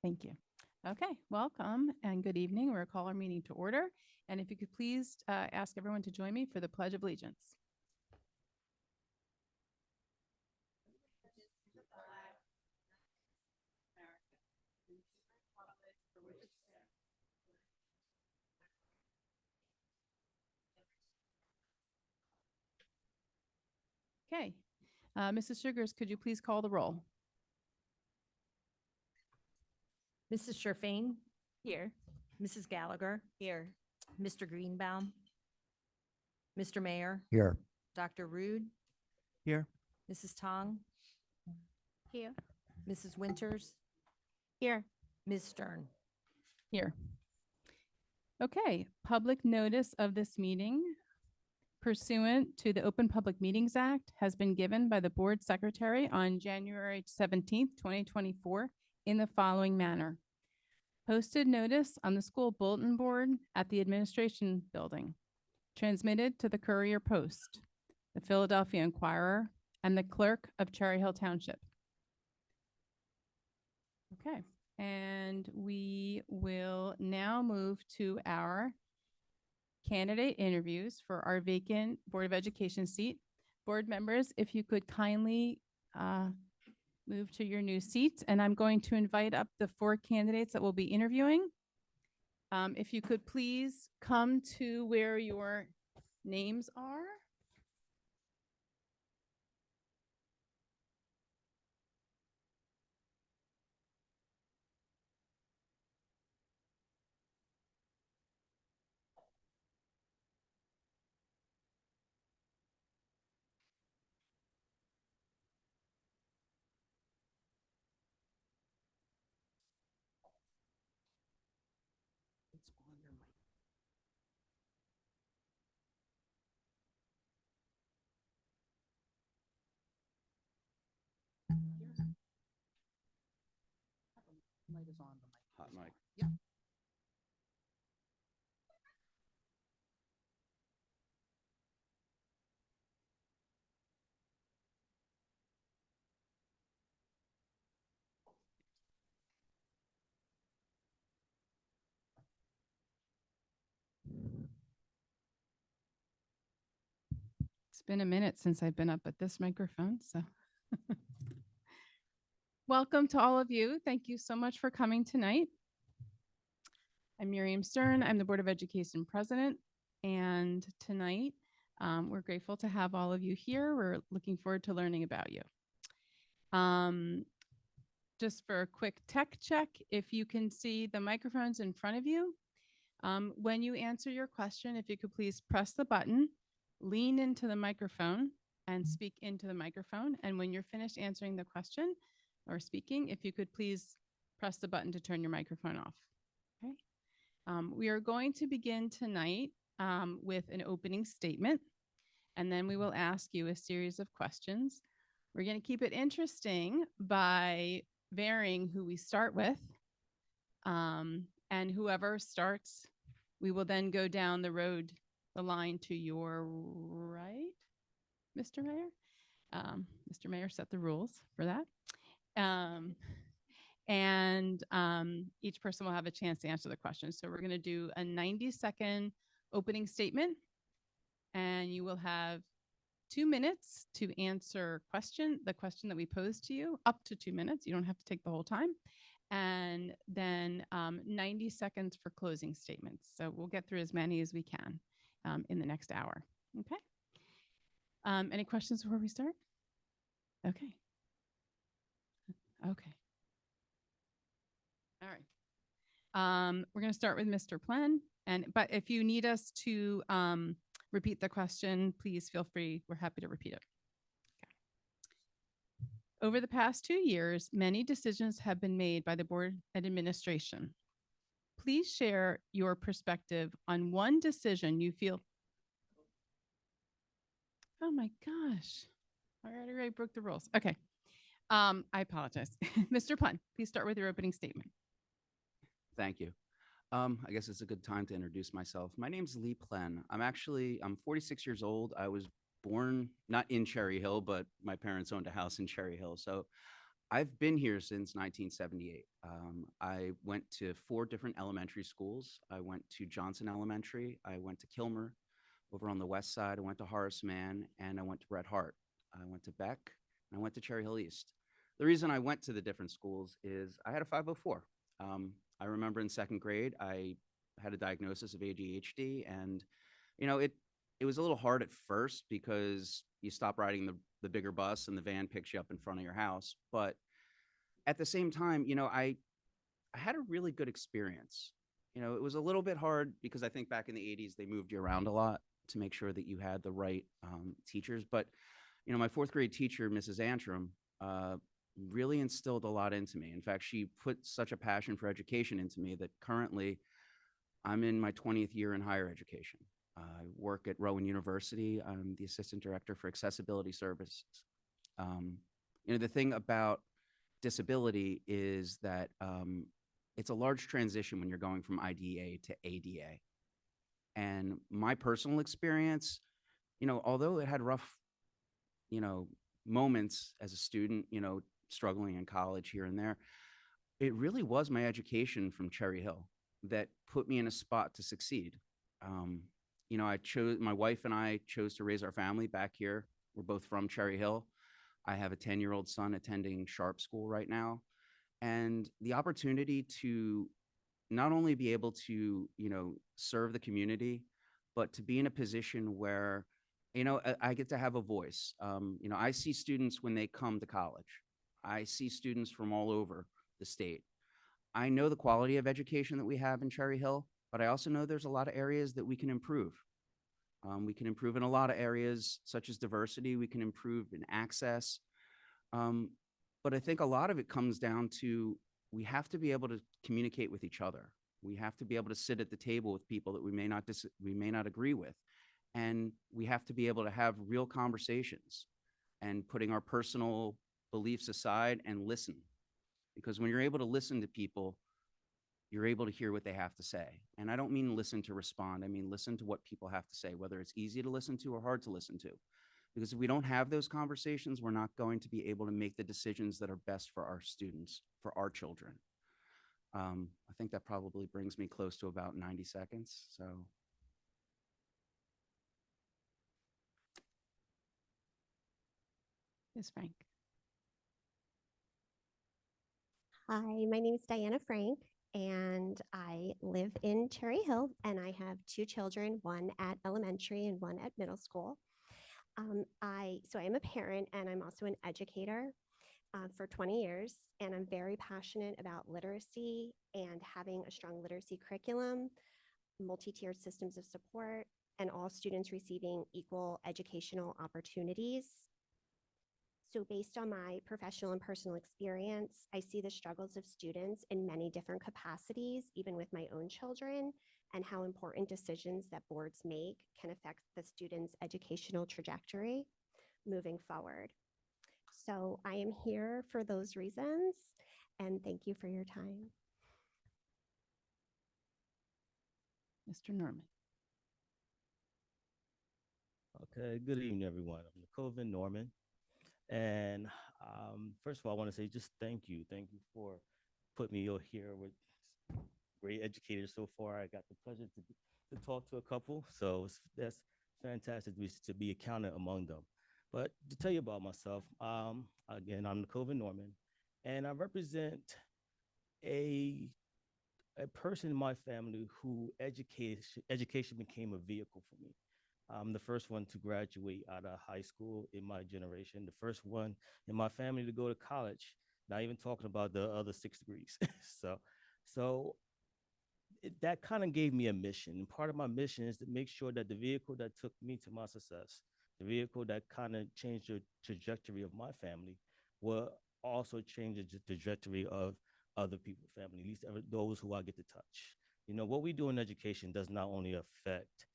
Thank you. Okay, welcome and good evening. We'll call our meeting to order. And if you could please ask everyone to join me for the Pledge of Allegiance. Okay, Mrs. Sugars, could you please call the roll? Mrs. Sherfain, Here. Mrs. Gallagher, Here. Mr. Greenbaum, Mr. Mayor, Here. Dr. Rude, Here. Mrs. Tong, Here. Mrs. Winters, Here. Ms. Stern. Here. Okay, public notice of this meeting pursuant to the Open Public Meetings Act has been given by the Board Secretary on January 17th, 2024 in the following manner. Posted notice on the school bulletin board at the administration building. Transmitted to the Courier Post, the Philadelphia Inquirer, and the Clerk of Cherry Hill Township. Okay, and we will now move to our candidate interviews for our vacant Board of Education seat. Board members, if you could kindly move to your new seats, and I'm going to invite up the 4 candidates that we'll be interviewing. If you could please come to where your names are. Light is on, the mic. Hot mic. Yeah. It's been a minute since I've been up at this microphone, so. Welcome to all of you. Thank you so much for coming tonight. I'm Miriam Stern. I'm the Board of Education President. And tonight, we're grateful to have all of you here. We're looking forward to learning about you. Just for a quick tech check, if you can see the microphones in front of you, when you answer your question, if you could please press the button, lean into the microphone and speak into the microphone. And when you're finished answering the question or speaking, if you could please press the button to turn your microphone off. Okay. We are going to begin tonight with an opening statement, and then we will ask you a series of questions. We're going to keep it interesting by varying who we start with, and whoever starts, we will then go down the line to your right, Mr. Mayor. Mr. Mayor set the rules for that. Each person will have a chance to answer the question. So we're going to do a 90-second opening statement, and you will have 2 minutes to answer the question that we posed to you, up to 2 minutes. You don't have to take the whole time. And then 90 seconds for closing statements. So we'll get through as many as we can in the next hour. Okay. Any questions before we start? Okay. Okay. All right. We're going to start with Mr. Plen. But if you need us to repeat the question, please feel free. We're happy to repeat it. Okay. Over the past 2 years, many decisions have been made by the board and administration. Please share your perspective on one decision you feel. Oh my gosh. I already broke the rules. Okay. I apologize. Mr. Plen, please start with your opening statement. Thank you. I guess it's a good time to introduce myself. My name's Lee Plen. I'm 46 years old. I was born not in Cherry Hill, but my parents owned a house in Cherry Hill. So I've been here since 1978. I went to 4 different elementary schools. I went to Johnson Elementary. I went to Kilmer over on the west side. I went to Horace Mann, and I went to Bret Hart. I went to Beck, and I went to Cherry Hill East. The reason I went to the different schools is I had a 504. I remember in second grade, I had a diagnosis of ADHD, and it was a little hard at first because you stop riding the bigger bus and the van picks you up in front of your house. But at the same time, I had a really good experience. It was a little bit hard because I think back in the 80s, they moved you around a lot to make sure that you had the right teachers. But, my fourth grade teacher, Mrs. Antrim, really instilled a lot into me. In fact, she put such a passion for education into me that currently I'm in my 20th year in higher education. I work at Rowan University. I'm the assistant director for accessibility services. The thing about disability is that it's a large transition when you're going from IDA to ADA. And my personal experience, although it had rough, moments as a student, struggling in college here and there, it really was my education from Cherry Hill that put me in a spot to succeed. My wife and I chose to raise our family back here. We're both from Cherry Hill. I have a 10-year-old son attending Sharp School right now. And the opportunity to not only be able to, serve the community, but to be in a position where, I get to have a voice. I see students when they come to college. I see students from all over the state. I know the quality of education that we have in Cherry Hill, but I also know there's a lot of areas that we can improve. We can improve in a lot of areas, such as diversity. We can improve in access. But I think a lot of it comes down to we have to be able to communicate with each other. We have to be able to sit at the table with people that we may not agree with, and we have to be able to have real conversations and putting our personal beliefs aside and listen. Because when you're able to listen to people, you're able to hear what they have to say. And I don't mean listen to respond. I mean listen to what people have to say, whether it's easy to listen to or hard to listen to. Because if we don't have those conversations, we're not going to be able to make the decisions that are best for our students, for our children. I think that probably brings me close to about 90 seconds. So. Yes, Frank. Hi, my name is Diana Frank, and I live in Cherry Hill, and I have 2 children, one at elementary and one at middle school. I am a parent, and I'm also an educator for 20 years, and I'm very passionate about literacy and having a strong literacy curriculum, multi-tiered systems of support, and all students receiving equal educational opportunities. So based on my professional and personal experience, I see the struggles of students in many different capacities, even with my own children, and how important decisions that boards make can affect the student's educational trajectory moving forward. So I am here for those reasons, and thank you for your time. Mr. Norman. Okay, good evening, everyone. I'm Nicole Norman. And first of all, I want to say just thank you. Thank you for putting me here with great educators so far. I got the pleasure to talk to a couple. So that's fantastic to be accounted among them. But to tell you about myself, again, I'm Nicole Norman, and I represent a person in my family who education became a vehicle for me. I'm the first one to graduate out of high school in my generation, the first one in my family to go to college, not even talking about the other 6 degrees. so that kind of gave me a mission. And part of my mission is to make sure that the vehicle that took me to my success, the vehicle that kind of changed the trajectory of my family, will also change the trajectory of other people's family, at least those who I get to touch. What we do in education does not only affect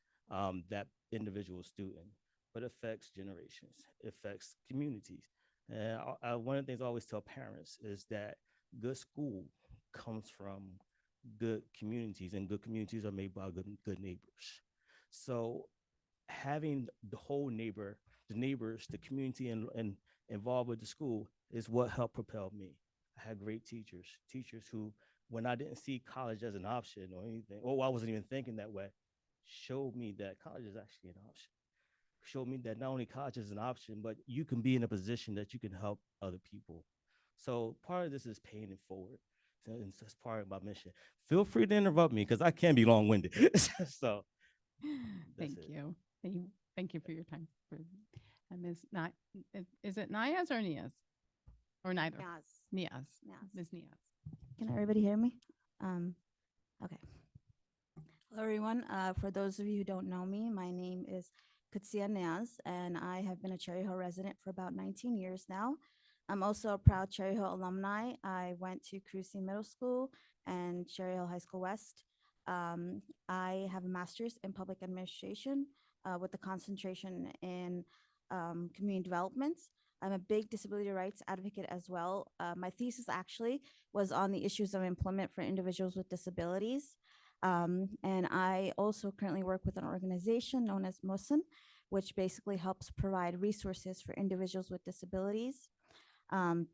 that individual student, but affects generations, affects communities. And one of the things I always tell parents is that good school comes from good communities, and good communities are made by good neighbors. So having the whole the neighbors, the community, and involved with the school is what helped propel me. I had great teachers who, when I didn't see college as an option or anything, or I wasn't even thinking that way, showed me that college is actually an option. Showed me that not only college is an option, but you can be in a position that you can help other people. So part of this is paying it forward. So it's part of my mission. Feel free to interrupt me because I can be long-winded. So that's Thank it. you. Thank you for your time. Ms. Is it Niaz or Niaz? Or neither? Niaz. Niaz. Ms. Niaz. Can everybody hear me? Okay. Hello, everyone. For those of you who don't know me, my name is Kutsia Niaz, and I have been a Cherry Hill resident for about 19 years now. I'm also a proud Cherry Hill alumni. I went to Crucy Middle School and Cherry Hill High School West. I have a master's in public administration with a concentration in community development. I'm a big disability rights advocate as well. My thesis actually was on the issues of employment for individuals with disabilities. And I also currently work with an organization known as MOSIN, which basically helps provide resources for individuals with disabilities. I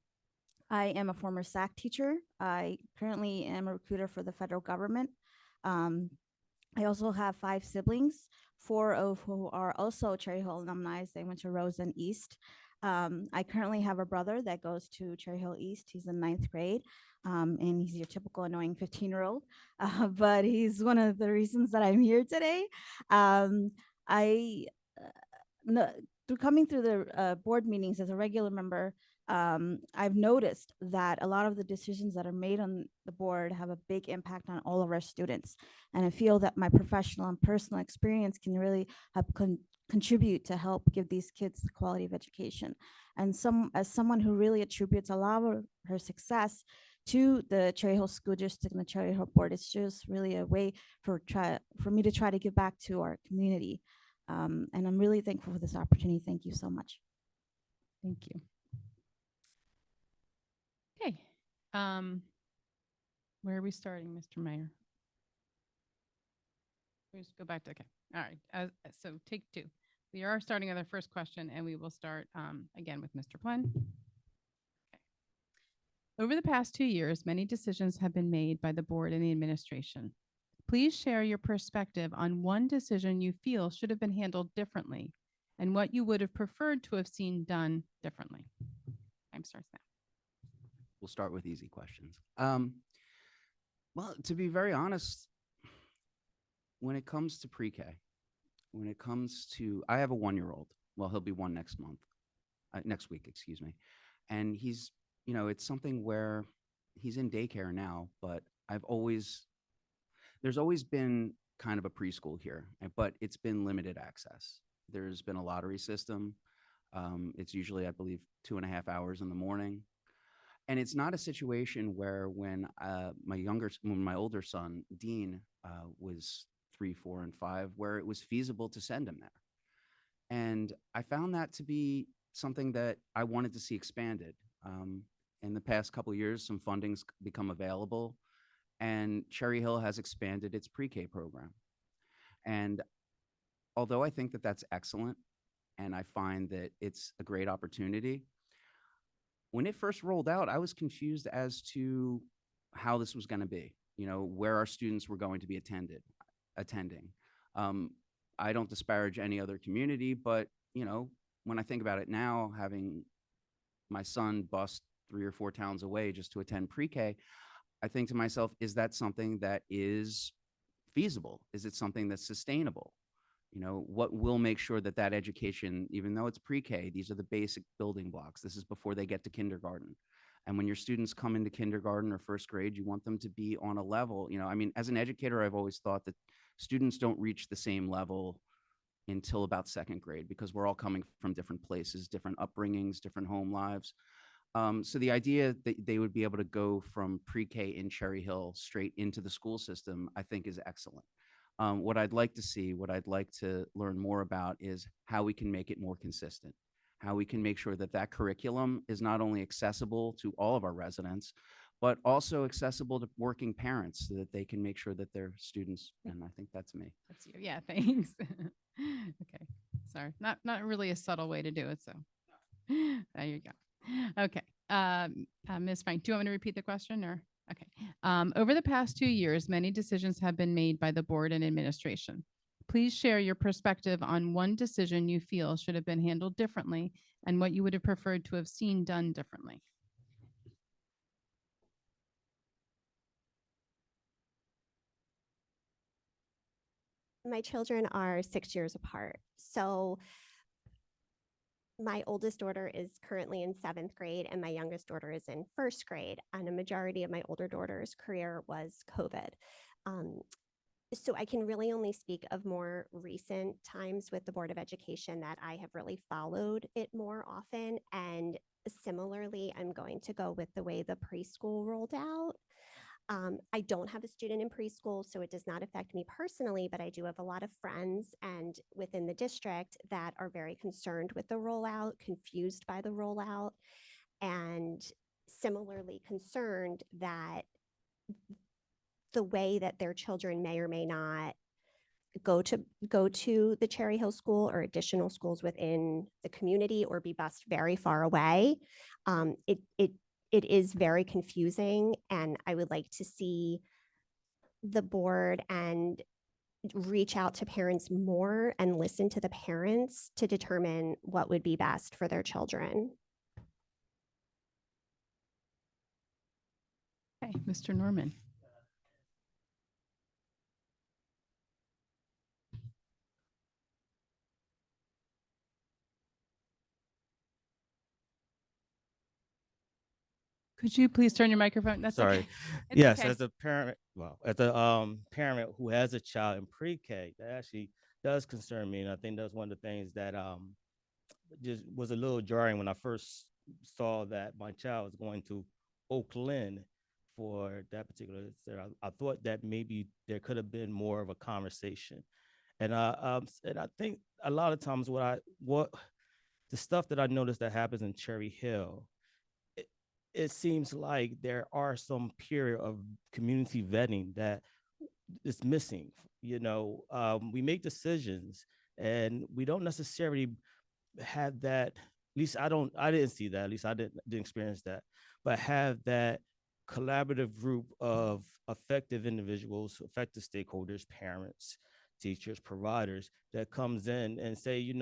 am a former SAC teacher. I currently am a recruiter for the federal government. I also have 5 siblings, 4 of who are also Cherry Hill alumni. They went to Rosen East. I currently have a brother that goes to Cherry Hill East. He's in 9th grade, and he's your typical annoying 15-year-old, but he's one of the reasons that I'm here today. I, no, through coming through the board meetings as a regular member, I've noticed that a lot of the decisions that are made on the board have a big impact on all of our students. And I feel that my professional and personal experience can really help contribute to help give these kids the quality of education. And as someone who really attributes a lot of her success to the Cherry Hill School District and the Cherry Hill Board, it's just really a way for me to try to give back to our community. And I'm really thankful for this opportunity. Thank you so much. Thank you. Okay. Where are we starting, Mr. Mayor? We just go back to, okay. All right. So take 2. We are starting with our first question, and we will start again with Mr. Flynn. Okay. Over the past 2 years, many decisions have been made by the board and the administration. Please share your perspective on one decision you feel should have been handled differently and what you would have preferred to have seen done differently. Time starts now. We'll start with easy questions. Well, to be very honest, when it comes to pre-K, I have a 1-year-old. Well, he'll be 1 next week, excuse me. And he's, it's something where he's in daycare now, but there's always been kind of a preschool here, but it's been limited access. There's been a lottery system. It's usually, I believe, 2.5 hours in the morning. And it's not a situation where when my older son, Dean, was 3, 4, and 5, where it was feasible to send him there. And I found that to be something that I wanted to see expanded. In the past couple of years, some funding's become available, and Cherry Hill has expanded its pre-K program. And although I think that that's excellent, and I find that it's a great opportunity, when it first rolled out, I was confused as to how this was going to be, where our students were going to be attending. I don't disparage any other community, but, when I think about it now, having my son bus 3 or 4 towns away just to attend pre-K, I think to myself, is that something that is feasible? Is it something that's sustainable? What will make sure that that education, even though it's pre-K, these are the basic building blocks. This is before they get to kindergarten. And when your students come into kindergarten or 1st grade, you want them to be on a level, as an educator, I've always thought that students don't reach the same level until about 2nd grade because we're all coming from different places, different upbringings, different home lives. So the idea that they would be able to go from pre-K in Cherry Hill straight into the school system, I think is excellent. What I'd like to see, what I'd like to learn more about is how we can make it more consistent, how we can make sure that that curriculum is not only accessible to all of our residents, but also accessible to working parents so that they can make sure that their students, and I think that's me. That's you. Yeah, thanks. Okay. Sorry. Not really a subtle way to do it. So there you go. Okay. Ms. Frank, do you want me to repeat the question or? Okay. Over the past 2 years, many decisions have been made by the board and administration. Please share your perspective on one decision you feel should have been handled differently and what you would have preferred to have seen done differently. My children are 6 years apart. So my oldest daughter is currently in 7th grade and my youngest daughter is in 1st grade. And a majority of my older daughter's career was COVID. So I can really only speak of more recent times with the Board of Education that I have really followed it more often. And similarly, I'm going to go with the way the preschool rolled out. I don't have a student in preschool, so it does not affect me personally, but I do have a lot of friends and within the district that are very concerned with the rollout, confused by the rollout, and similarly concerned that the way that their children may or may not go to the Cherry Hill School or additional schools within the community or be bused very far away. It is very confusing, and I would like to see the board and reach out to parents more and listen to the parents to determine what would be best for their children. Okay, Mr. Norman. Could you please turn your microphone? That's Sorry. okay. It's Yes, okay. as a parent, well, as a parent who has a child in pre-K, that actually does concern me, and I think that's one of the things that just was a little jarring when I first saw that my child was going to Oakland for that particular. I thought that maybe there could have been more of a conversation, and I think a lot of times what the stuff that I noticed that happens in Cherry Hill, it seems like there are some period of community vetting that is missing. We make decisions and we don't necessarily have that. At least I didn't see that. At least I didn't experience that. But have that collaborative group of effective individuals, effective stakeholders, parents, teachers, providers that comes in and say,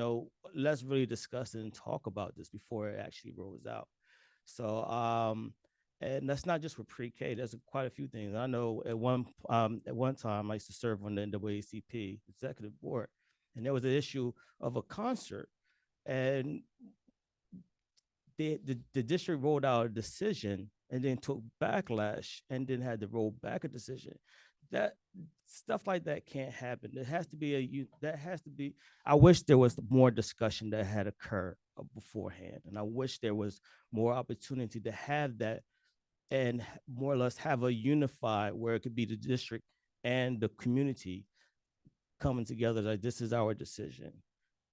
let's really discuss it and talk about this before it actually rolls out. So, and that's not just for pre-K. There's quite a few things. I know at one time I used to serve on the NAACP executive board, and there was an issue of a concert, and the district rolled out a decision and then took backlash and then had to roll back a decision. That stuff like that can't happen. There has to be I wish there was more discussion that had occurred beforehand, and I wish there was more opportunity to have that and more or less have a unified where it could be the district and the community coming together like this is our decision,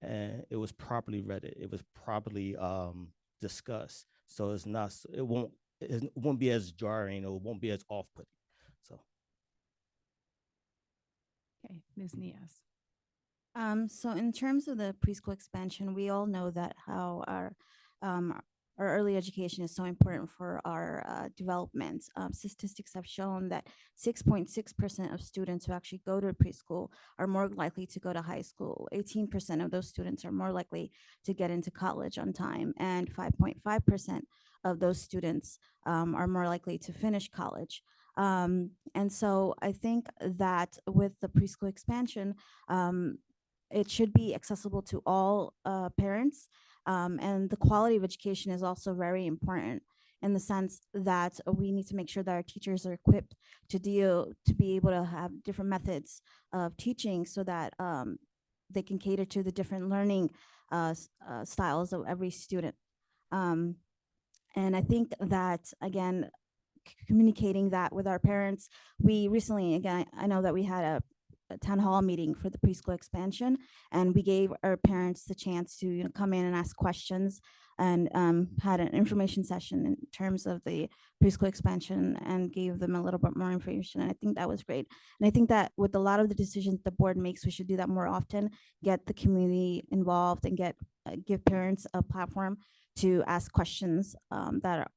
and it was properly vetted, it was properly discussed, so it won't be as jarring or it won't be as off-putting. So Okay, Ms. Nias. So in terms of the preschool expansion, we all know that how our early education is so important for our development. Statistics have shown that 6.6% of students who actually go to preschool are more likely to go to high school. 18% of those students are more likely to get into college on time, and 5.5% of those students are more likely to finish college. And so I think that with the preschool expansion, it should be accessible to all parents. And the quality of education is also very important in the sense that we need to make sure that our teachers are equipped to be able to have different methods of teaching so that they can cater to the different learning styles of every student. And I think that, again, communicating that with our parents, we recently, again, I know that we had town hall meeting for the preschool expansion, and we gave our parents the chance to come in and ask questions, and had an information session in terms of the preschool expansion and gave them a little bit more information. And I think that was great. And I think that with a lot of the decisions the board makes, we should do that more often, get the community involved and give parents a platform to ask questions that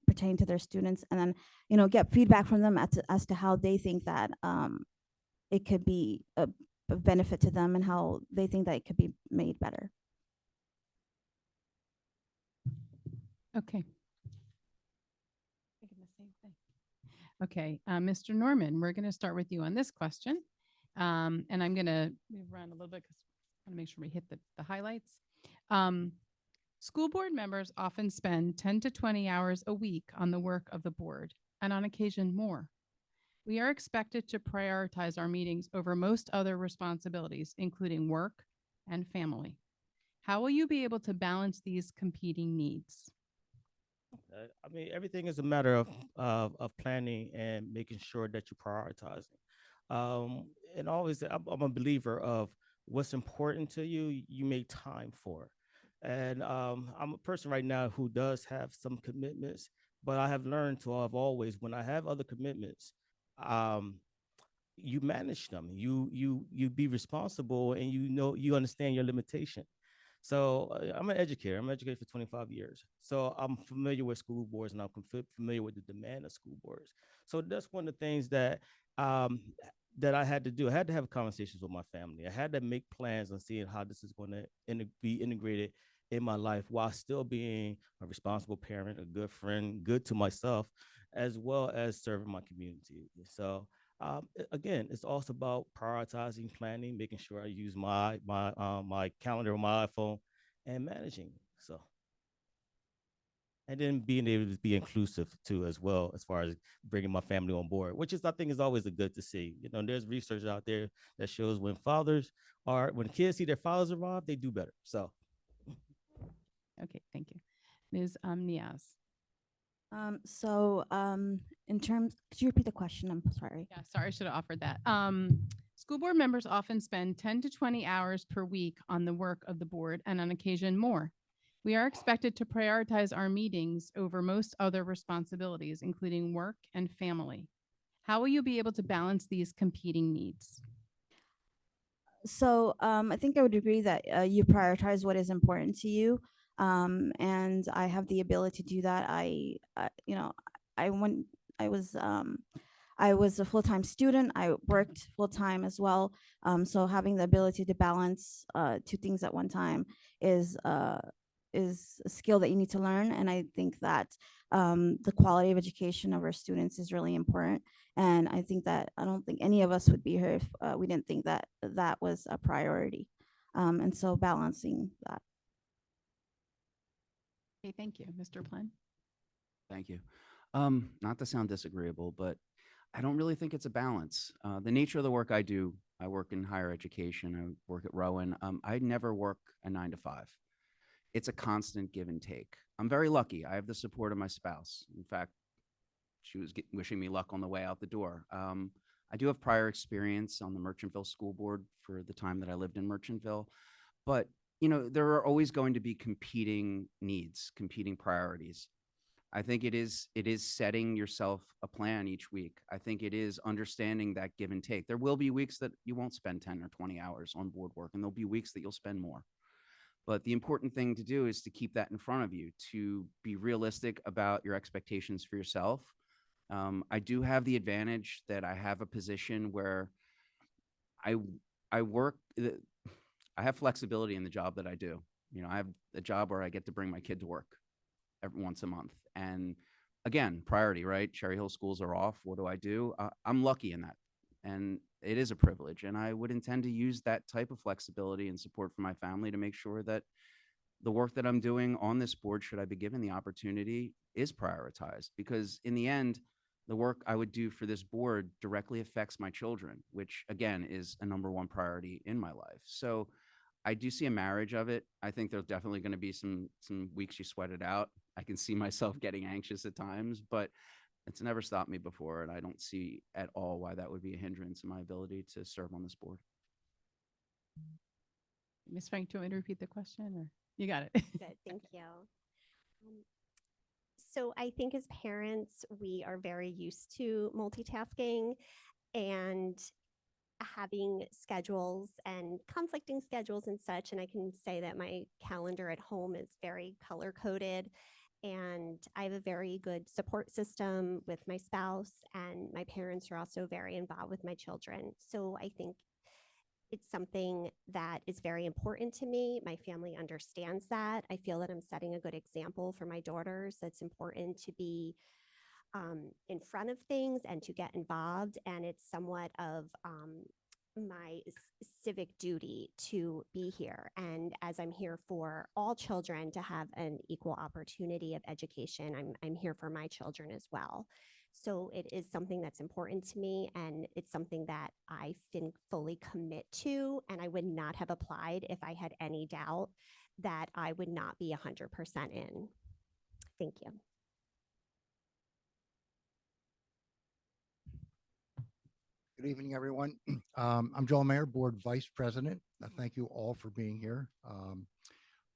pertain to their students, and then get feedback from them as to how they think that it could be a benefit to them and how they think that it could be made better. Okay. Thinking the same thing. Okay, Mr. Norman, we're going to start with you on this question. And I'm going to move around a little bit because I want to make sure we hit the highlights. School board members often spend 10 to 20 hours a week on the work of the board, and on occasion more. We are expected to prioritize our meetings over most other responsibilities, including work and family. How will you be able to balance these competing needs? I mean, everything is a matter of planning and making sure that you're prioritizing. And always, I'm a believer of what's important to you, you make time for. And I'm a person right now who does have some commitments, but I have learned to have always, when I have other commitments, um, you manage them. You be responsible, and you understand your limitation. So I'm an educator. I'm an educator for 25 years. So I'm familiar with school boards, and I'm familiar with the demand of school boards. So that's one of the things um, that I had to do. I had to have conversations with my family. I had to make plans on seeing how this is going to be integrated in my life while still being a responsible parent, a good friend, good to myself, as well as serving my community. So again, it's also about prioritizing, planning, making sure I use my calendar on my iPhone, and managing. So, and then being able to be inclusive too, as well, as far as bringing my family on board, which is, I think, is always a good to see. There's research out there that shows when kids see their fathers arrive, they do better. So, Okay, thank you. Ms. Niaz. In terms, could you repeat the question? I'm sorry. Yeah, sorry, I should have offered that. School board members often spend 10 to 20 hours per week on the work of the board, and on occasion more. We are expected to prioritize our meetings over most other responsibilities, including work and family. How will you be able to balance these competing needs? So I think I would agree that you prioritize what is important to you, and I have the ability to do that. I went. I was I was a full-time student. I worked full-time as well. So having the ability to balance two things at one time is a skill that you need to learn. And I think that the quality of education of our students is really important. And I think that I don't think any of us would be here if we didn't think that that was a priority. And so balancing that. Okay, thank you. Mr. Plen? Thank you. Not to sound disagreeable, but I don't really think it's a balance. The nature of the work I do, I work in higher education. I work at Rowan. I never work a 9 to 5. It's a constant give and take. I'm very lucky. I have the support of my spouse. In fact, she was wishing me luck on the way out the door. I do have prior experience on the Merchantville School Board for the time that I lived in Merchantville, but there are always going to be competing needs, competing priorities. I think it is setting yourself a plan each week. I think it is understanding that give and take. There will be weeks that you won't spend 10 or 20 hours on board work, and there'll be weeks that you'll spend more. But the important thing to do is to keep that in front of you, to be realistic about your expectations for yourself. I do have the advantage that I have a position where I work. I have flexibility in the job that I do. I have a job where I get to bring my kid to work every once a month. And again, priority, right? Cherry Hill schools are off. What do? I'm lucky in that. And it is a privilege. And I would intend to use that type of flexibility and support for my family to make sure that the work that I'm doing on this board, should I be given the opportunity, is prioritized. Because in the end, the work I would do for this board directly affects my children, which again is a number one priority in my life. So I do see a marriage of it. I think there's definitely going to be some weeks you sweat it out. I can see myself getting anxious at times, but It's never stopped me before, and I don't see at all why that would be a hindrance in my ability to serve on this board. Ms. Frank, do you want me to repeat the question or you got it? Good, thank you. So I think as parents, we are very used to multitasking and having schedules and conflicting schedules and such. And I can say that my calendar at home is very color coded. And I have a very good support system with my spouse, and my parents are also very involved with my children. So I think it's something that is very important to me. My family understands that. I feel that I'm setting a good example for my daughters. It's important to be in front of things and to get involved. And it's somewhat of my civic duty to be here. And as I'm here for all children to have an equal opportunity of education, I'm here for my children as well. So it is something that's important to me, and it's something that I think fully commit to. And I would not have applied if I had any doubt that I would not be 100% in. Thank you. Good evening, everyone. I'm Joel Mayer, Board Vice President. Thank you all for being here. I'm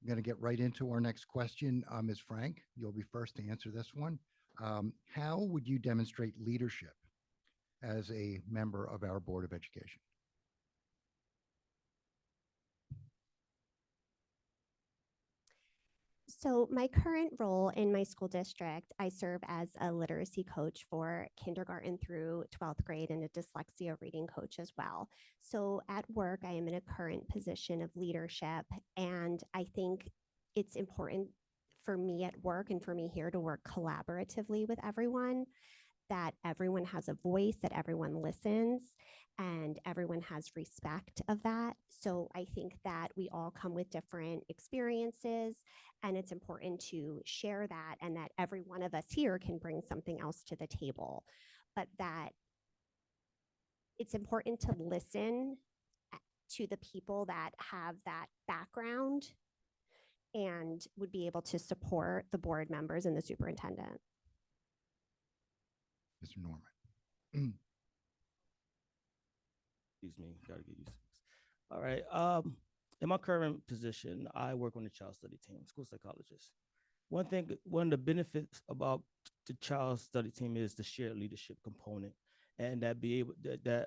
going to get right into our next question. Ms. Frank, you'll be first to answer this one. How would you demonstrate leadership as a member of our Board of Education? So my current role in my school district, I serve as a literacy coach for kindergarten through 12th grade and a dyslexia reading coach as well. So at work, I am in a current position of leadership, and I think it's important for me at work and for me here to work collaboratively with everyone, that everyone has a voice, that everyone listens, and everyone has respect of that. So I think that we all come with different experiences, and it's important to share that, and that every one of us here can bring something else to the table. But that it's important to listen to the people that have that background and would be able to support the board members and the superintendent. Mr. Norman. Excuse me, gotta get used to this. All right. In my current position, I work on the child study team, school psychologist. One of the benefits about the child study team is the shared leadership component, and that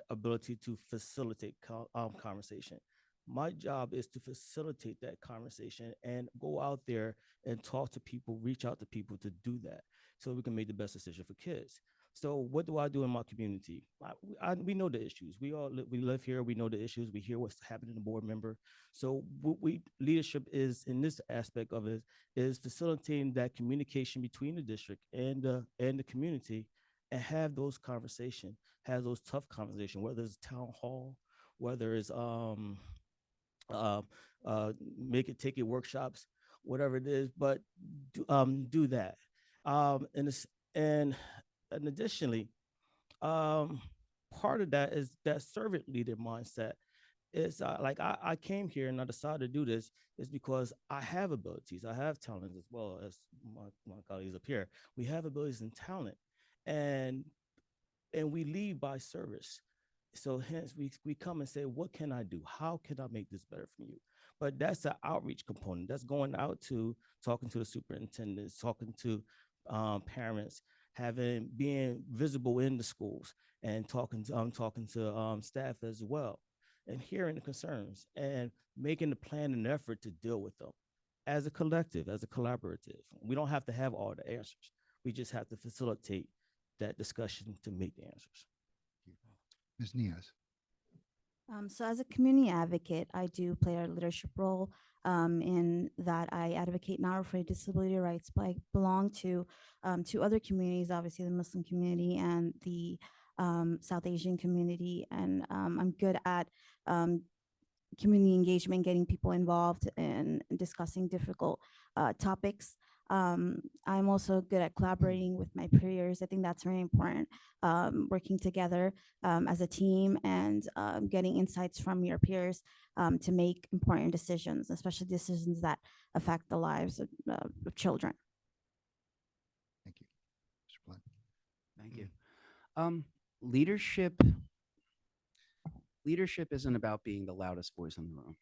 ability to facilitate conversation. My job is to facilitate that conversation and go out there and talk to people, reach out to people to do that, so we can make the best decision for kids. So what do I do in my community? We know the issues. We live here. We know the issues. We hear what's happening to board member. So what leadership is in this aspect of it is facilitating that communication between the district and the community, and have those conversations, have those tough conversations, whether it's town hall, whether it's make it take it workshops, whatever it is, but do that. And additionally, part of that is that servant leader mindset. Is like I came here and I decided to do this is because I have abilities, I have talents, as well as my colleagues up here. We have abilities and talent, and we lead by service. So hence we come and say, what can I do? How can I make this better for you? But that's the outreach component. That's going out to talking to the superintendents, talking to parents, being visible in the schools, and talking to staff as well, and hearing the concerns and making the plan and effort to deal with them as a collective, as a collaborative. We don't have to have all the answers. We just have to facilitate that discussion to make the answers. Ms. Niaz. So as a community advocate, I do play a leadership role in that I advocate not for disability rights, but I belong to two other communities, obviously the Muslim community and the South Asian community. And I'm good at community engagement, getting people involved and discussing difficult topics. I'm also good at collaborating with my peers. I think that's very important, working together as a team, and getting insights from your peers to make important decisions, especially decisions that affect the lives of children. Thank you. Mr. Blunt. Thank you. Um, leadership leadership isn't about being the loudest voice in the room.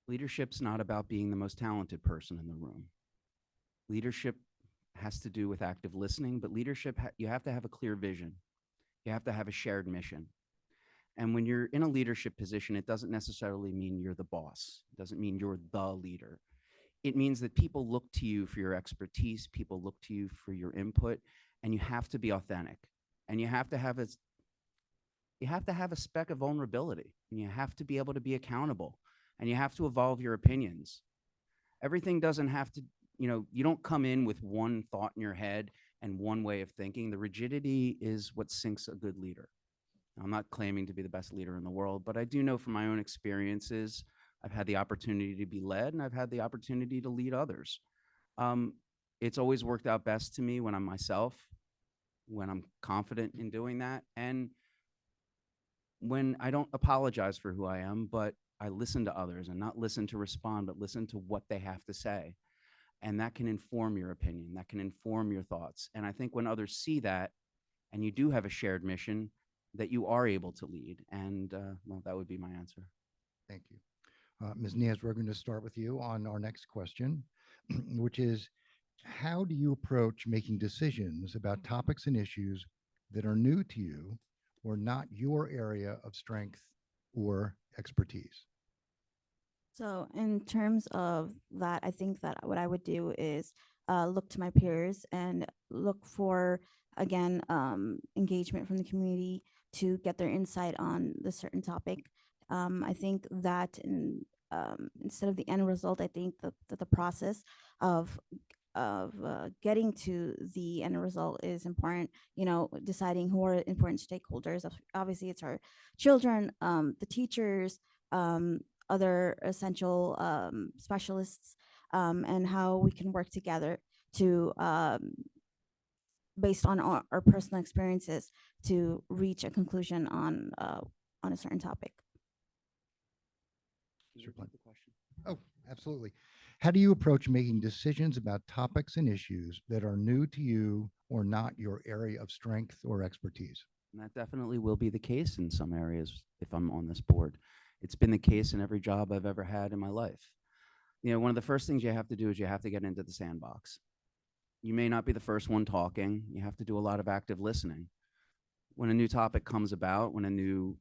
Leadership's not about being the most talented person in the room. Leadership has to do with active listening, but you have to have a clear vision. You have to have a shared mission. And when you're in a leadership position, it doesn't necessarily mean you're the boss. It doesn't mean you're the leader. It means that people look to you for your expertise, people look to you for your input, and you have to be authentic. And you have to have a speck of vulnerability, and you have to be able to be accountable, and you have to evolve your opinions. Everything doesn't have to, you don't come in with one thought in your head and one way of thinking. The rigidity is what sinks a good leader. I'm not claiming to be the best leader in the world, but I do know from my own experiences, I've had the opportunity to be led and I've had the opportunity to lead others. Um, it's always worked out best to me when I'm myself, when I'm confident in doing that, and when I don't apologize for who I am, but I listen to others and not listen to respond, but listen to what they have to say. And that can inform your opinion, that can inform your thoughts. And I think when others see that and you do have a shared mission, that you are able to lead. And well, that would be my answer. Thank you. Ms. Niaz, we're going to start with you on our next question, which is, how do you approach making decisions about topics and issues that are new to you or not your area of strength or expertise? So in terms of that, I think that what I would do is look to my peers and look for, again, engagement from the community to get their insight on the certain topic. I think that instead of the end result, I think that the process of getting to the end result is important. Deciding who are important stakeholders. Obviously, it's our children, the teachers, other essential specialists, and how we can work together to based on our personal experiences to reach a conclusion on a certain topic. Mr. Flynn. Oh, absolutely. How do you approach making decisions about topics and issues that are new to you or not your area of strength or expertise? And that definitely will be the case in some areas if I'm on this board. It's been the case in every job I've ever had in my life. One of the first things you have to do is you have to get into the sandbox. You may not be the first one talking. You have to do a lot of active listening. When a new topic comes about, when a new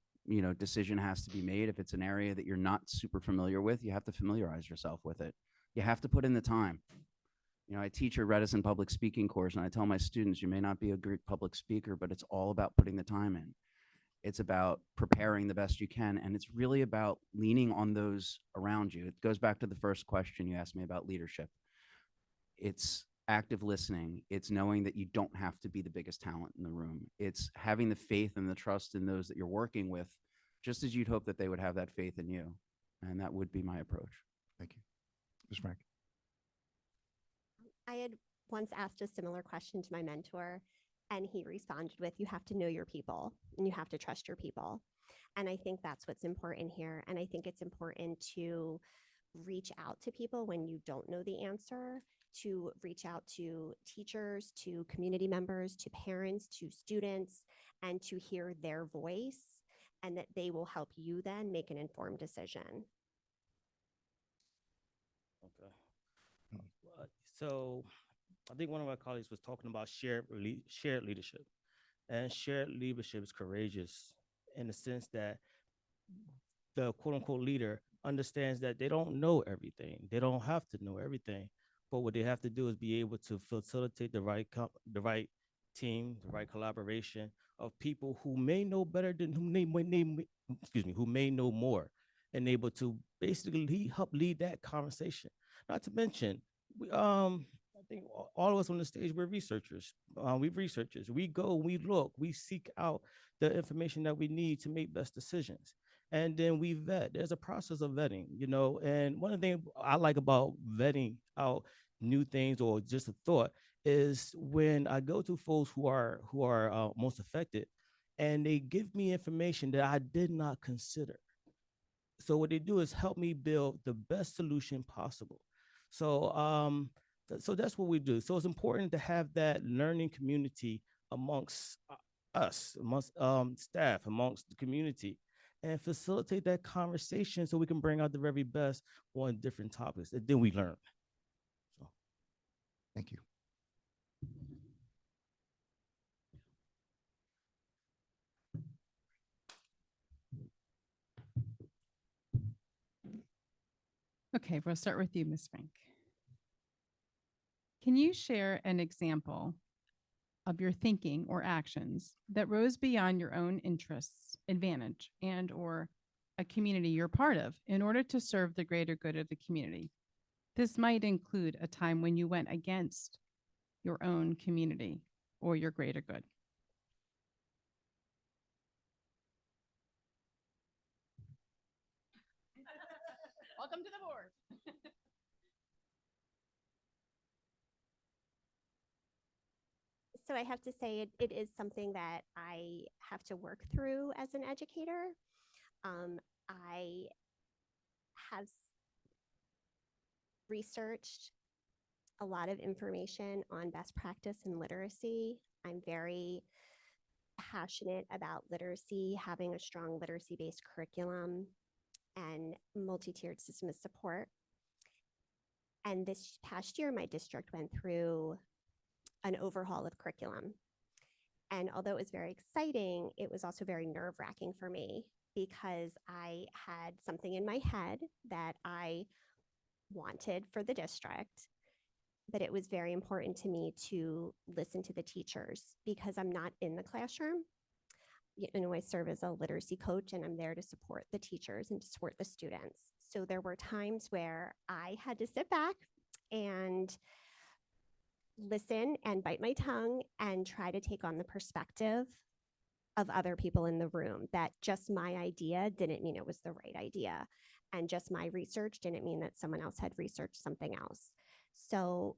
decision has to be made, if it's an area that you're not super familiar with, you have to familiarize yourself with it. You have to put in the time. I teach a reticent public speaking course, and I tell my students, you may not be a great public speaker, but it's all about putting the time in. It's about preparing the best you can, and it's really about leaning on those around you. It goes back to the first question you asked me about leadership. It's active listening. It's knowing that you don't have to be the biggest talent in the room. It's having the faith and the trust in those that you're working with, just as you'd hope that they would have that faith in you. And that would be my approach. Thank you. Ms. Frank. I had once asked a similar question to my mentor, and he responded with, you have to know your people and you have to trust your people. And I think that's what's important here. And I think it's important to reach out to people when you don't know the answer, to reach out to teachers, to community members, to parents, to students, and to hear their voice, and that they will help you then make an informed decision. Okay. So I think one of our colleagues was talking about shared leadership, and shared leadership is courageous in the sense that the quote unquote leader understands that they don't know everything. They don't have to know everything, but what they have to do is be able to facilitate the right team, the right collaboration of people who may know better than who may know more, and able to basically help lead that conversation. Not to mention, I think all of us on the stage, we're researchers. We're researchers. We go, we look, we seek out the information that we need to make best decisions. And then we vet. There's a process of vetting, and one of the things I like about vetting out new things or just a thought is when I go to folks who are most affected, and they give me information that I did not consider. So what they do is help me build the best solution possible. So so that's what we do. So it's important to have that learning community amongst us, amongst staff, amongst the community, and facilitate that conversation so we can bring out the very best on different topics. And then we learn. So. Thank you. Okay, we'll start with you, Ms. Frank. Can you share an example of your thinking or actions that rose beyond your own interests, advantage, and or a community you're part of in order to serve the greater good of the community? This might include a time when you went against your own community or your greater good. Welcome to the board. So I have to say it is something that I have to work through as an educator. I have researched a lot of information on best practice and literacy. I'm very passionate about literacy, having a strong literacy-based curriculum and multi-tiered system of support. And this past year, my district went through an overhaul of curriculum. And although it was very exciting, it was also very nerve-wracking for me because I had something in my head that I wanted for the district, but it was very important to me to listen to the teachers because I'm not in the classroom. I serve as a literacy coach and I'm there to support the teachers and to support the students. So there were times where I had to sit back and listen and bite my tongue and try to take on the perspective of other people in the room, that just my idea didn't mean it was the right idea. And just my research didn't mean that someone else had researched something else. So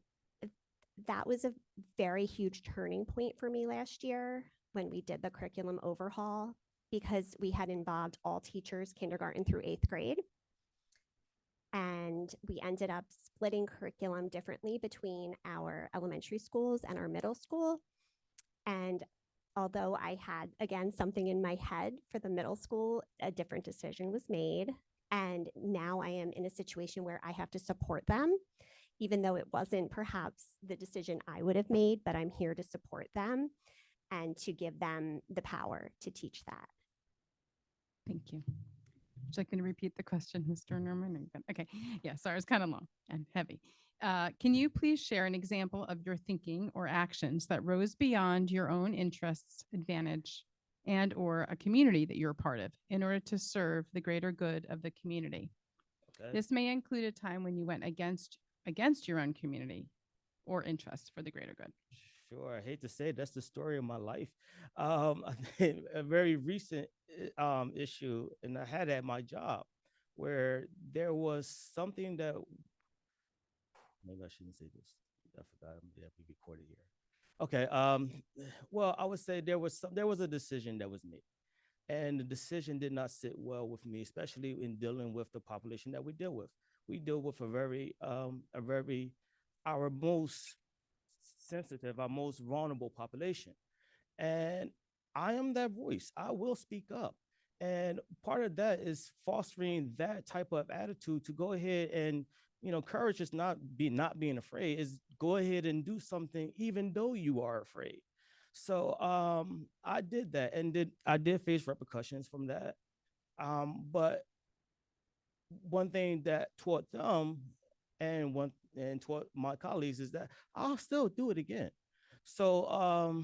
that was a very huge turning point for me last year when we did the curriculum overhaul, because we had involved all teachers, kindergarten through 8th grade. And we ended up splitting curriculum differently between our elementary schools and our middle school. And although I had, again, something in my head for the middle school, a different decision was made. And now I am in a situation where I have to support them, even though it wasn't perhaps the decision I would have made, but I'm here to support them and to give them the power to teach that. Thank you. Would you like me to repeat the question, Mr. Norman? Okay, yeah, sorry, it's kind of long and heavy. Can you please share an example of your thinking or actions that rose beyond your own interests, advantage, and or a community that you're a part of in order to serve the greater good of the community? Okay. This may include a time when you went against your own community or interests for the greater good. Sure. I hate to say it, that's the story of my life. I think a very recent issue, and I had at my job where there was something that maybe I shouldn't say this. I forgot I'm gonna be recorded here. Okay. Well, I would say there was a decision that was made, and the decision did not sit well with me, especially in dealing with the population that we deal with. We deal with our most sensitive, our most vulnerable population. And I am that voice. I will speak up. And part of that is fostering that type of attitude to go ahead and, courage is not being afraid, is go ahead and do something even though you are afraid. So I did that, and I did face repercussions from that. But one thing that taught them and taught my colleagues is that I'll still do it again. So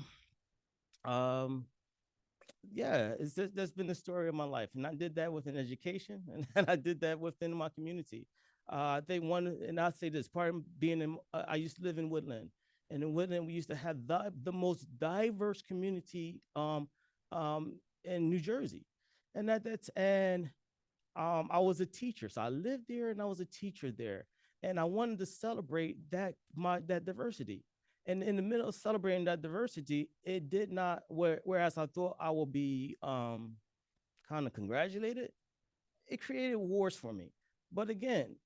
yeah, that's been the story of my life, and I did that within education, and I did that within my community. I think and I say this, part of being in, I used to live in Woodland, and in Woodland we used to have the most diverse community in New Jersey, and I was a teacher, so I lived there and I was a teacher there, and I wanted to celebrate that diversity. And in the middle of celebrating that diversity, it did not. Whereas I thought I would be kind of congratulated, it created wars for me. But again,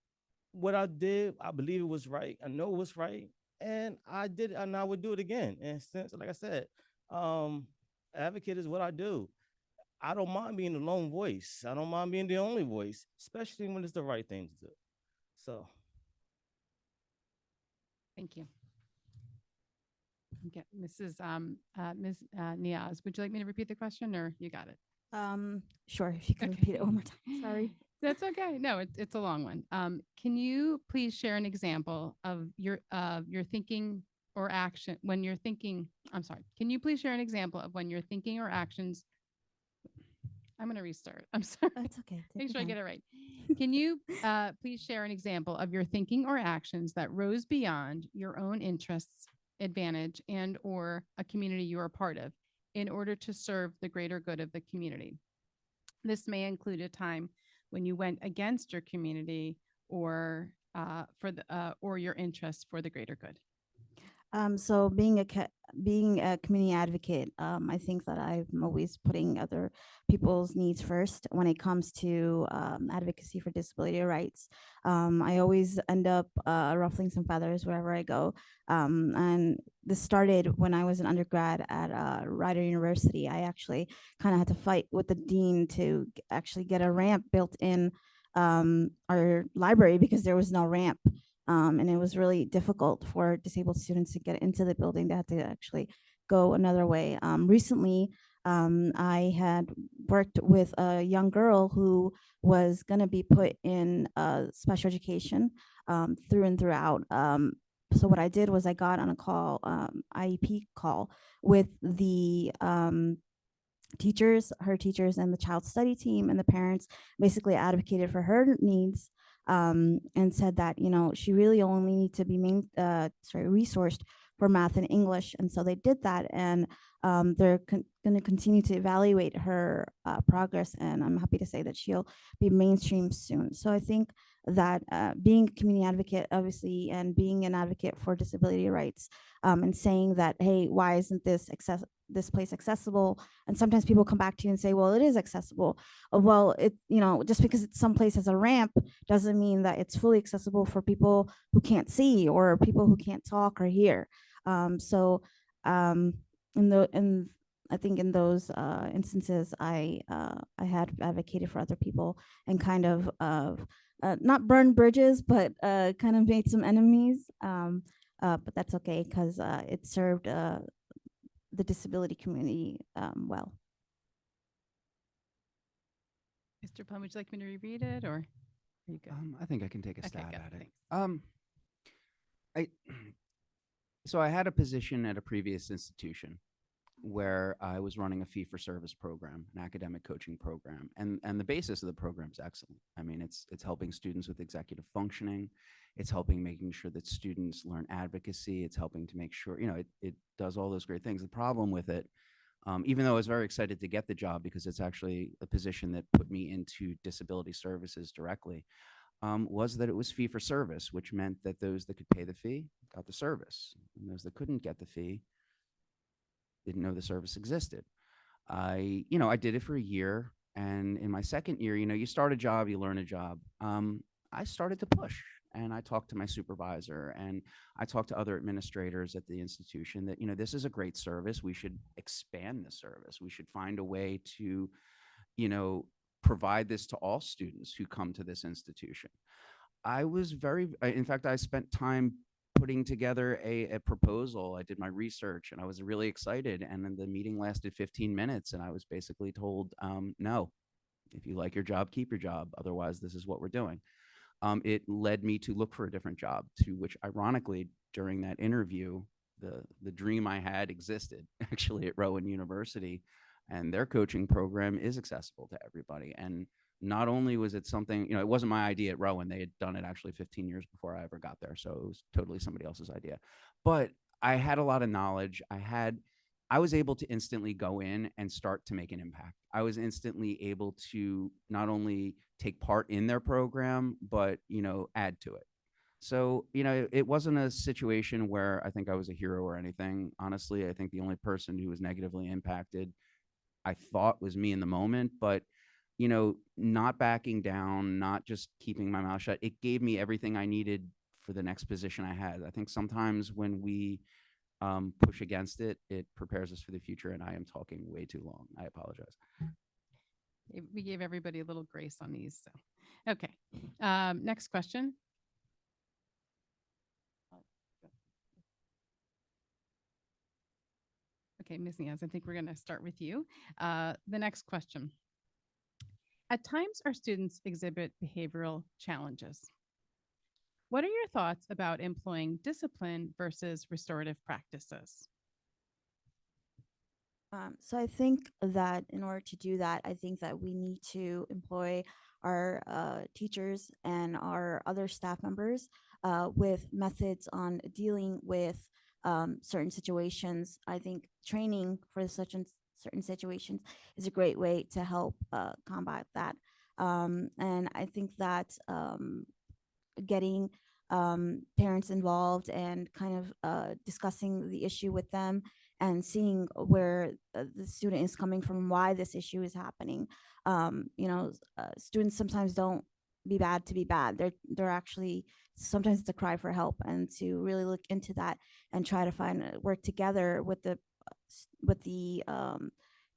what I did, I believe it was right. I know it was right, and I did, and I would do it again. And since, like I said, Advocate is what I do. I don't mind being the lone voice. I don't mind being the only voice, especially when it's the right thing to do. So Thank you. Okay, Ms. Niaz, would you like me to repeat the question or you got it? Sure, if you could Okay. repeat it one more time. Sorry. That's okay. No, it's a long one. Can you please share an example of your thinking or action when you're thinking? I'm sorry. Can you please share an example of when you're thinking or actions? I'm going to restart. I'm sorry. That's okay. Take Make your sure I get time. it right. Can you please share an example of your thinking or actions that rose beyond your own interests, advantage, and or a community you are part of in order to serve the greater good of the community? This may include a time when you went against your community or or your interests for the greater good. So being a community advocate, I think that I'm always putting other people's needs first when it comes to advocacy for disability rights. I always end up ruffling some feathers wherever I go. And this started when I was an undergrad at Rider University. I actually kind of had to fight with the dean to actually get a ramp built in our library because there was no ramp. And it was really difficult for disabled students to get into the building. They had to actually go another way. Recently, I had worked with a young girl who was going to be put in special education through and throughout. So what I did was I got on a call, IEP call with the teachers, her teachers, and the child study team and the parents. Basically advocated for her needs, and said that she really only needs to be resourced for math and English, and so they did that, and they're going to continue to evaluate her progress, and I'm happy to say that she'll be mainstream soon. So I think that being a community advocate, obviously, and being an advocate for disability rights, and saying that, hey, why isn't this place accessible? And sometimes people come back to you and say, well, it is accessible. Well, just because it's someplace has a ramp doesn't mean that it's fully accessible for people who can't see or people who can't talk or hear. So I think in those instances, I had advocated for other people and kind of not burn bridges, but kind of made some enemies. But that's okay because it served the disability community well. Mr. Plum, would you like me to reread it or are you good? I think I can take a Okay, stab good, at it. thanks. So I had a position at a previous institution where I was running a fee-for-service program, an academic coaching program, and the basis of the program is excellent. I mean, it's helping students with executive functioning, it's helping making sure that students learn advocacy, it's helping to make sure it does all those great things. The problem with it, even though I was very excited to get the job because it's actually a position that put me into disability services directly, was that it was fee for service, which meant that those that could pay the fee got the service, and those that couldn't get the fee didn't know the service existed. I did it for a year, and in my second year, you start a job, you learn a job. I started to push, and I talked to my supervisor, and I talked to other administrators at the institution that this is a great service. We should expand the service. We should find a way to, provide this to all students who come to this institution. In fact, I spent time putting together a proposal. I did my research and I was really excited. And then the meeting lasted 15 minutes and I was basically told, no, if you like your job, keep your job. Otherwise, this is what we're doing. It led me to look for a different job, to which ironically, during that interview, the dream I had existed actually at Rowan University, and their coaching program is accessible to everybody. And not only was it something, it wasn't my idea at Rowan. They had done it actually 15 years before I ever got there. So it was totally somebody else's idea. But I had a lot of knowledge. I was able to instantly go in and start to make an impact. I was instantly able to not only take part in their program, but, add to it. So, it wasn't a situation where I think I was a hero or anything. Honestly, I think the only person who was negatively impacted, I thought, was me in the moment. But not backing down, not just keeping my mouth shut, it gave me everything I needed for the next position I had. I think sometimes when we push against it, it prepares us for the future. And I am talking way too long. I apologize. We gave everybody a little grace on these. So, okay. Next question. Okay, Ms. Niaz, I think we're going to start with you. The next question. At times, our students exhibit behavioral challenges. What are your thoughts about employing discipline versus restorative practices? So I think that in order to do that, I think that we need to employ our teachers and our other staff members with methods on dealing with certain situations. I think training for such and certain situations is a great way to help combat that. And I think that getting parents involved and kind of discussing the issue with them and seeing where the student is coming from, why this issue is happening. Students sometimes don't be bad to be bad. They're actually sometimes it's a cry for help, and to really look into that and try to find work together with the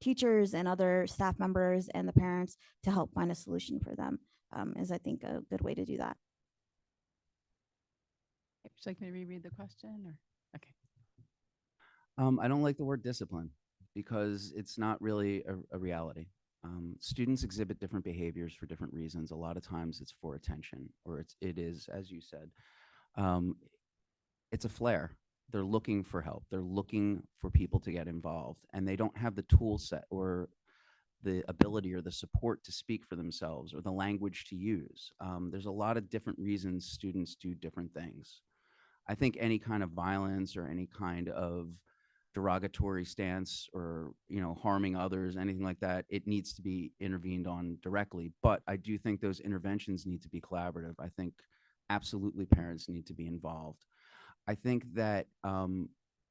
teachers and other staff members and the parents to help find a solution for them is, I think, a good way to do that. Would you like me to reread the question or? Okay. I don't like the word discipline because it's not really a reality. Students exhibit different behaviors for different reasons. A lot of times it's for attention, or it is, as you said, it's a flare. They're looking for help. They're looking for people to get involved, and they don't have the tool set or the ability or the support to speak for themselves or the language to use. There's a lot of different reasons students do different things. I think any kind of violence or any kind of derogatory stance or harming others, anything like that, it needs to be intervened on directly. But I do think those interventions need to be collaborative. I think absolutely parents need to be involved. I think that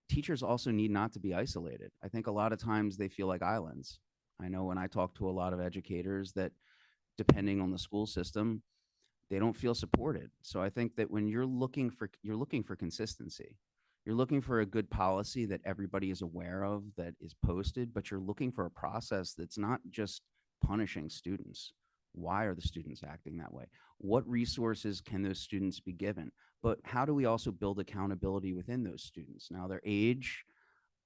teachers also need not to be isolated. I think a lot of times they feel like islands. I know when I talk to a lot of educators that, depending on the school system, they don't feel supported. So I think that when you're looking for consistency. You're looking for a good policy that everybody is aware of, that is posted, but you're looking for a process that's not just punishing students. Why are the students acting that way? What resources can those students be given? But how do we also build accountability within those students? Now, their age,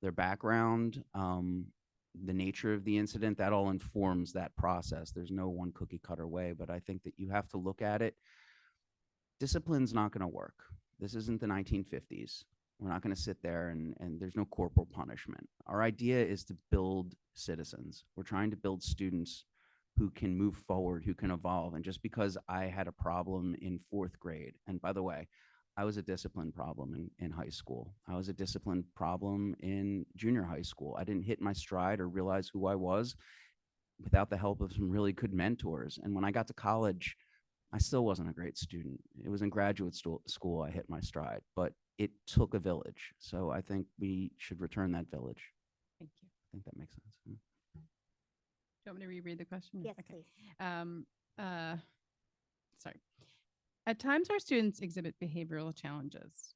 their background, the nature of the incident, that all informs that process. There's no one cookie cutter way, but I think that you have to look at it. Discipline's not going to work. This isn't the 1950s. We're not going to sit there and there's no corporal punishment. Our idea is to build citizens. We're trying to build students who can move forward, who can evolve. And just because I had a problem in 4th grade, and by the way, I was a discipline problem in high school. I was a discipline problem in junior high school. I didn't hit my stride or realize who I was without the help of some really good mentors. And when I got to college, I still wasn't a great student. It was in graduate school I hit my stride, but it took a village. So I think we should return that village. Thank you. I think that makes sense. Do you want me to reread the question? Yes, Okay. please. Sorry. At times, our students exhibit behavioral challenges.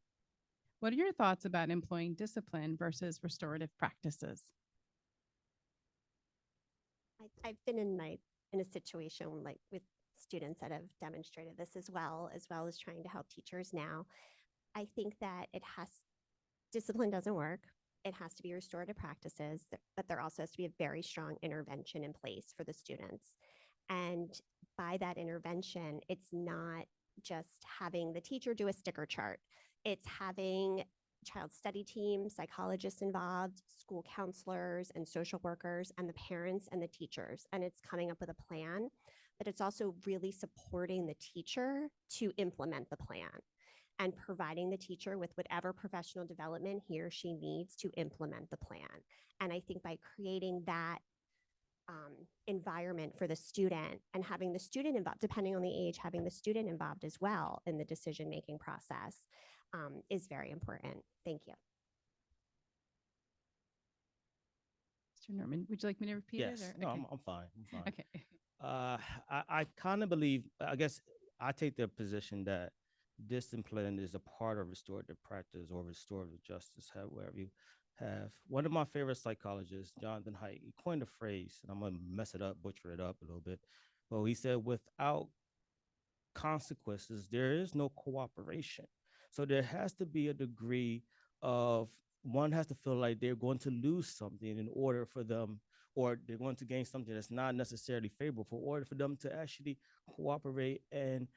What are your thoughts about employing discipline versus restorative practices? I've been in a situation like with students that have demonstrated this as well as trying to help teachers now. I think that discipline doesn't work. It has to be restorative practices, but there also has to be a very strong intervention in place for the students. And by that intervention, it's not just having the teacher do a sticker chart. It's having child study teams, psychologists involved, school counselors and social workers, and the parents and the teachers. And it's coming up with a plan, but it's also really supporting the teacher to implement the plan and providing the teacher with whatever professional development he or she needs to implement the plan. And I think by creating that environment for the student and having the student involved, depending on the age, having the student involved as well in the decision-making process is very important. Thank you. Mr. Norman, would you like me to repeat Yes, it? Or? no, Okay. I'm fine. I'm fine. Okay. I kind of believe, I guess I take the position that discipline is a part of restorative practice or restorative justice, however you have. One of my favorite psychologists, Jonathan Haidt, he coined a phrase, and I'm gonna mess it up, butcher it up a little bit, but he said, without consequences, there is no cooperation. So there has to be a degree of, one has to feel like they're going to lose something in order for them, or they're going to gain something that's not necessarily favorable, for order for them to actually cooperate and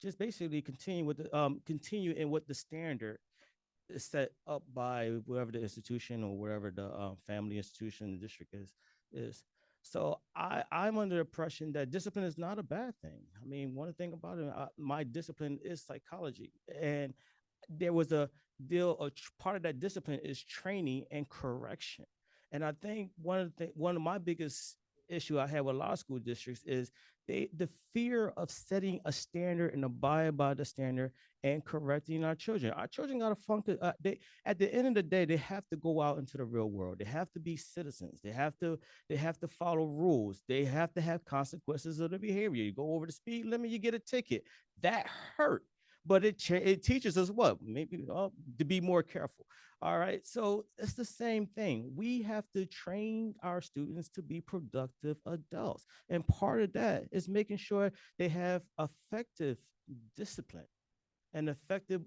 just basically continue with the continue in what the standard is set up by wherever the institution or wherever the family institution, the district is. So I'm under the impression that discipline is not a bad thing. I mean, one thing about it, my discipline is psychology, and there was a deal. Part of that discipline is training and correction. And I think one of my biggest issue I have with a lot of school districts is the fear of setting a standard and abide by the standard and correcting our children. Our children got to function. They at the end of the day, they have to go out into the real world. They have to be citizens. They have to follow rules. They have to have consequences of their behavior. You go over the speed limit, you get a ticket. That hurt, but it teaches us what, maybe to be more careful. All right, so it's the same thing. We have to train our students to be productive adults, and part of that is making sure they have effective discipline and effective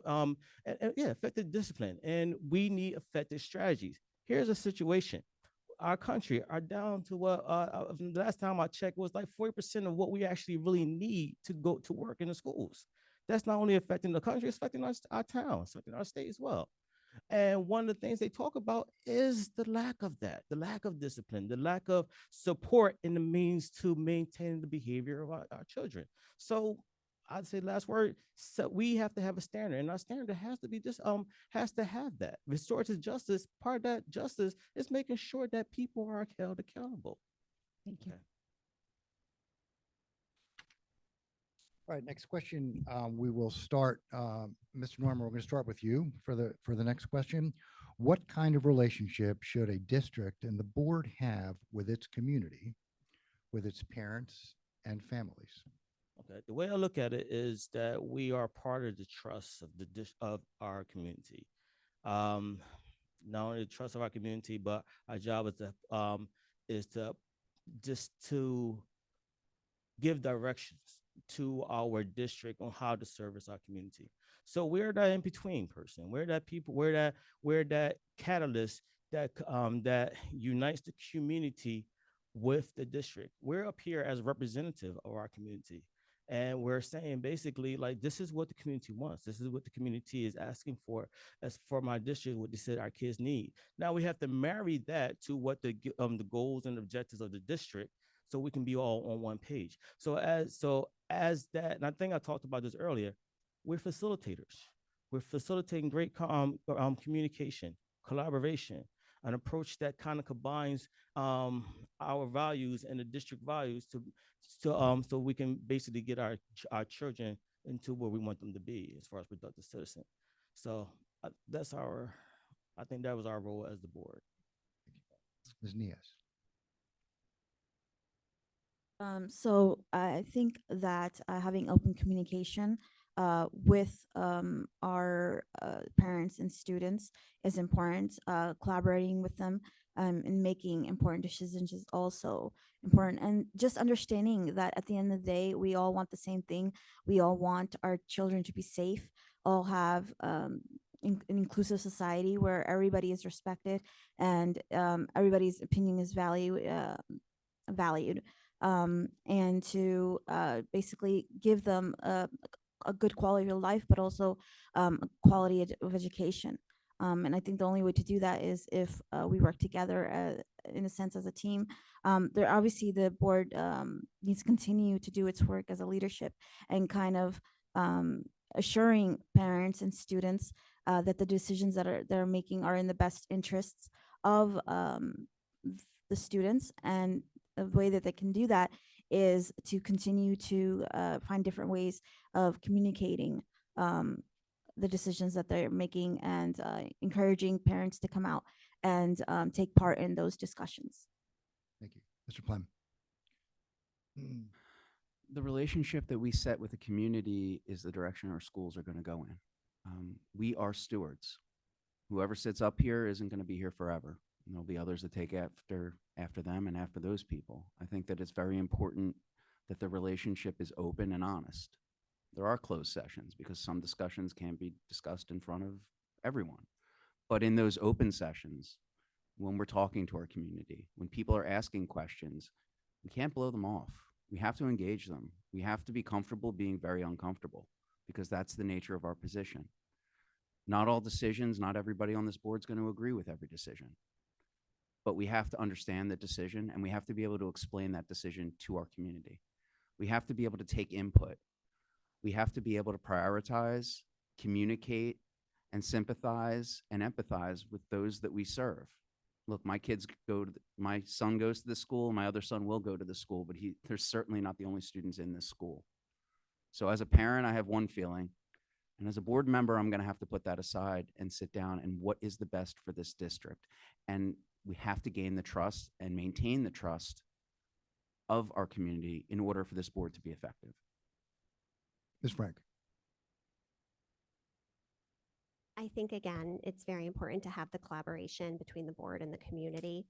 effective discipline, and we need effective strategies. Here's a situation. Our country are down to what the last time I checked was like 40% of what we actually really need to go to work in the schools. That's not only affecting the country, it's affecting our town, it's affecting our state as well. And one of the things they talk about is the lack of that, the lack of discipline, the lack of support in the means to maintain the behavior of our children. So I'd say last word. So we have to have a standard, and our standard has to be just has to have that restorative justice. Part of that justice is making sure that people are held accountable. Thank you. Okay. All right, next question. We will start, Mr. Norman, we're going to start with you for the next question. What kind of relationship should a district and the board have with its community, with its parents and families? Okay. The way I look at it is that we are part of the trust of of our community. Um, Not only the trust of our community, but our job is to just to give directions to our district on how to service our community. So we're that in between person. We're that people. We're that catalyst that unites the community with the district. We're up here as representative of our community. And we're saying basically, like, this is what the community wants. This is what the community is asking for. As for my district, what they said our kids need. Now we have to marry that to what the goals and objectives of the district, so we can be all on one page. So as that, and I think I talked about this earlier, we're facilitators. We're facilitating great communication, collaboration, an approach that kind of combines our values and the district values so we can basically get our children into where we want them to be as far as productive citizen. So that's our, I think that was our role as the board. Ms. Nias. So I think that having open communication with our parents and students is important. Collaborating with them and making important decisions is also important. And just understanding that at the end of the day, we all want the same thing. We all want our children to be safe, all have an inclusive society where everybody is respected and everybody's opinion is valued, and to basically give them a good quality of life, but also a quality of education. And I think the only way to do that is if we work together in a sense as a team. There obviously the board needs to continue to do its work as a leadership and kind of assuring parents and students that the decisions that they're making are in the best interests of the students, and the way that they can do that is to continue to find different ways of communicating the decisions that they're making and encouraging parents to come out and take part in those discussions. Thank you. Mr. Plem. The relationship that we set with the community is the direction our schools are going to go in. We are stewards. Whoever sits up here isn't going to be here forever. And there'll be others that take after them and after those people. I think that it's very important that the relationship is open and honest. There are closed sessions because some discussions can't be discussed in front of everyone. But in those open sessions, when we're talking to our community, when people are asking questions, we can't blow them off. We have to engage them. We have to be comfortable being very uncomfortable because that's the nature of our position. Not all decisions, not everybody on this board is going to agree with every decision. But we have to understand the decision and we have to be able to explain that decision to our community. We have to be able to take input. We have to be able to prioritize, communicate, and sympathize and empathize with those that we serve. Look, my son goes to this school, my other son will go to this school, but they're certainly not the only students in this school. So as a parent, I have one feeling, and as a board member, I'm going to have to put that aside and sit down and what is the best for this district. And we have to gain the trust and maintain the trust of our community in order for this board to be effective. Ms. Frank. I think, again, it's very important to have the collaboration between the board and the community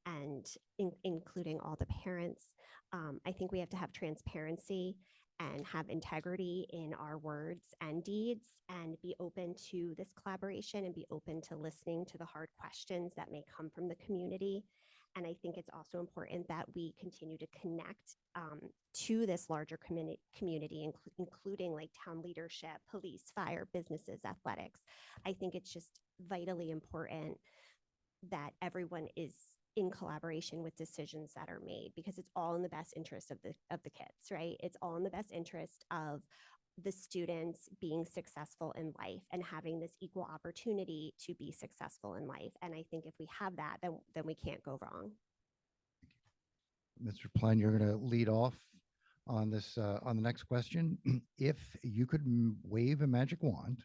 and including all the parents. I think we have to have transparency and have integrity in our words and deeds and be open to this collaboration and be open to listening to the hard questions that may come from the community. And I think it's also important that we continue to connect to this larger community, including like town leadership, police, fire, businesses, athletics. I think it's just vitally important that everyone is in collaboration with decisions that are made because it's all in the best interest of the kids, right? It's all in the best interest of the students being successful in life and having this equal opportunity to be successful in life. And I think if we have that, then we can't go wrong. Mr. Pline, you're going to lead off on this, on the next question. If you could wave a magic wand,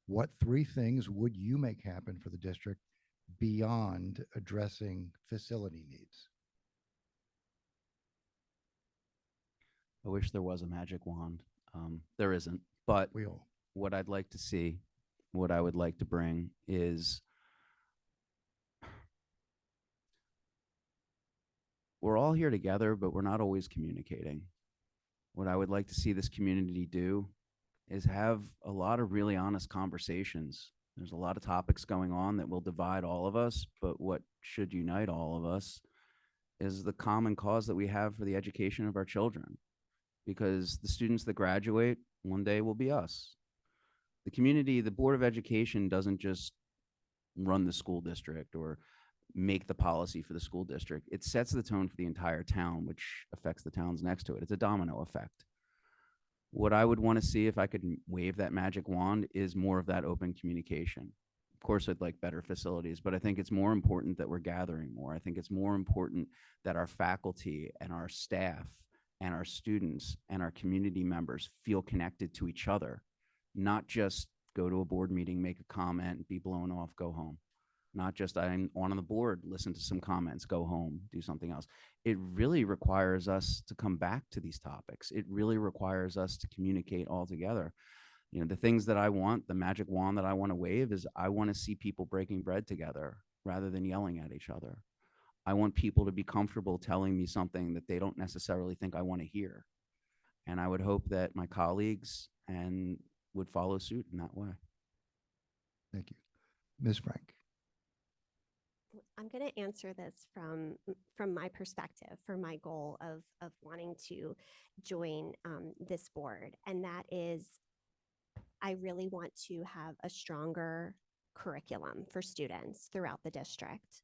what three things would you make happen for the district beyond addressing facility needs? I wish there was a magic wand. There isn't, but We all. what I'd like to see, what I would like to bring is we're all here together, but we're not always communicating. What I would like to see this community do is have a lot of really honest conversations. There's a lot of topics going on that will divide all of us, but what should unite all of us is the common cause that we have for the education of our children. Because the students that graduate one day will be us. The community, the Board of Education doesn't just run the school district or make the policy for the school district. It sets the tone for the entire town, which affects the towns next to it. It's a domino effect. What I would want to see if I could wave that magic wand is more of that open communication. Of course, I'd like better facilities, but I think it's more important that we're gathering more. I think it's more important that our faculty and our staff and our students and our community members feel connected to each other, not just go to a board meeting, make a comment, be blown off, go home. Not just I'm on the board, listen to some comments, go home, do something else. It really requires us to come back to these topics. It really requires us to communicate all together. You know, the things that I want, the magic wand that I want to wave is I want to see people breaking bread together rather than yelling at each other. I want people to be comfortable telling me something that they don't necessarily think I want to hear. And I would hope that my colleagues would follow suit in that way. Thank you. Ms. Frank. I'm going to answer this from my perspective, for my goal of wanting to join this board. And that is, I really want to have a stronger curriculum for students throughout the district.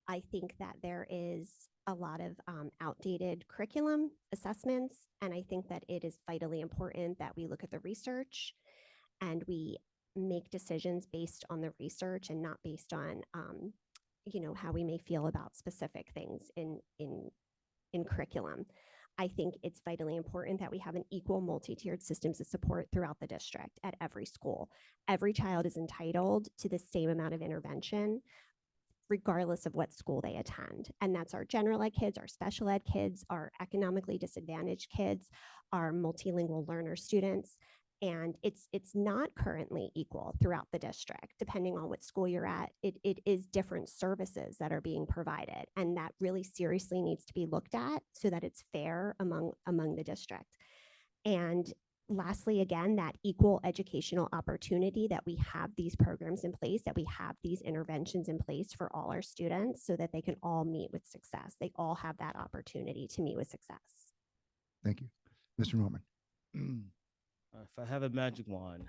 I think that there is a lot of outdated curriculum assessments, and I think that it is vitally important that we look at the research and we make decisions based on the research and not based on, how we may feel about specific things in curriculum. I think it's vitally important that we have an equal multi-tiered systems of support throughout the district at every school. Every child is entitled to the same amount of intervention regardless of what school they attend. And that's our general ed kids, our special ed kids, our economically disadvantaged kids, our multilingual learner students. And it's not currently equal throughout the district. Depending on what school you're at, it is different services that are being provided. And that really seriously needs to be looked at so that it's fair among the district. And lastly, again, that equal educational opportunity, that we have these programs in place, that we have these interventions in place for all our students so that they can all meet with success. They all have that opportunity to meet with success. Thank you. Mr. Norman. If I have a magic wand,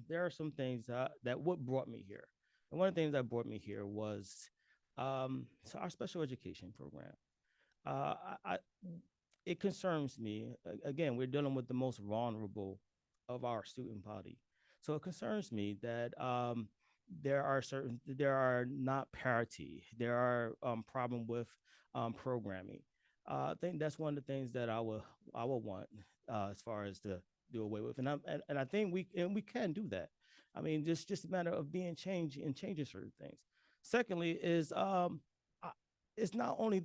there are some things that what brought me here. And one of the things that brought me here was so our special education program. It concerns me. Again, we're dealing with the most vulnerable of our student body. So it concerns me that there are not parity. There are problem with programming. I think that's one of the things that I would want as far as to do away with, and I think we can do that. I mean, just a matter of being changed and changing certain things. Secondly, is it's not only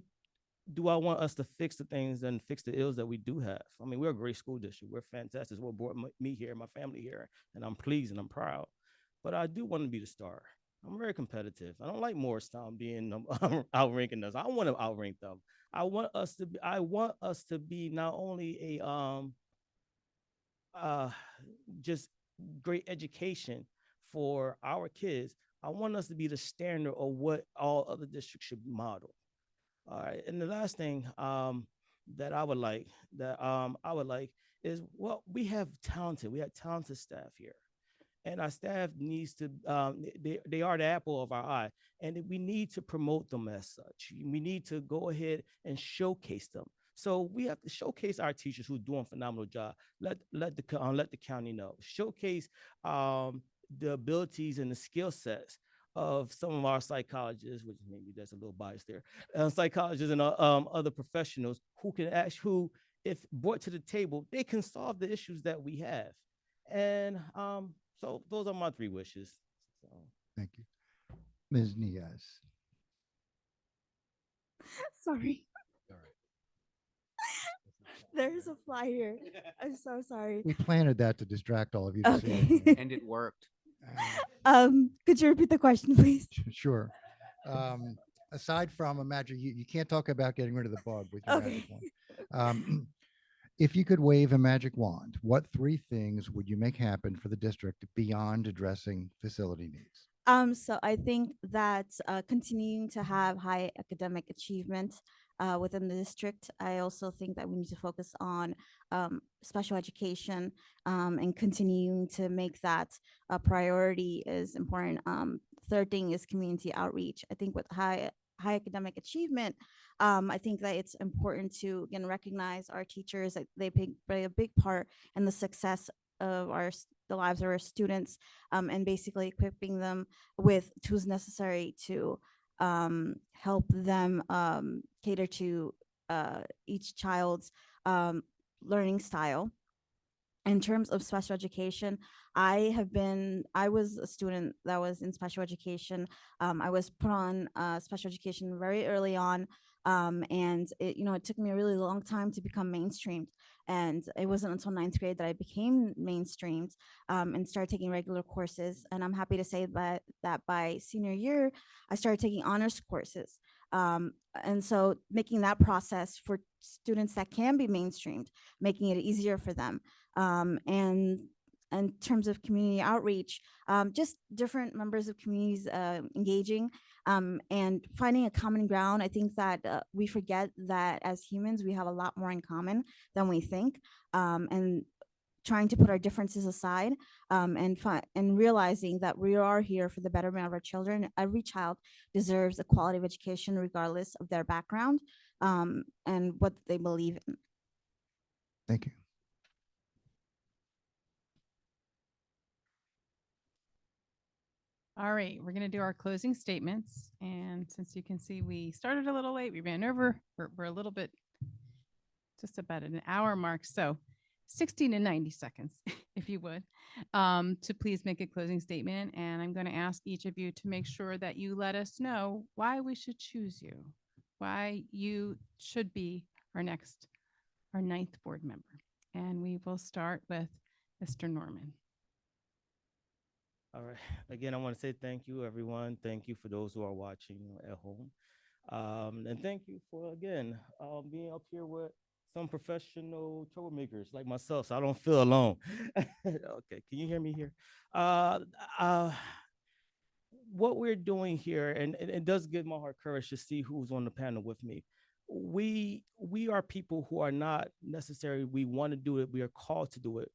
do I want us to fix the things and fix the ills that we do have. I mean, we're a great school district. We're fantastic. It's what brought me here, my family here, and I'm pleased and I'm proud. But I do want to be the star. I'm very competitive. I don't like Morristown being outranking us. I want to outrank them. I want us to be not only a just great education for our kids. I want us to be the standard of what all other districts should model. All right. And the last thing that I would like is, well, we have talented staff here. And our staff needs to, they are the apple of our eye, and we need to promote them as such. We need to go ahead and showcase them. So we have to showcase our teachers who are doing a phenomenal job. Let the county know. Showcase the abilities and the skill sets of some of our psychologists, which maybe there's a little bias there, psychologists and other professionals who can who, if brought to the table, they can solve the issues that we have. And so those are my 3 wishes. So. Thank you. Ms. Niaz. Sorry. All right. There's a fly here. I'm so sorry. We planted that to distract all of you. To see Okay. it. And it worked. Could you repeat the question, please? Sure. Aside from a magic, you can't talk about getting rid of the bug with your magic Okay. wand. If you could wave a magic wand, what 3 things would you make happen for the district beyond addressing facility needs? So I think that continuing to have high academic achievement within the district. I also think that we need to focus on special education and continuing to make that a priority is important. Third thing is community outreach. I think with high academic achievement, I think that it's important to again recognize our teachers, that they play a big part in the success of the lives of our students, and basically equipping them with tools necessary to help them cater to each child's learning style. In terms of special education, I was a student that was in special education. I was put on special education very early on. And it took me a really long time to become mainstreamed. And it wasn't until 9th grade that I became mainstreamed and started taking regular courses. And I'm happy to say that by senior year, I started taking honors courses. And so making that process for students that can be mainstreamed, making it easier for them. And in terms of community outreach, just different members of communities engaging and finding a common ground. I think that we forget that as humans, we have a lot more in common than we think. And trying to put our differences aside and realizing that we are here for the betterment of our children. Every child deserves a quality of education regardless of their background and what they believe in. Thank you. All right, we're going to do our closing statements. And since you can see we started a little late, we ran over. We're a little bit, just about at an hour mark. So 60 to 90 seconds, if you would, to please make a closing statement. And I'm going to ask each of you to make sure that you let us know why we should choose you, why you should be our ninth board member. And we will start with Mr. Norman. All right. Again, I want to say thank you, everyone. Thank you for those who are watching at home. And thank you for, again, being up here with some professional troublemakers like myself, so I don't feel alone. Okay, can you hear me here? Uh, uh, what we're doing here, and it does give my heart courage to see who's on the panel with me. We are people who are not necessarily, we want to do it, we are called to do it.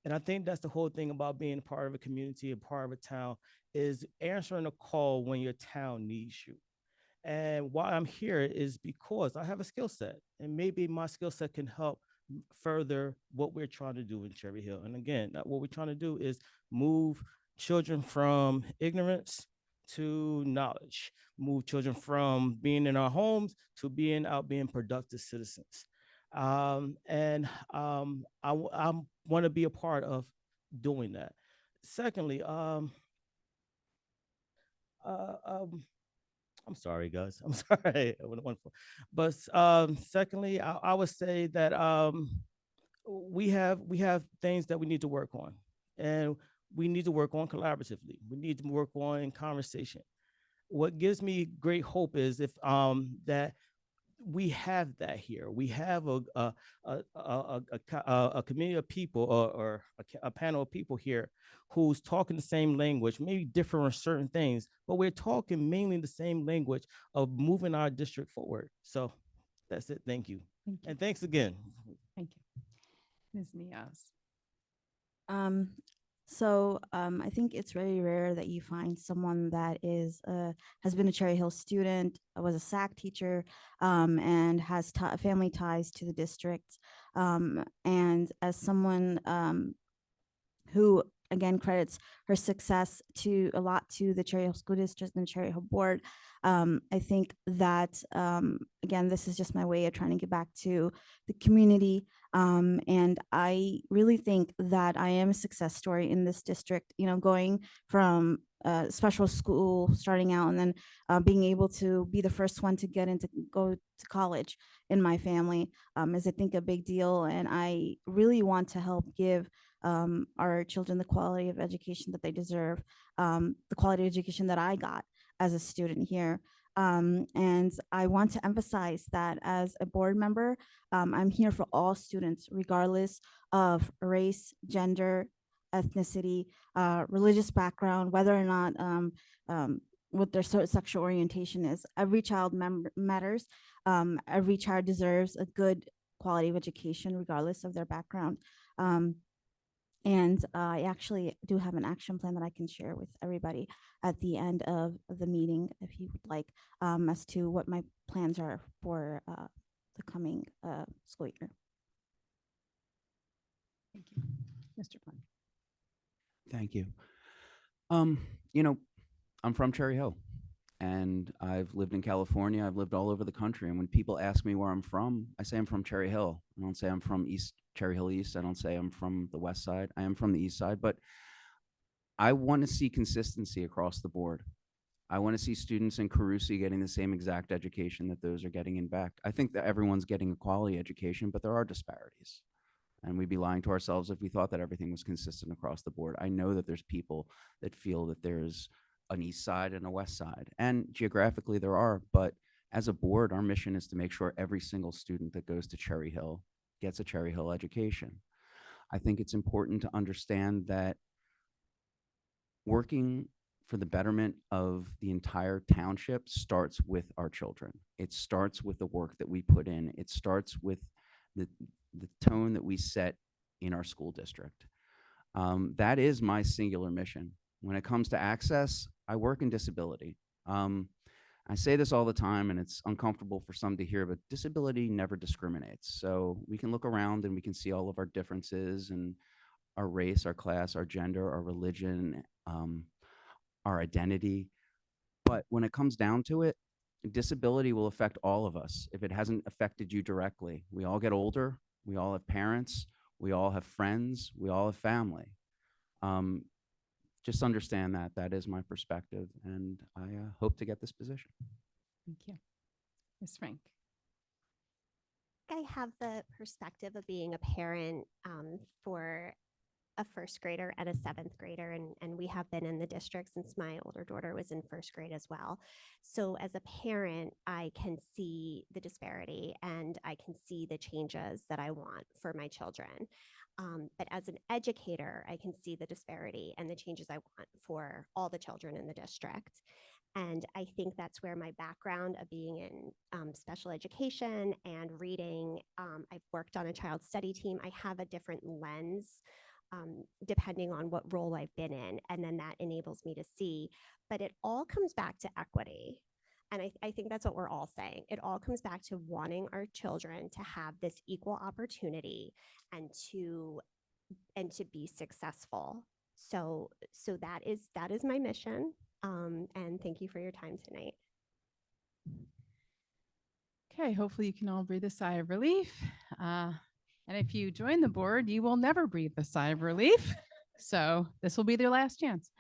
And I think that's the whole thing about being part of a community, a part of a town, is answering a call when your town needs you. And why I'm here is because I have a skill set, and maybe my skill set can help further what we're trying to do in Cherry Hill. And again, what we're trying to do is move children from ignorance to knowledge, move children from being in our homes to being out being productive citizens. I want to be a part of doing that. Secondly, uh, um, I'm sorry, guys. I'm sorry. Wonderful. But secondly, I would say that we have things that we need to work on, and we need to work on collaboratively. We need to work on in conversation. What gives me great hope is if that we have that here. We have a community of people, or a panel of people here who's talking the same language, maybe different on certain things, but we're talking mainly the same language of moving our district forward. So that's it. Thank you. Thank you. And thanks again. Thank you. Ms. Niaz. I think it's very rare that you find someone that has been a Cherry Hill student, was a SAC teacher, and has family ties to the district. And as someone who again credits her success to a lot to the Cherry Hill School District and the Cherry Hill Board. I think that again, this is just my way of trying to get back to the community. And I really think that I am a success story in this district, you know, going from special school, starting out, and then being able to be the first one to go to college in my family is, I think, a big deal. And I really want to help give our children the quality of education that they deserve, the quality of education that I got as a student here. And I want to emphasize that as a board member, I'm here for all students, regardless of race, gender, ethnicity, religious background, whether or not what their sexual orientation is. Every child matters. Every child deserves a good quality of education, regardless of their background. And I actually do have an action plan that I can share with everybody at the end of the meeting, if you would like, as to what my plans are for the coming school year. Thank you. Mr. Plum. Thank you. You know, I'm from Cherry Hill, and I've lived in California. I've lived all over the country. And when people ask me where I'm from, I say I'm from Cherry Hill. I don't say I'm from Cherry Hill East. I don't say I'm from the West Side. I am from the East Side, but I want to see consistency across the board. I want to see students in Carusi getting the same exact education that those are getting in Beck. I think that everyone's getting a quality education, but there are disparities. And we'd be lying to ourselves if we thought that everything was consistent across the board. I know that there's people that feel that there's an East Side and a West Side, and geographically there are, but as a board, our mission is to make sure every single student that goes to Cherry Hill gets a Cherry Hill education. I think it's important to understand that working for the betterment of the entire township starts with our children. It starts with the work that we put in. It starts with the tone that we set in our school district. That is my singular mission. When it comes to access, I work in disability. I say this all the time, and it's uncomfortable for some to hear, but disability never discriminates. So we can look around and we can see all of our differences and our race, our class, our gender, our religion, our identity. But when it comes down to it, disability will affect all of us if it hasn't affected you directly. We all get older. We all have parents. We all have friends. We all have family. Um, just understand that that is my perspective, and I hope to get this position. Thank you. Ms. Frank. I have the perspective of being a parent for a first grader and a seventh grader, and we have been in the district since my older daughter was in first grade as well. So as a parent, I can see the disparity and I can see the changes that I want for my children. But as an educator, I can see the disparity and the changes I want for all the children in the district. And I think that's where my background of being in special education and reading, I've worked on a child study team. I have a different lens depending on what role I've been in. And then that enables me to see. But it all comes back to equity. And I think that's what we're all saying. It all comes back to wanting our children to have this equal opportunity and to be successful. So that is my mission. And thank you for your time tonight. Okay, hopefully you can all breathe a sigh of relief. And if you join the board, you will never breathe a sigh of relief. So this will be their last chance.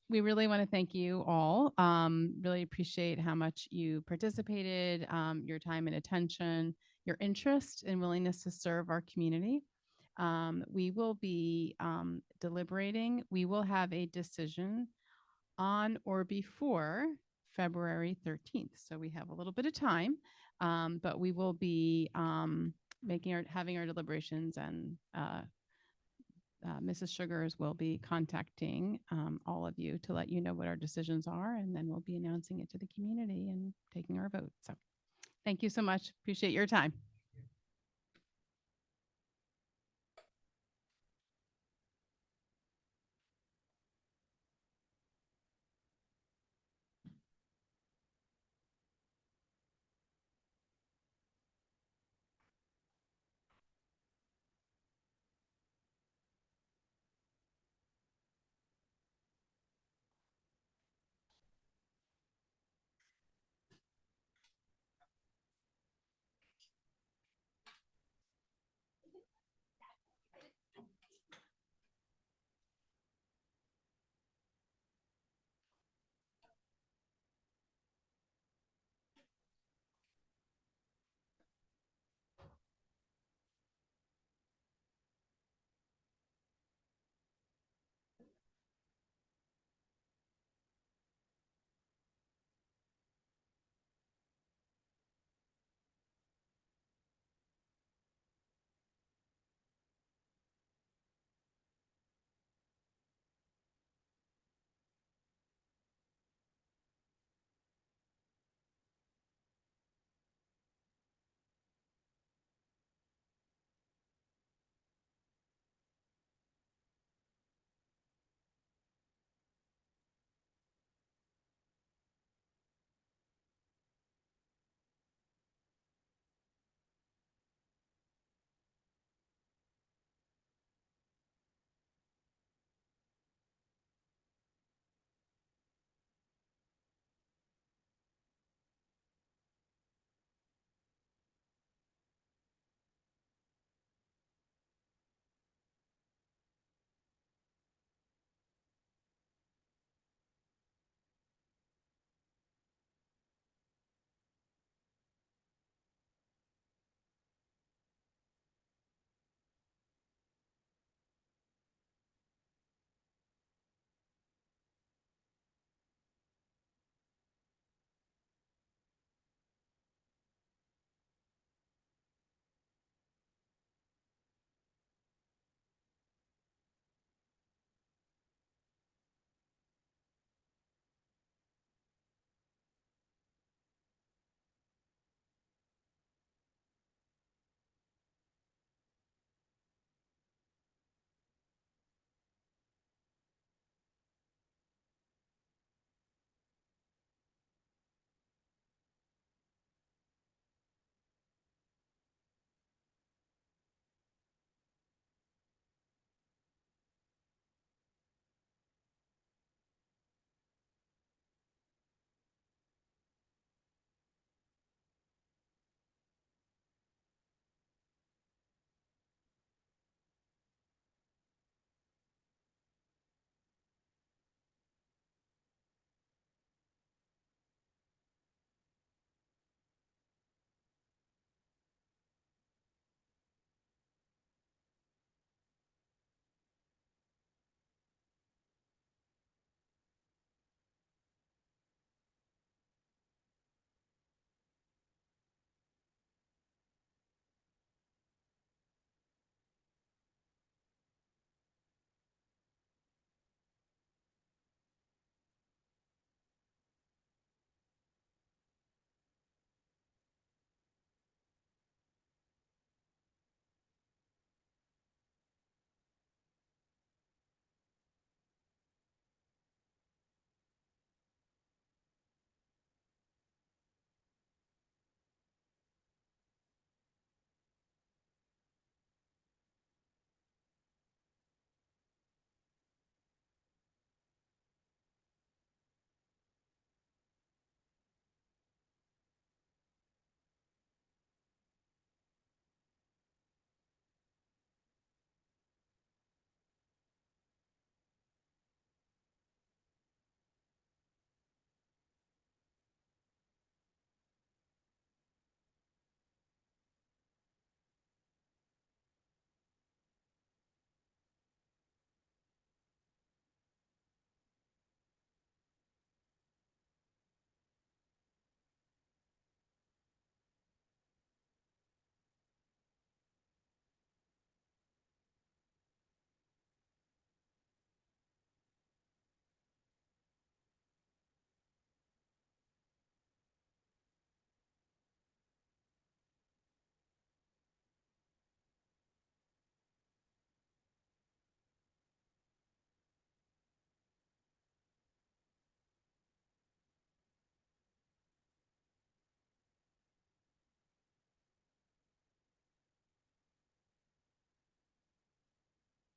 We really want to thank you all. Really appreciate how much you participated, your time and attention, your interest and willingness to serve our community. We will be deliberating. We will have a decision on or before February 13th. So we have a little bit of time, but we will be having our deliberations, and Mrs. Sugars will be contacting all of you to let you know what our decisions are, and then we'll be announcing it to the community and taking our vote. So thank you so much. Appreciate your time.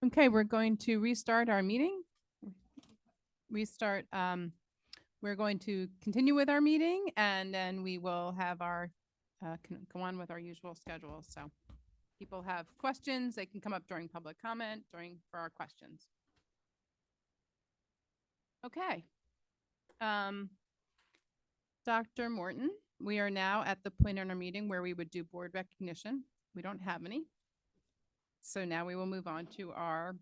Okay, we're going to restart our meeting. We're going to continue with our meeting, and then we will have our, go on with our usual schedule. So people have questions, they can come up during public comment, for our questions. Okay. Dr. Morton, we are now at the point in our meeting where we would do board recognition. We don't have any. So now we will move on to our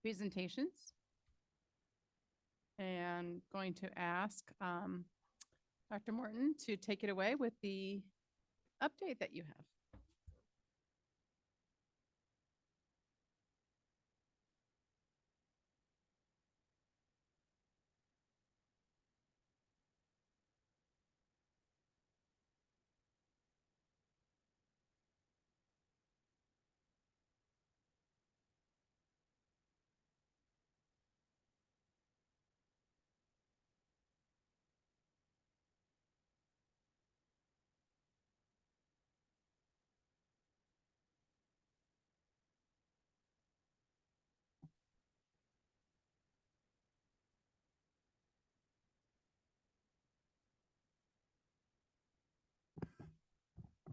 presentations. And going to ask Dr. Morton to take it away with the update that you have.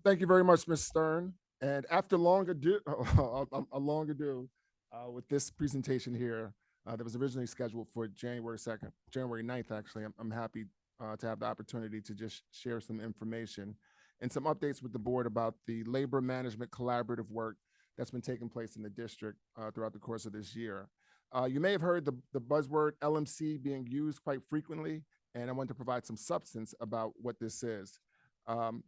Thank you very much, Ms. Stern. And after long ado, a long ado with this presentation here that was originally scheduled for January 2nd, January 9th, actually, I'm happy to have the opportunity to just share some information and some updates with the board about the labor management collaborative work that's been taking place in the district throughout the course of this year. You may have heard the buzzword LMC being used quite frequently, and I want to provide some substance about what this is.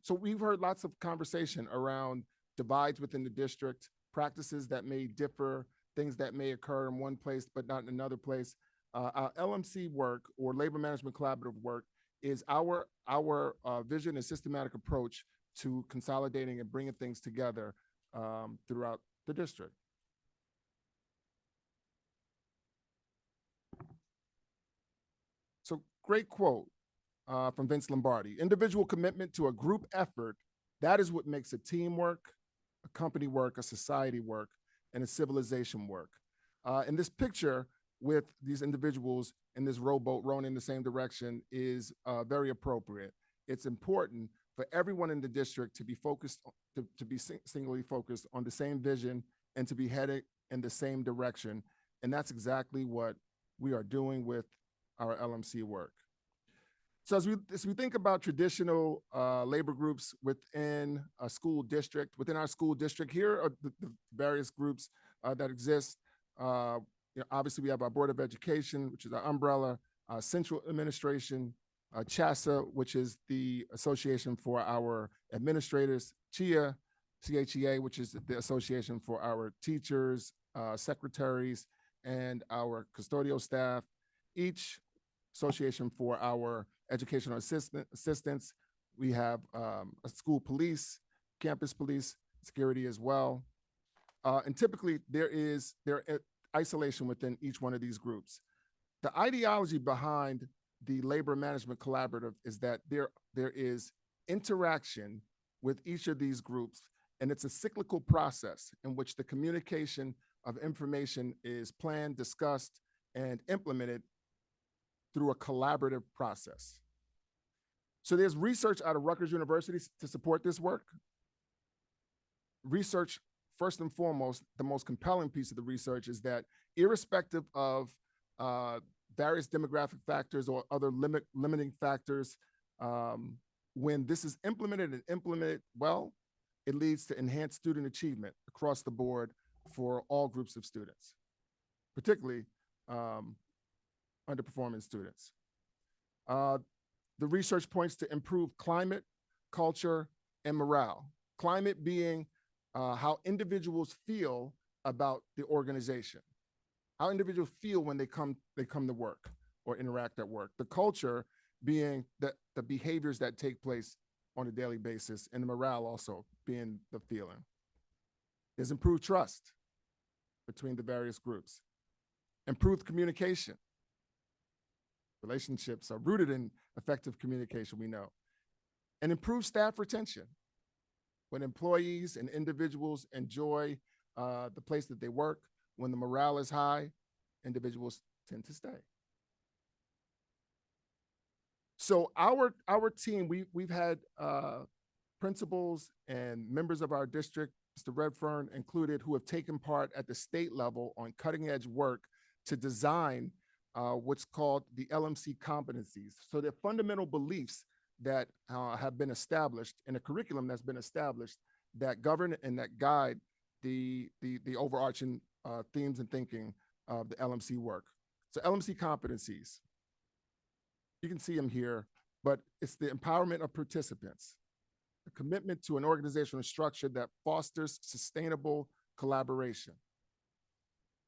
So we've heard lots of conversation around divides within the district, practices that may differ, things that may occur in one place but not in another place. Our LMC work, or labor management collaborative work, is our vision and systematic approach to consolidating and bringing things together throughout the district. So great quote from Vince Lombardi: individual commitment to a group effort, that is what makes a team work, a company work, a society work, and a civilization work. And this picture with these individuals in this rowboat rowing in the same direction is very appropriate. It's important for everyone in the district to be focused, to be singly focused on the same vision and to be headed in the same direction. And that's exactly what we are doing with our LMC work. So as we think about traditional labor groups within a school district, within our school district, here are the various groups that exist. Obviously, we have our Board of Education, which is our umbrella, Central Administration, CHASA, which is the Association for our administrators, CHEA, CHEA, which is the Association for our teachers, secretaries, and our custodial staff, each association for our educational assistants. We have a school police, campus police, security as well. And typically there is isolation within each one of these groups. The ideology behind the labor management collaborative is that there is interaction with each of these groups, and it's a cyclical process in which the communication of information is planned, discussed, and implemented through a collaborative process. So there's research out of Rutgers University to support this work. Research, first and foremost, the most compelling piece of the research is that irrespective of various demographic factors or other limiting factors, when this is implemented well, it leads to enhanced student achievement across the board for all groups of students, particularly underperforming students. The research points to improved climate, culture, and morale. Climate being how individuals feel about the organization, how individuals feel when they come to work or interact at work. The culture being the behaviors that take place on a daily basis, and the morale also being the feeling. There's improved trust between the various groups, improved communication. Relationships are rooted in effective communication, we know, and improved staff retention. When employees and individuals enjoy the place that they work, When the morale is high, individuals tend to stay. So our team, we've had principals and members of our district, Mr. Redfern included, who have taken part at the state level on cutting edge work to design what's called the LMC competencies. So they're fundamental beliefs that have been established in a curriculum that's been established that govern and that guide the overarching themes and thinking of the LMC work. So LMC competencies, you can see them here, but it's the empowerment of participants, the commitment to an organizational structure that fosters sustainable collaboration.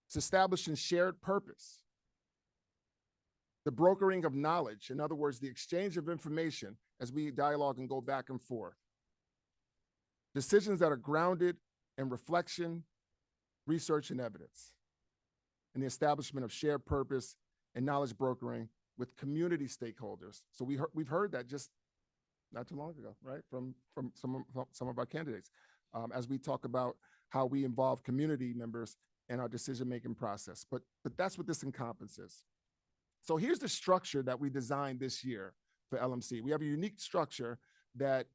It's establishing shared purpose, the brokering of knowledge, in other words, the exchange of information as we dialogue and go back and forth. Decisions that are grounded in reflection, research, and evidence, and the establishment of shared purpose and knowledge brokering with community stakeholders. So we've heard that just not too long ago, right? From some of our candidates, as we talk about how we involve community members in our decision-making process. But that's what this encompasses. So here's the structure that we designed this year for LMC. We have a unique structure that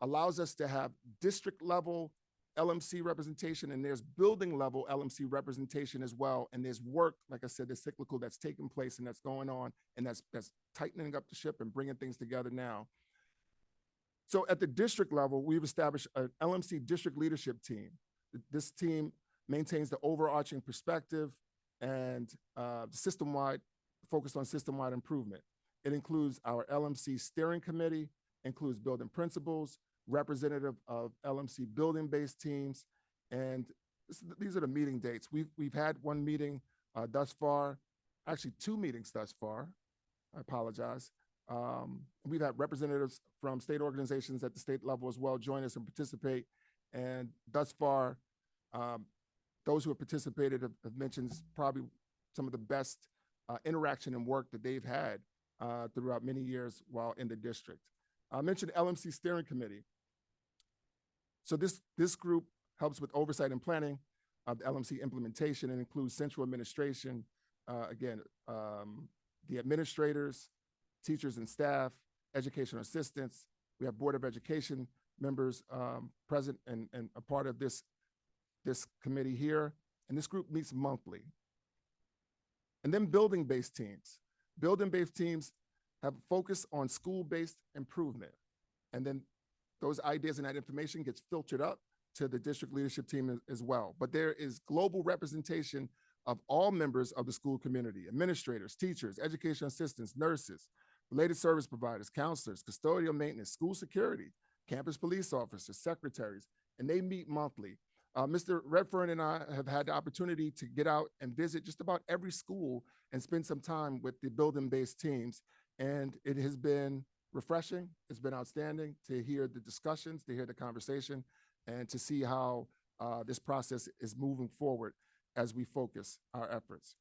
allows us to have district level LMC representation, and there's building level LMC representation as well. And there's work, like I said, that's cyclical, that's taking place and that's going on, and that's tightening up the ship and bringing things together now. So at the district level, we've established an LMC district leadership team. This team maintains the overarching perspective and system-wide, focused on system-wide improvement. It includes our LMC steering committee, includes building principals, representative of LMC building-based teams, and these are the meeting dates. We've had one meeting thus far, actually 2 meetings thus far. I apologize. We've had representatives from state organizations at the state level as well join us and participate. And thus far, those who have participated have mentioned probably some of the best interaction and work that they've had throughout many years while in the district. I mentioned LMC steering committee. So this group helps with oversight and planning of LMC implementation and includes central administration, the administrators, teachers and staff, educational assistants. We have Board of Education members present and a part of this committee here. And this group meets monthly. And then building-based teams. Building-based teams have a focus on school-based improvement. And then those ideas and that information gets filtered up to the district leadership team as well. But there is global representation of all members of the school community, administrators, teachers, education assistants, nurses, related service providers, counselors, custodial maintenance, school security, campus police officers, secretaries, and they meet monthly. Mr. Redfern and I have had the opportunity to get out and visit just about every school and spend some time with the building-based teams. And it has been refreshing. It's been outstanding to hear the discussions, to hear the conversation, and to see how this process is moving forward as we focus our efforts.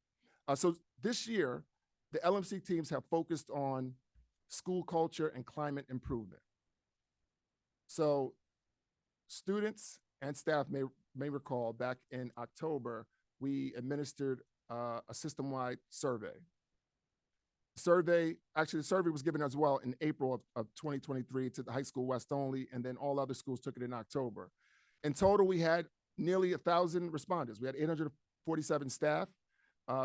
So this year, the LMC teams have focused on school culture and climate improvement. So students and staff may recall back in October, we administered a system-wide survey. The survey was given as well in April of 2023 to the high school West only, and then all other schools took it in October. In total, we had nearly 1,000 respondents. We had 847 staff,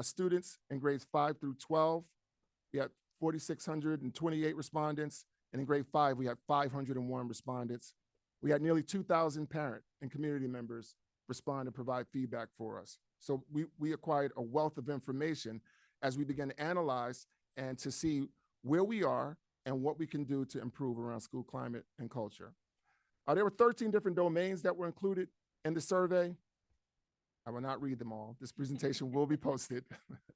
students in grades 5 through 12. We had 4,628 respondents, and in grade 5, we had 501 respondents. We had nearly 2,000 parent and community members respond and provide feedback for us. So we acquired a wealth of information as we began to analyze and to see where we are and what we can do to improve around school climate and culture. There were 13 different domains that were included in the survey. I will not read them all. This presentation will be posted,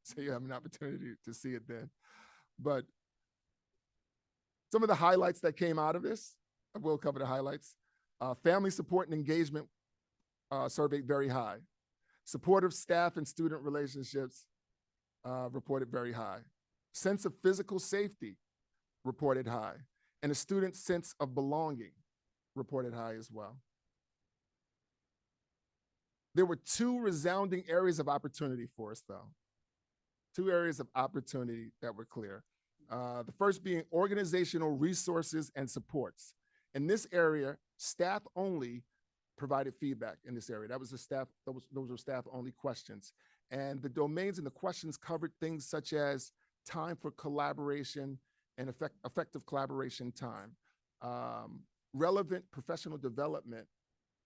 so you have an opportunity to see it then. But some of the highlights that came out of this, I will cover the highlights. Family support and engagement survey very high. Supportive staff and student relationships reported very high. Sense of physical safety reported high. And a student's sense of belonging reported high as well. There were two resounding areas of opportunity for us, though. Two areas of opportunity that were clear. The first being organizational resources and supports. In this area, staff only provided feedback in this area. That was the staff, those were staff only questions. And the domains and the questions covered things such as time for collaboration and effective collaboration time, relevant professional development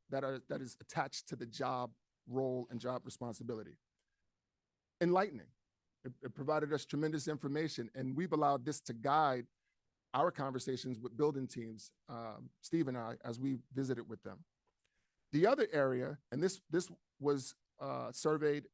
that is attached to the job role and job responsibility. Enlightening. It provided us tremendous information, and we've allowed this to guide our conversations with building teams, Steve and I, as we visited with them. The other area, and this was surveyed,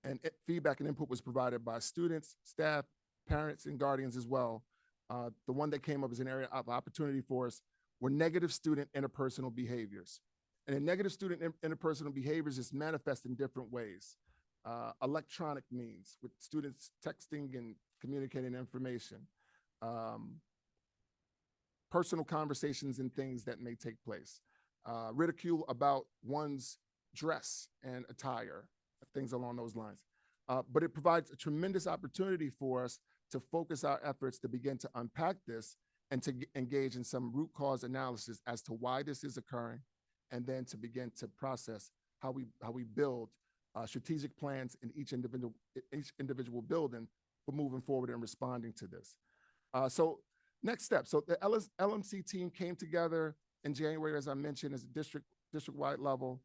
and feedback and input was provided by students, staff, parents, and guardians as well. The one that came up as an area of opportunity for us were negative student interpersonal behaviors. And in negative student interpersonal behaviors is manifest in different ways. Electronic means, with students texting and communicating information, personal conversations and things that may take place, ridicule about one's dress and attire, things along those lines. But it provides a tremendous opportunity for us to focus our efforts to begin to unpack this and to engage in some root cause analysis as to why this is occurring, and then to begin to process how we build strategic plans in each individual building for moving forward and responding to this. So next step. So the LMC team came together in January, as I mentioned, as a district-wide level,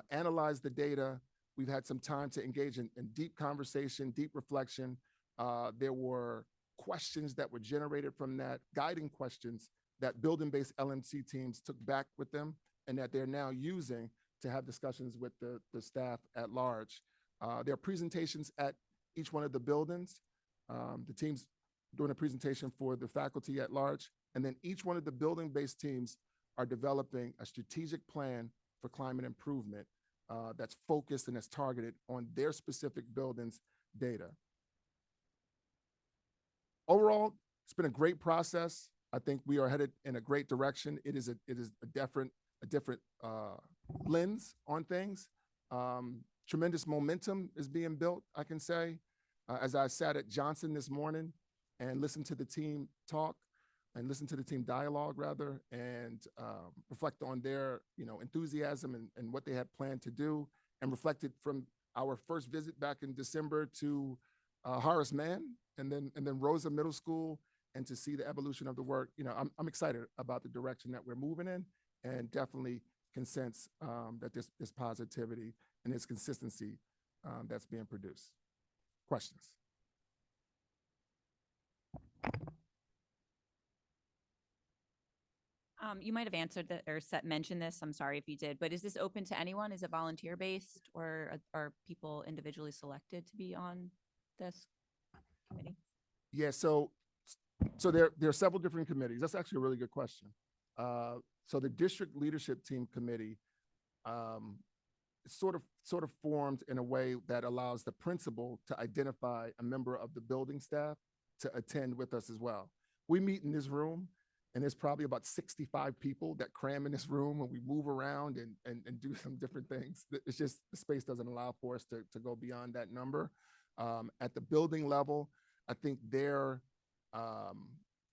analyzed the data. We've had some time to engage in deep conversation, deep reflection. There were questions that were generated from that, guiding questions that building-based LMC teams took back with them and that they're now using to have discussions with the staff at large. There are presentations at each one of the buildings. The teams doing a presentation for the faculty at large, and then each one of the building-based teams are developing a strategic plan for climate improvement that's focused and that's targeted on their specific buildings' data. Overall, it's been a great process. I think we are headed in a great direction. It is a different lens on things. Tremendous momentum is being built, I can say. As I sat at Johnson this morning and listened to the team talk and listened to the team dialogue rather, and reflect on their enthusiasm and what they had planned to do, and reflected from our first visit back in December to Horace Mann and then Rosa Middle School, and to see the evolution of the work. I'm excited about the direction that we're moving in, and definitely can sense that there's positivity and there's consistency that's being produced. Questions? You might have answered that or mentioned this. I'm sorry if you did, but is this open to anyone? Is it volunteer based, or are people individually selected to be on this committee? Yeah, so there are several different committees. That's actually a really good question. So the district leadership team committee sort of formed in a way that allows the principal to identify a member of the building staff to attend with us as well. We meet in this room, and there's probably about 65 people that cram in this room, and we move around and do some different things. It's just the space doesn't allow for us to go beyond that number. At the building level, I think their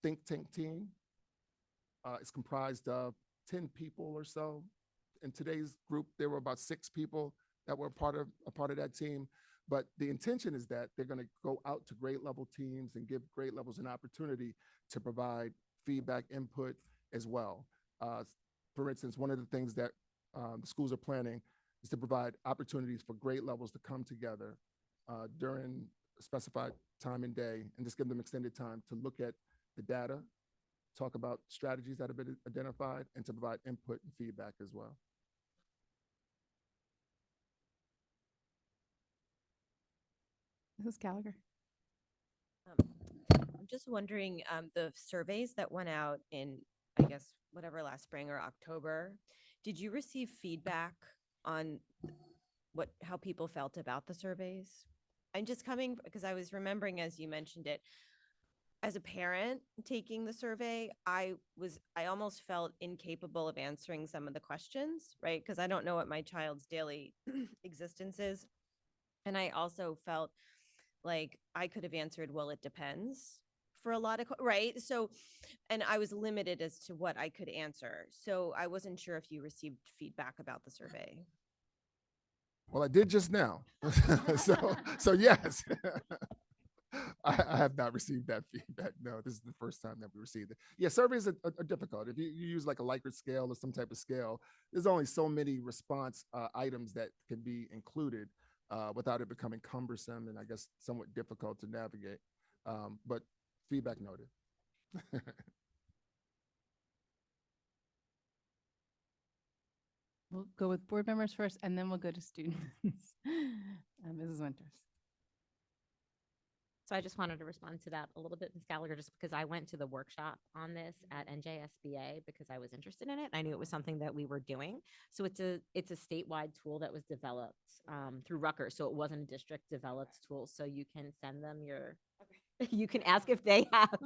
think tank team is comprised of 10 people or so. In today's group, there were about 6 people that were a part of that team. But the intention is that they're going to go out to grade level teams and give grade levels an opportunity to provide feedback, input as well. For instance, one of the things that the schools are planning is to provide opportunities for grade levels to come together during a specified time and day, and just give them extended time to look at the data, talk about strategies that have been identified, and to provide input and feedback as well. Mrs. Gallagher. I'm just wondering, the surveys that went out in, I guess, whatever, last spring or October, did you receive feedback on how people felt about the surveys? I'm just coming because I was remembering, as you mentioned it, as a parent taking the survey, I almost felt incapable of answering some of the questions, right? Because I don't know what my child's daily existence is. And I also felt like I could have answered, well, it depends for a lot of, right? So, and I was limited as to what I could answer. So I wasn't sure if you received feedback about the survey. Well, I did just now. So yes. I have not received that feedback. No, this is the first time that we received it. Yeah, surveys are difficult. If you use like a Likert scale or some type of scale, there's only so many response items that can be included without it becoming cumbersome and I guess somewhat difficult to navigate. But feedback noted. We'll go with board members first, and then we'll go to students. Mrs. Winters. So I just wanted to respond to that a little bit, Ms. Gallagher, just because I went to the workshop on this at NJSBA because I was interested in it. I knew it was something that we were doing. So it's a statewide tool that was developed through Rutgers. So it wasn't a district developed tool. So you can send them your, you can ask if they have,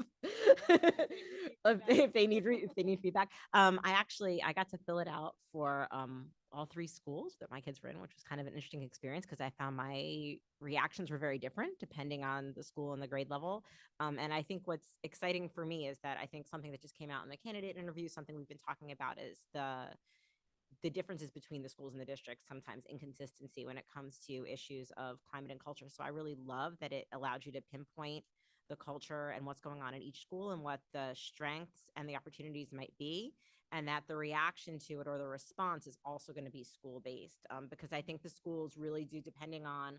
if they need feedback. I got to fill it out for all 3 schools that my kids were in, which was kind of an interesting experience because I found my reactions were very different depending on the school and the grade level. And I think what's exciting for me is that I think something that just came out in the candidate interview, something we've been talking about, is the differences between the schools and the districts, sometimes inconsistency when it comes to issues of climate and culture. So I really love that it allowed you to pinpoint the culture and what's going on in each school and what the strengths and the opportunities might be, and that the reaction to it or the response is also going to be school-based. Because I think the schools really do, depending on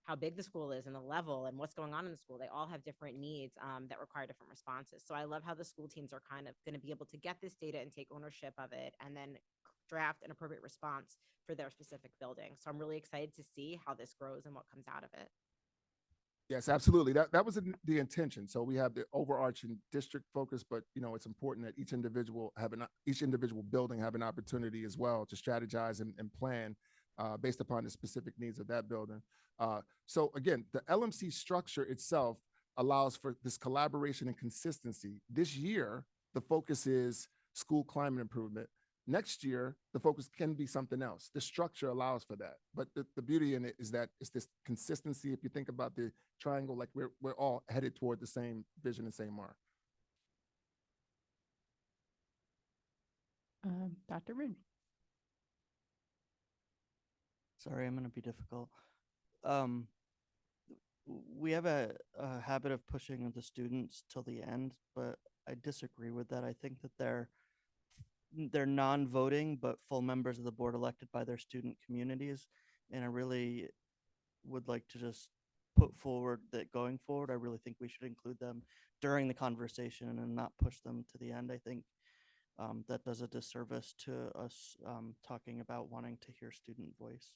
how big the school is and the level and what's going on in the school, they all have different needs that require different responses. So I love how the school teams are kind of going to be able to get this data and take ownership of it and then draft an appropriate response for their specific building. So I'm really excited to see how this grows and what comes out of it. Yes, absolutely. That was the intention. So we have the overarching district focus, but it's important that each individual building have an opportunity as well to strategize and plan based upon the specific needs of that building. So again, the LMC structure itself allows for this collaboration and consistency. This year, the focus is school climate improvement. Next year, the focus can be something else. The structure allows for that. But the beauty in it is that it's this consistency. If you think about the triangle, like we're all headed toward the same vision and same mark. Dr. Rude. Sorry, I'm going to be difficult. We have a habit of pushing the students till the end, but I disagree with that. I think that they're non-voting, but full members of the board elected by their student communities. And I really would like to just put forward that going forward, I really think we should include them during the conversation and not push them to the end. I think that does a disservice to us talking about wanting to hear student voice.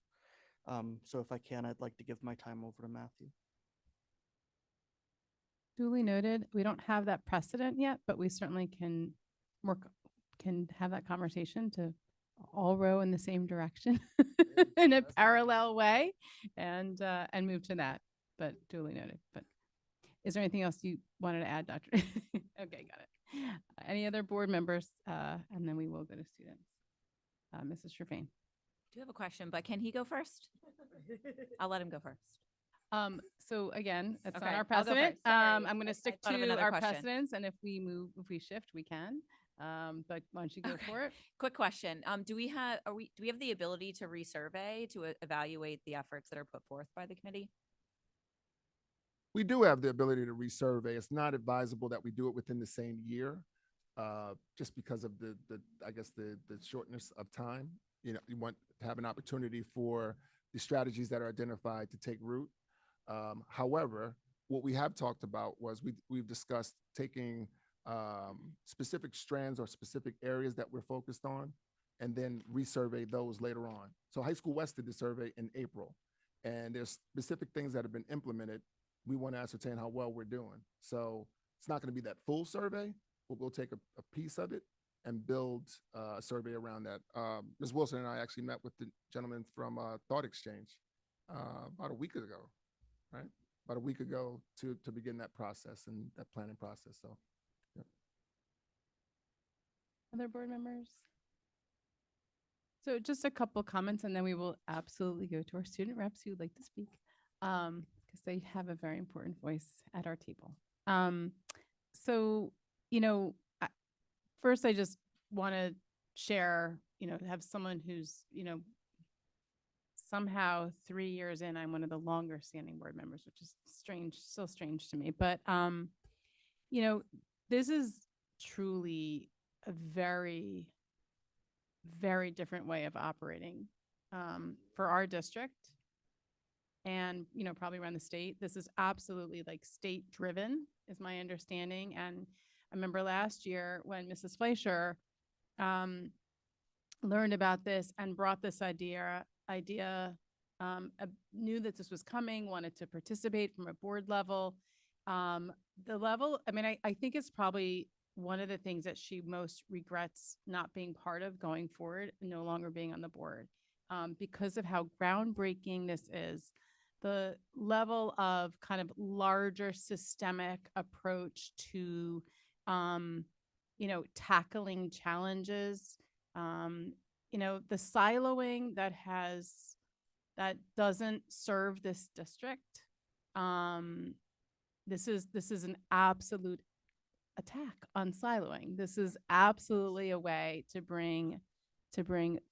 So if I can, I'd like to give my time over to Matthew. Duly noted. We don't have that precedent yet, but we certainly can have that conversation to all row in the same direction in a parallel way and move to that. But duly noted. But is there anything else you wanted to add, Dr.? Okay, got it. Any other board members? And then we will go to students. Mrs. Sherfain. Do have a question, but can he go first? I'll let him go first. So again, it's Okay, not our I'll go precedent. first. Sorry. I'm going I to stick thought of to another our question. precedents, and if we shift, we can. But why don't you go Okay. for it? Quick question. Do we have the ability to resurvey to evaluate the efforts that are put forth by the committee? We do have the ability to resurvey. It's not advisable that we do it within the same year, just because of the shortness of time. You want to have an opportunity for the strategies that are identified to take root. However, what we have talked about was we've discussed taking specific strands or specific areas that we're focused on and then resurvey those later on. So High School West did the survey in April, and there's specific things that have been implemented. We want to ascertain how well we're doing. So it's not going to be that full survey, but we'll take a piece of it and build a survey around that. Ms. Wilson and I actually met with the gentleman from Thought Exchange about a week ago, right? about a week ago to begin that process and that planning process. So, yep. Other board members? So just a couple comments and then we will absolutely go to our student reps who would like to speak because they have a very important voice at our table. So, you know, first I just want to share, you know, have someone who's, you know, somehow 3 years in, I'm one of the longer standing board members, which is strange, so strange to me. But, you know, this is truly a very, very different way of operating for our district and, you know, probably around the state. This is absolutely like state driven is my understanding. And I remember last year when Mrs. Fleischer learned about this and brought this idea, knew that this was coming, wanted to participate from a board level. The level, I mean, I think it's probably one of the things that she most regrets not being part of going forward, no longer being on the board, because of how groundbreaking this is. The level of kind of larger systemic approach to, you know, tackling challenges, you know, the siloing that doesn't serve this district. This is an absolute attack on siloing. This is absolutely a way to bring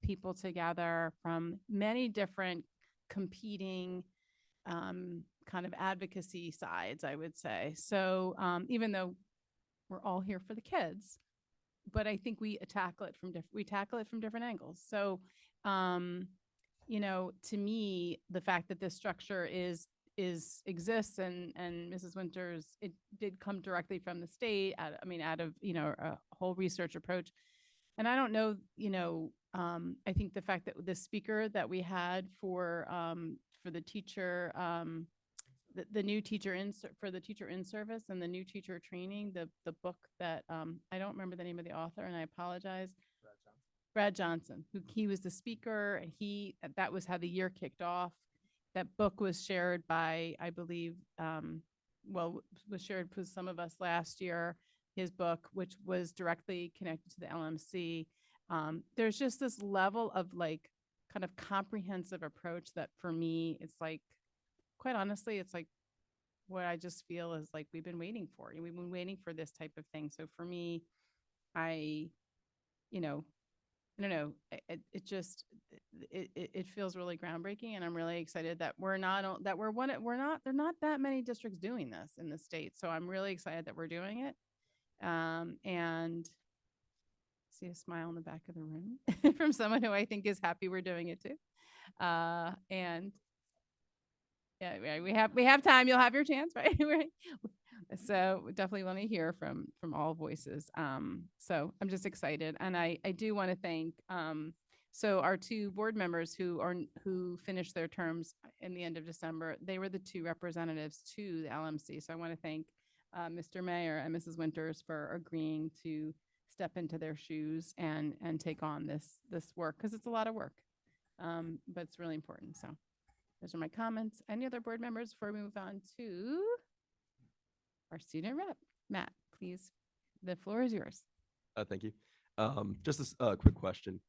people together from many different competing kind of advocacy sides, I would say. So even though we're all here for the kids, but I think we tackle it from different angles. So you know, to me, the fact that this structure exists and Mrs. Winters, it did come directly from the state, out of, you know, a whole research approach. And I don't know, you know, I think the fact that the speaker that we had for the teacher, the new teacher for the teacher in service and the new teacher training, the book that I don't remember the name of the author and I apologize. Brad Johnson, he was the speaker. That was how the year kicked off. That book was shared by, I believe, was shared with some of us last year, his book, which was directly connected to the LMC. There's just this level of like kind of comprehensive approach that for me, it's like, quite honestly, it's like what I just feel is like we've been waiting for. We've been waiting for this type of thing. So for me, you know, I don't know. It feels really groundbreaking, and I'm really excited that there are not that many districts doing this in the state. So I'm really excited that we're doing it. And see a smile in the back of the room from someone who I think is happy we're doing it too. And yeah, we have time. You'll have your chance, right? So we definitely want to hear from all voices. So I'm just excited, and I do want to thank so our two board members who finished their terms in the end of December. They were the two representatives to the LMC. So I want to thank Mr. Mayor and Mrs. Winters for agreeing to step into their shoes and take on this work, because it's a lot of work, but it's really important. So those are my comments. Any other board members before we move on to our student rep? Matt, please. The floor is yours. Thank you. Just a quick question.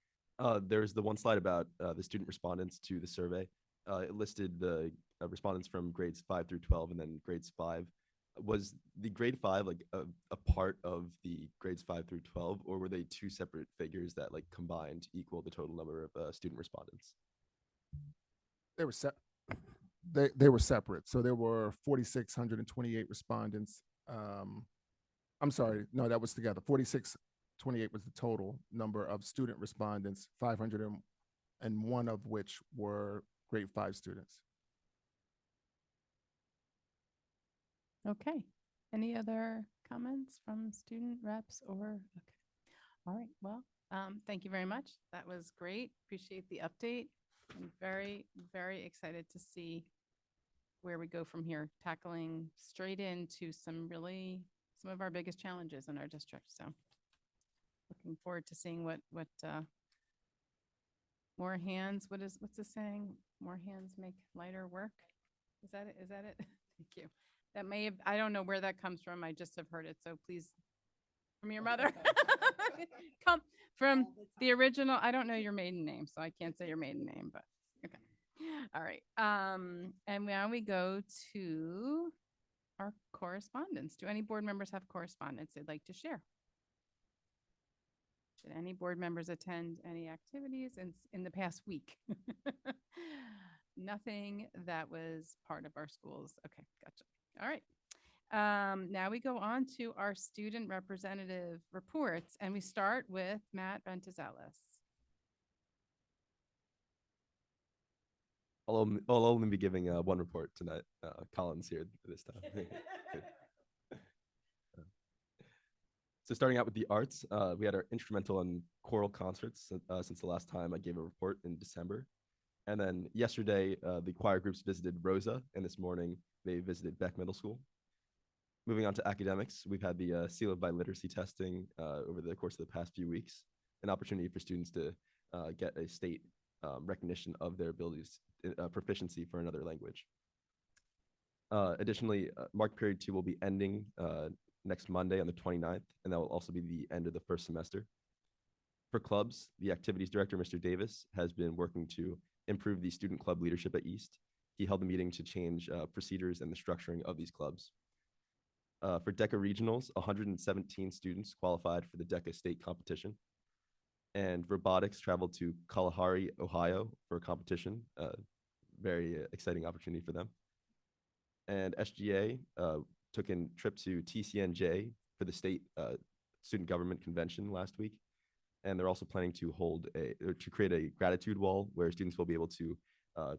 There's the one slide about the student respondents to the survey. It listed the respondents from grades 5 through 12 and then grades 5. Was the grade 5 like a part of the grades 5 through 12, or were they two separate figures that like combined equal the total number of student respondents? They were they were separate. So there were 4,628 respondents. I'm sorry, no, that was together. 4,628 was the total number of student respondents, 501 of which were grade 5 students. Okay. Any other comments from student reps or, okay. All right. Well, thank you very much. That was great. Appreciate the update. I'm very, very excited to see where we go from here, tackling straight into some of our biggest challenges in our district. So looking forward to seeing what more hands, what's the saying? More hands make lighter work. Is that it? Thank you. That may have, I don't know where that comes from. I just have heard it. So please, from your mother. Come from the original. I don't know your maiden name, so I can't say your maiden name, but okay. All right. And now we go to our correspondence. Do any board members have correspondence they'd like to share? Did any board members attend any activities in the past week? Nothing that was part of our schools. Okay, gotcha. All right. Now we go on to our student representative reports, and we start with Matt Ventizellus. I'll only be giving one report tonight. Colin's here this time. So starting out with the arts, we had our instrumental and choral concerts since the last time I gave a report in December. And then yesterday, the choir groups visited Rosa, and this morning they visited Beck Middle School. Moving on to academics, we've had the Seal of Biliteracy testing over the course of the past few weeks, an opportunity for students to get a state recognition of their abilities, proficiency for another language. Additionally, marked period 2 will be ending next Monday on the 29th, and that will also be the end of the first semester. For clubs, the activities director, Mr. Davis, has been working to improve the student club leadership at East. He held a meeting to change procedures and the structuring of these clubs. For DECA regionals, 117 students qualified for the DECA state competition. And robotics traveled to Kalahari, Ohio for a competition. Very exciting opportunity for them. And SGA took a trip to TCNJ for the state student government convention last week. And they're also planning to create a gratitude wall where students will be able to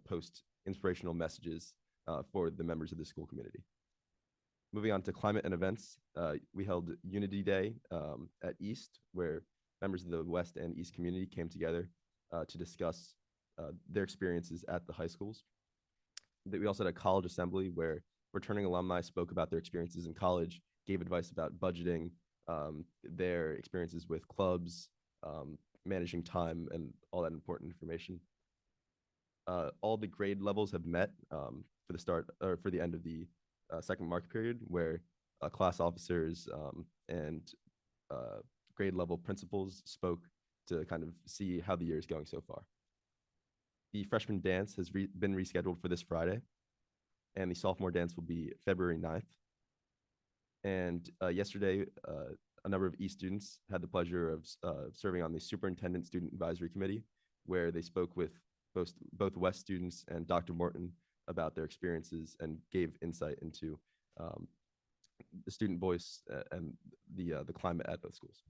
post inspirational messages for the members of the school community. Moving on to climate and events, we held Unity Day at East, where members of the West and East community came together to discuss their experiences at the high schools. We also had a college assembly where returning alumni spoke about their experiences in college, gave advice about budgeting, their experiences with clubs, managing time, and all that important information. All the grade levels have met for the end of the second mark period, where class officers and grade level principals spoke to kind of see how the year is going so far. The freshman dance has been rescheduled for this Friday, and the sophomore dance will be February 9th. And yesterday, a number of East students had the pleasure of serving on the Superintendent Student Advisory Committee, where they spoke with both West students and Dr. Morton about their experiences and gave insight into the student voice and the climate at both schools.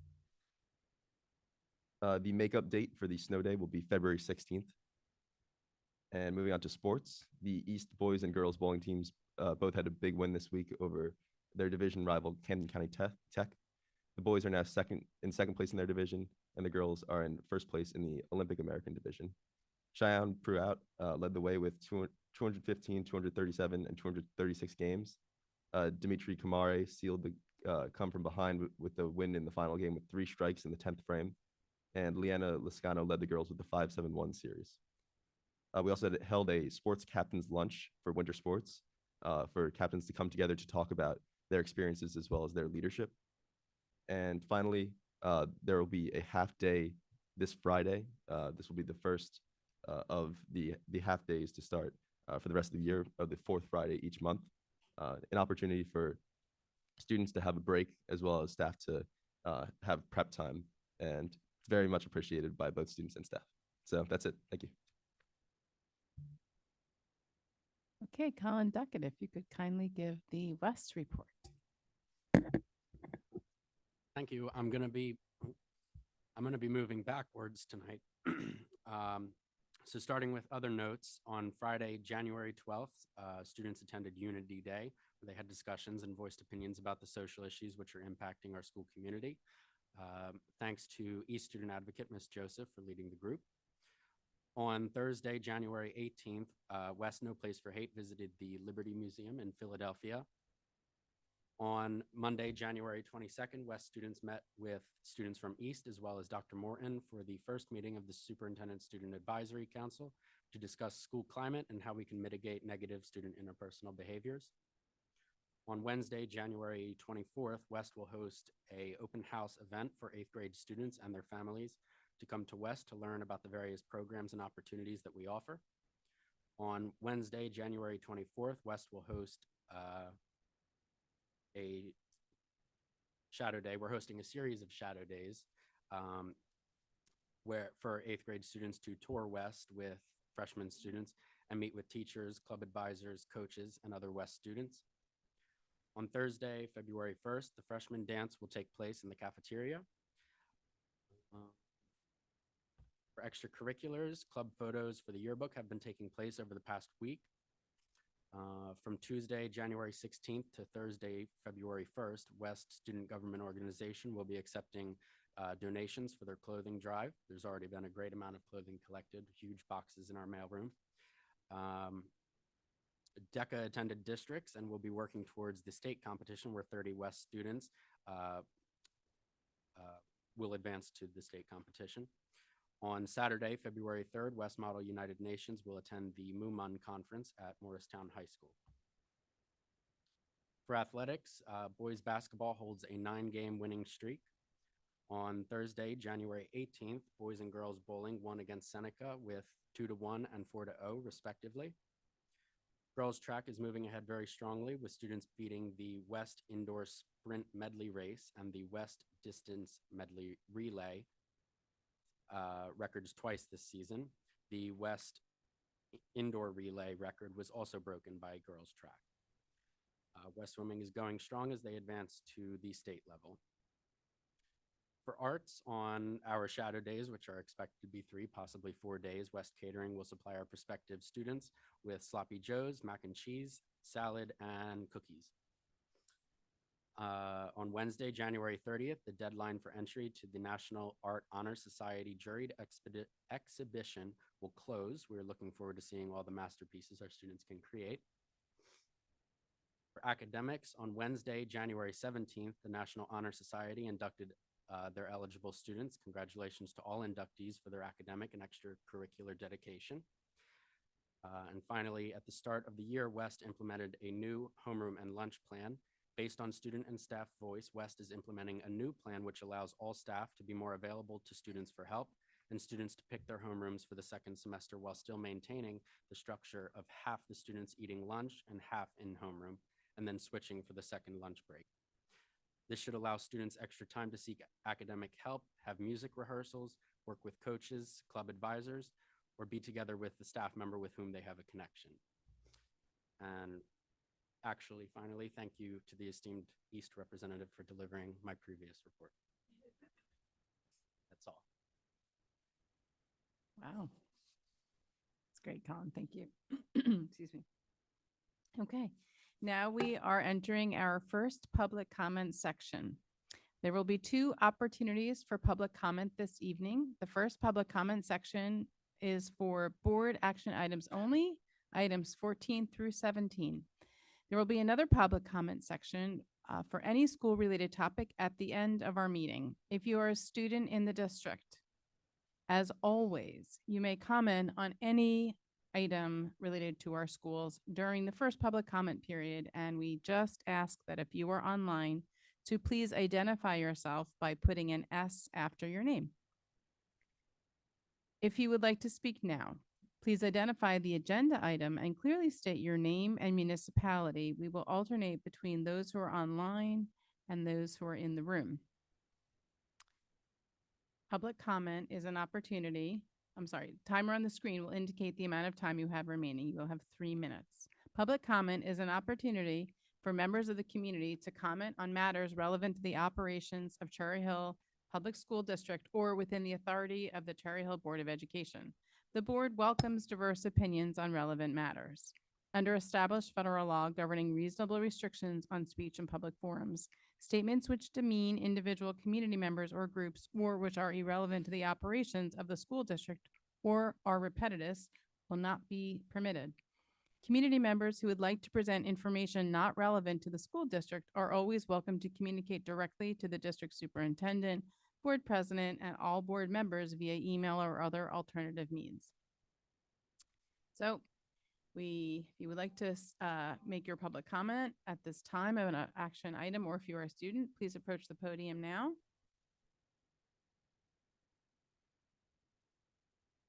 The makeup date for the snow day will be February 16th. And moving on to sports, the East boys and girls bowling teams both had a big win this week over their division rival, Camden County Tech. The boys are now in second place in their division, and the girls are in first place in the Olympic American division. Cheyenne Pruitt led the way with 215, 237, and 236 games. Dimitri Kamare sealed the come from behind with the win in the final game with 3 strikes in the 10th frame. And Leanna Lascano led the girls with the 5-7-1 series. We also held a sports captain's lunch for winter sports for captains to come together to talk about their experiences as well as their leadership. And finally, there will be a half day this Friday. This will be the first of the half days to start for the rest of the year of the 4th Friday each month. An opportunity for students to have a break as well as staff to have prep time, and it's very much appreciated by both students and staff. So that's it. Thank you. Okay, Colin Duckett, if you could kindly give the West report. Thank you. I'm going to be moving backwards tonight. So starting with other notes, on Friday, January 12th, students attended Unity Day, where they had discussions and voiced opinions about the social issues which are impacting our school community. Thanks to East Student Advocate, Ms. Joseph, for leading the group. On Thursday, January 18th, West No Place for Hate visited the Liberty Museum in Philadelphia. On Monday, January 22nd, West students met with students from East as well as Dr. Morton for the first meeting of the Superintendent Student Advisory Council to discuss school climate and how we can mitigate negative student interpersonal behaviors. On Wednesday, January 24th, West will host a open house event for 8th grade students and their families to come to West to learn about the various programs and opportunities that we offer. On Wednesday, January 24th, West will host a shadow day. We're hosting a series of shadow days where for 8th grade students to tour West with freshman students and meet with teachers, club advisors, coaches, and other West students. On Thursday, February 1st, the freshman dance will take place in the cafeteria. For extracurriculars, club photos for the yearbook have been taking place over the past week. From Tuesday, January 16th to Thursday, February 1st, West Student Government Organization will be accepting donations for their clothing drive. There's already been a great amount of clothing collected, huge boxes in our mailroom. DECA attended districts and will be working towards the state competition where 30 West students will advance to the state competition. On Saturday, February 3rd, West Model United Nations will attend the MUMUN conference at Morristown High School. For athletics, boys basketball holds a 9-game winning streak. On Thursday, January 18th, boys and girls bowling won against Seneca with 2-1 and 4-0 respectively. Girls track is moving ahead very strongly with students beating the West Indoor Sprint Medley Race and the West Distance Medley Relay records twice this season. The West Indoor Relay record was also broken by girls track. West Swimming is going strong as they advance to the state level. For arts, on our shadow days, which are expected to be 3, possibly 4 days, West Catering will supply our prospective students with sloppy joes, mac and cheese, salad, and cookies. On Wednesday, January 30th, the deadline for entry to the National Art Honor Society Juried Exhibition will close. We're looking forward to seeing all the masterpieces our students can create. For academics, on Wednesday, January 17th, the National Honor Society inducted their eligible students. Congratulations to all inductees for their academic and extracurricular dedication. And finally, at the start of the year, West implemented a new homeroom and lunch plan. Based on student and staff voice, West is implementing a new plan which allows all staff to be more available to students for help and students to pick their homerooms for the second semester while still maintaining the structure of half the students eating lunch and half in homeroom, and then switching for the second lunch break. This should allow students extra time to seek academic help, have music rehearsals, work with coaches, club advisors, or be together with the staff member with whom they have a connection. And actually, finally, thank you to the esteemed East representative for delivering my previous report. That's all. Wow. That's great, Colin. Thank you. Excuse me. Okay. Now we are entering our first public comment section. There will be 2 opportunities for public comment this evening. The first public comment section is for board action items only, items 14 through 17. There will be another public comment section for any school-related topic at the end of our meeting. If you are a student in the district, as always, you may comment on any item related to our schools during the first public comment period, and we just ask that if you are online, to please identify yourself by putting an S after your name. If you would like to speak now, please identify the agenda item and clearly state your name and municipality. We will alternate between those who are online and those who are in the room. Public comment is an opportunity. Timer on the screen will indicate the amount of time you have remaining. You will have 3 minutes. Public comment is an opportunity for members of the community to comment on matters relevant to the operations of Cherry Hill Public School District or within the authority of the Cherry Hill Board of Education. The board welcomes diverse opinions on relevant matters. Under established federal law governing reasonable restrictions on speech in public forums, statements which demean individual community members or groups or which are irrelevant to the operations of the school district or are repetitive will not be permitted. Community members who would like to present information not relevant to the school district are always welcome to communicate directly to the district superintendent, board president, and all board members via email or other alternative means. So If you would like to make your public comment at this time of an action item, or if you are a student, please approach the podium now.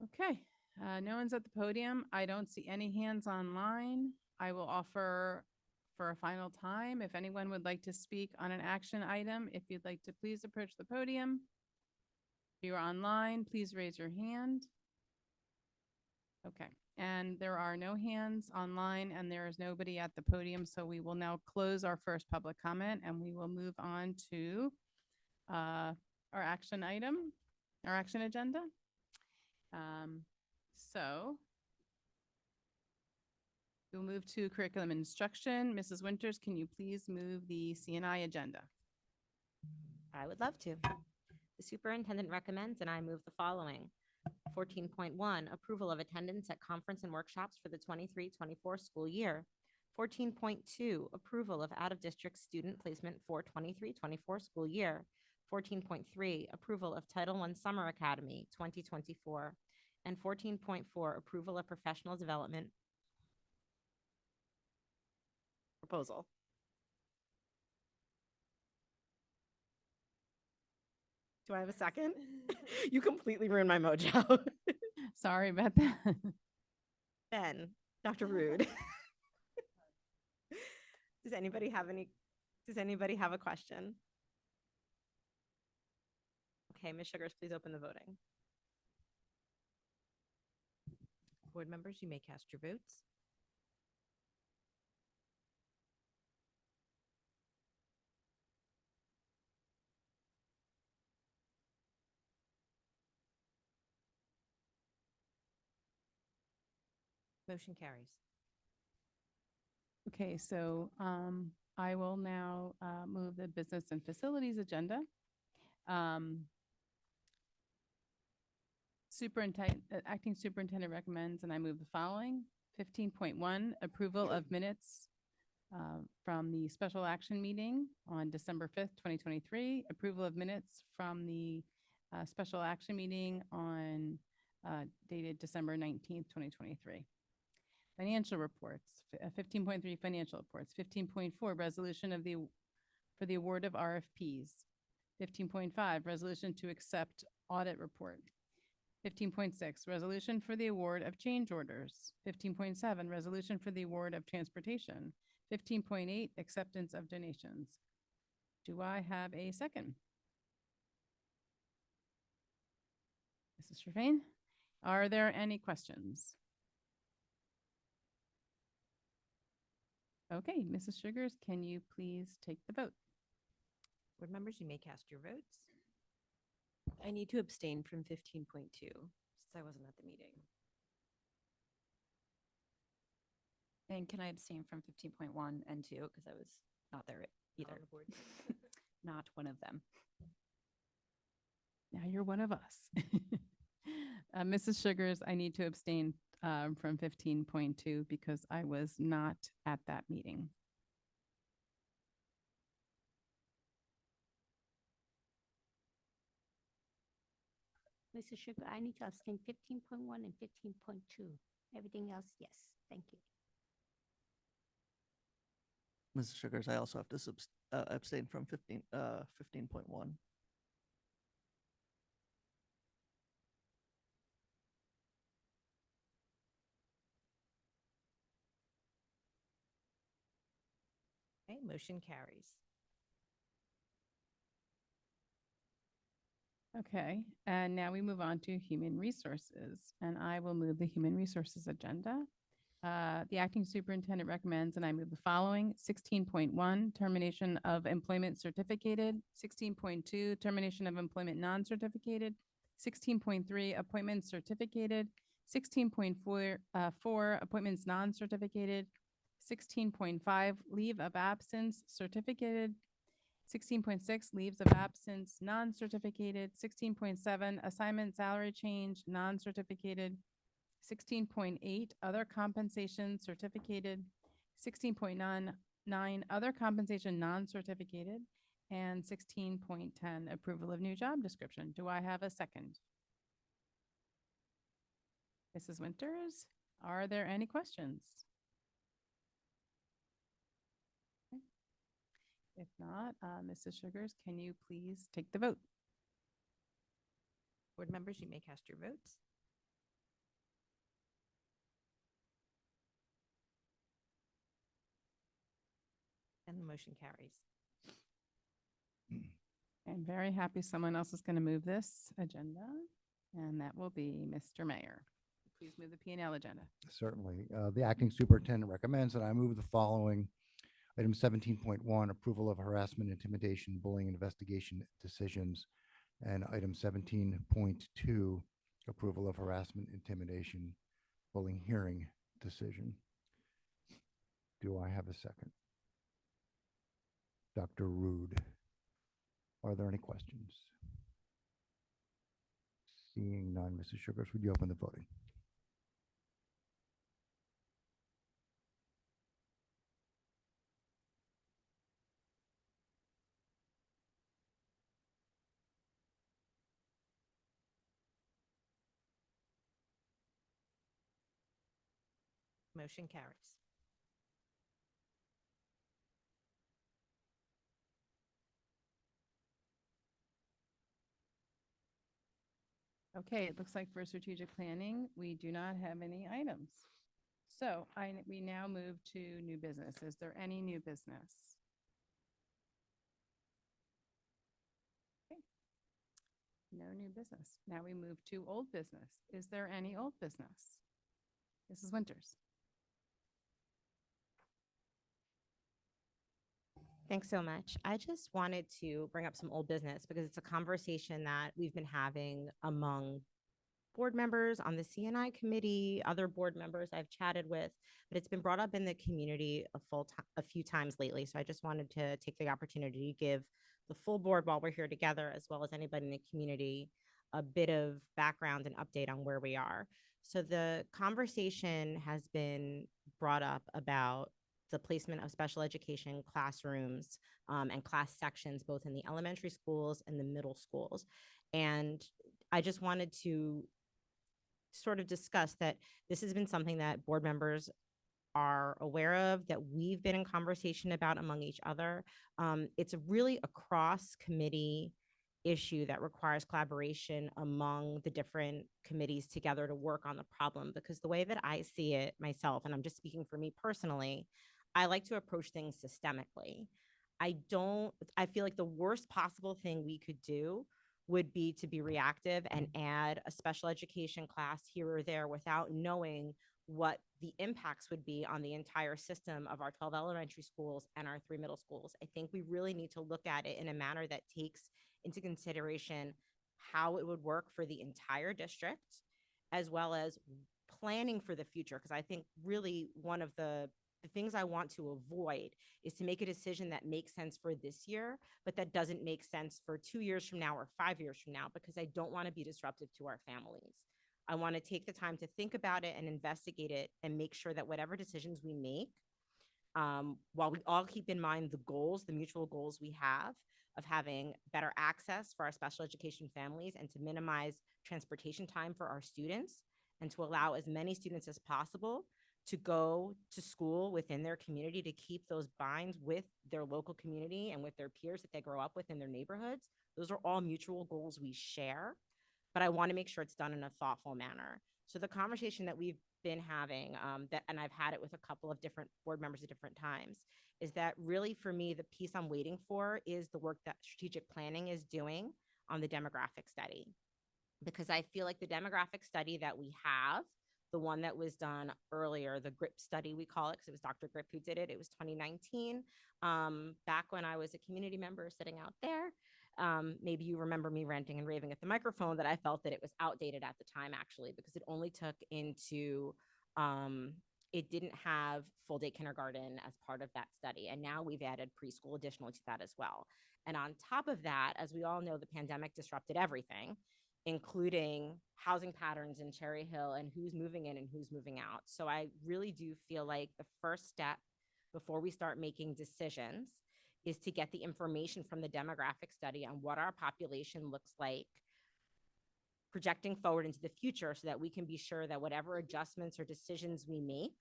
Okay, no one's at the podium. I don't see any hands online. I will offer for a final time, if anyone would like to speak on an action item, if you'd like to please approach the podium. If you're online, please raise your hand. Okay, and there are no hands online and there is nobody at the podium, so we will now close our first public comment and we will move on to our action item, our action agenda. So we'll move to curriculum instruction. Mrs. Winters, can you please move the CNI agenda? I would love to. The superintendent recommends, and I move the following. 14.1, approval of attendance at conference and workshops for the 23-24 school year. 14.2, approval of out-of-district student placement for 23-24 school year. 14.3, approval of Title I Summer Academy 2024. And 14.4, approval of professional development proposal. Do I have a second? You completely ruined my mojo. Sorry about that. Ben, Dr. Rude. Does anybody have a question? Okay, Ms. Sugars, please open the voting. Board members, you may cast your votes. Motion carries. Okay, so I will now move the business and facilities agenda. Acting superintendent recommends, and I move the following. 15.1, approval of minutes from the special action meeting on December 5th, 2023. Approval of minutes from the special action meeting on dated December 19th, 2023. Financial reports, 15.3 financial reports, 15.4 resolution for the award of RFPs, 15.5 resolution to accept audit report, 15.6 resolution for the award of change orders, 15.7 resolution for the award of transportation, 15.8 acceptance of donations. Do I have a second? Mrs. Shervain, are there any questions? Okay, Mrs. Sugars, can you please take the vote? Board members, you may cast your votes. I need to abstain from 15.2 since I wasn't at the meeting. And can I abstain from 15.1 and 2 because I was not there either? On the board. Not one of them. Now you're one of us. Mrs. Sugars, I need to abstain from 15.2 because I was not at that meeting. Mrs. Sugar, I need to abstain 15.1 and 15.2. Everything else, yes. Thank you. Mrs. Sugars, I also have to abstain from 15.1. Okay, motion carries. Okay, and now we move on to human resources, and I will move the human resources agenda. The acting superintendent recommends, and I move the following. 16.1, termination of employment certificated. 16.2, termination of employment non-certificated. 16.3, appointments certificated. 16.4, appointments non-certificated. 16.5, leave of absence certificated. 16.6, leaves of absence non-certificated. 16.7, assignment salary change non-certificated. 16.8, other compensation certificated. 16.9, other compensation non-certificated. And 16.10, approval of new job description. Do I have a second? Mrs. Winters, Are there any questions? Okay. If not, Mrs. Sugars, can you please take the vote? Board members, you may cast your votes. And the motion carries. I'm very happy someone else is going to move this agenda, and that will be Mr. Mayor. Please move the P&L agenda. Certainly. The acting superintendent recommends that I move the following. Item 17.1, approval of harassment, intimidation, bullying investigation decisions. And item 17.2, approval of harassment, intimidation, bullying hearing decision. Do I have a second? Dr. Rude. Are there any questions? Seeing none, Mrs. Sugars, would you open the voting? Motion carries. Okay, it looks like for strategic planning, we do not have any items. So we now move to new business. Is there any new business? Okay. No new business. Now we move to old business. Is there any old business? Mrs. Winters. Thanks so much. I just wanted to bring up some old business because it's a conversation that we've been having among board members on the CNI committee, other board members I've chatted with, but it's been brought up in the community a few times lately. So I just wanted to take the opportunity to give the full board while we're here together, as well as anybody in the community, a bit of background and update on where we are. So the conversation has been brought up about the placement of special education classrooms and class sections, both in the elementary schools and the middle schools. And I just wanted to sort of discuss that this has been something that board members are aware of, that we've been in conversation about among each other. It's a really a cross committee issue that requires collaboration among the different committees together to work on the problem, because the way that I see it myself, and I'm just speaking for me personally, I like to approach things systemically. I feel like the worst possible thing we could do would be to be reactive and add a special education class here or there without knowing what the impacts would be on the entire system of our 12 elementary schools and our 3 middle schools. I think we really need to look at it in a manner that takes into consideration how it would work for the entire district, as well as planning for the future. Because I think really one of the things I want to avoid is to make a decision that makes sense for this year, but that doesn't make sense for 2 years from now or 5 years from now, because I don't want to be disruptive to our families. I want to take the time to think about it and investigate it and make sure that whatever decisions we make, while we all keep in mind the goals, the mutual goals we have of having better access for our special education families and to minimize transportation time for our students and to allow as many students as possible to go to school within their community, to keep those binds with their local community and with their peers that they grow up with in their neighborhoods. Those are all mutual goals we share, but I want to make sure it's done in a thoughtful manner. So the conversation that we've been having, and I've had it with a couple of different board members at different times, is that really for me, the piece I'm waiting for is the work that strategic planning is doing on the demographic study. Because I feel like the demographic study that we have, the one that was done earlier, the GRIP study, we call it, because it was Dr. Grip who did it. It was 2019, back when I was a community member sitting out there. Maybe you remember me ranting and raving at the microphone that I felt that it was outdated at the time, actually, because it only took into, it didn't have full day kindergarten as part of that study. And now we've added preschool additional to that as well. And on top of that, as we all know, the pandemic disrupted everything, including housing patterns in Cherry Hill and who's moving in and who's moving out. So I really do feel like the first step before we start making decisions is to get the information from the demographic study on what our population looks like projecting forward into the future so that we can be sure that whatever adjustments or decisions we make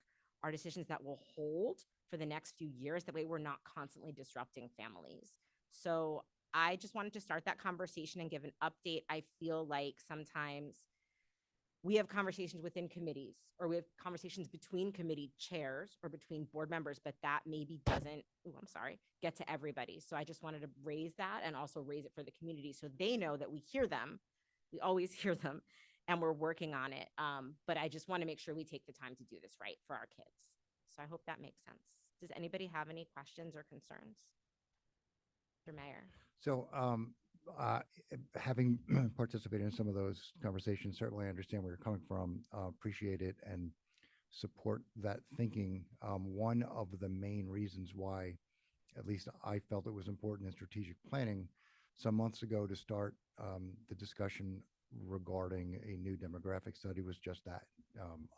are decisions that will hold for the next few years. That way we're not constantly disrupting families. So I just wanted to start that conversation and give an update. I feel like sometimes we have conversations within committees, or we have conversations between committee chairs or between board members, but that maybe doesn't, get to everybody. So I just wanted to raise that and also raise it for the community so they know that we hear them. We always hear them and we're working on it. But I just want to make sure we take the time to do this right for our kids. So I hope that makes sense. Does anybody have any questions or concerns? Mr. Mayor. So, having participated in some of those conversations, certainly I understand where you're coming from, appreciate it and support that thinking. One of the main reasons why, at least I felt it was important in strategic planning some months ago to start the discussion regarding a new demographic study was just that,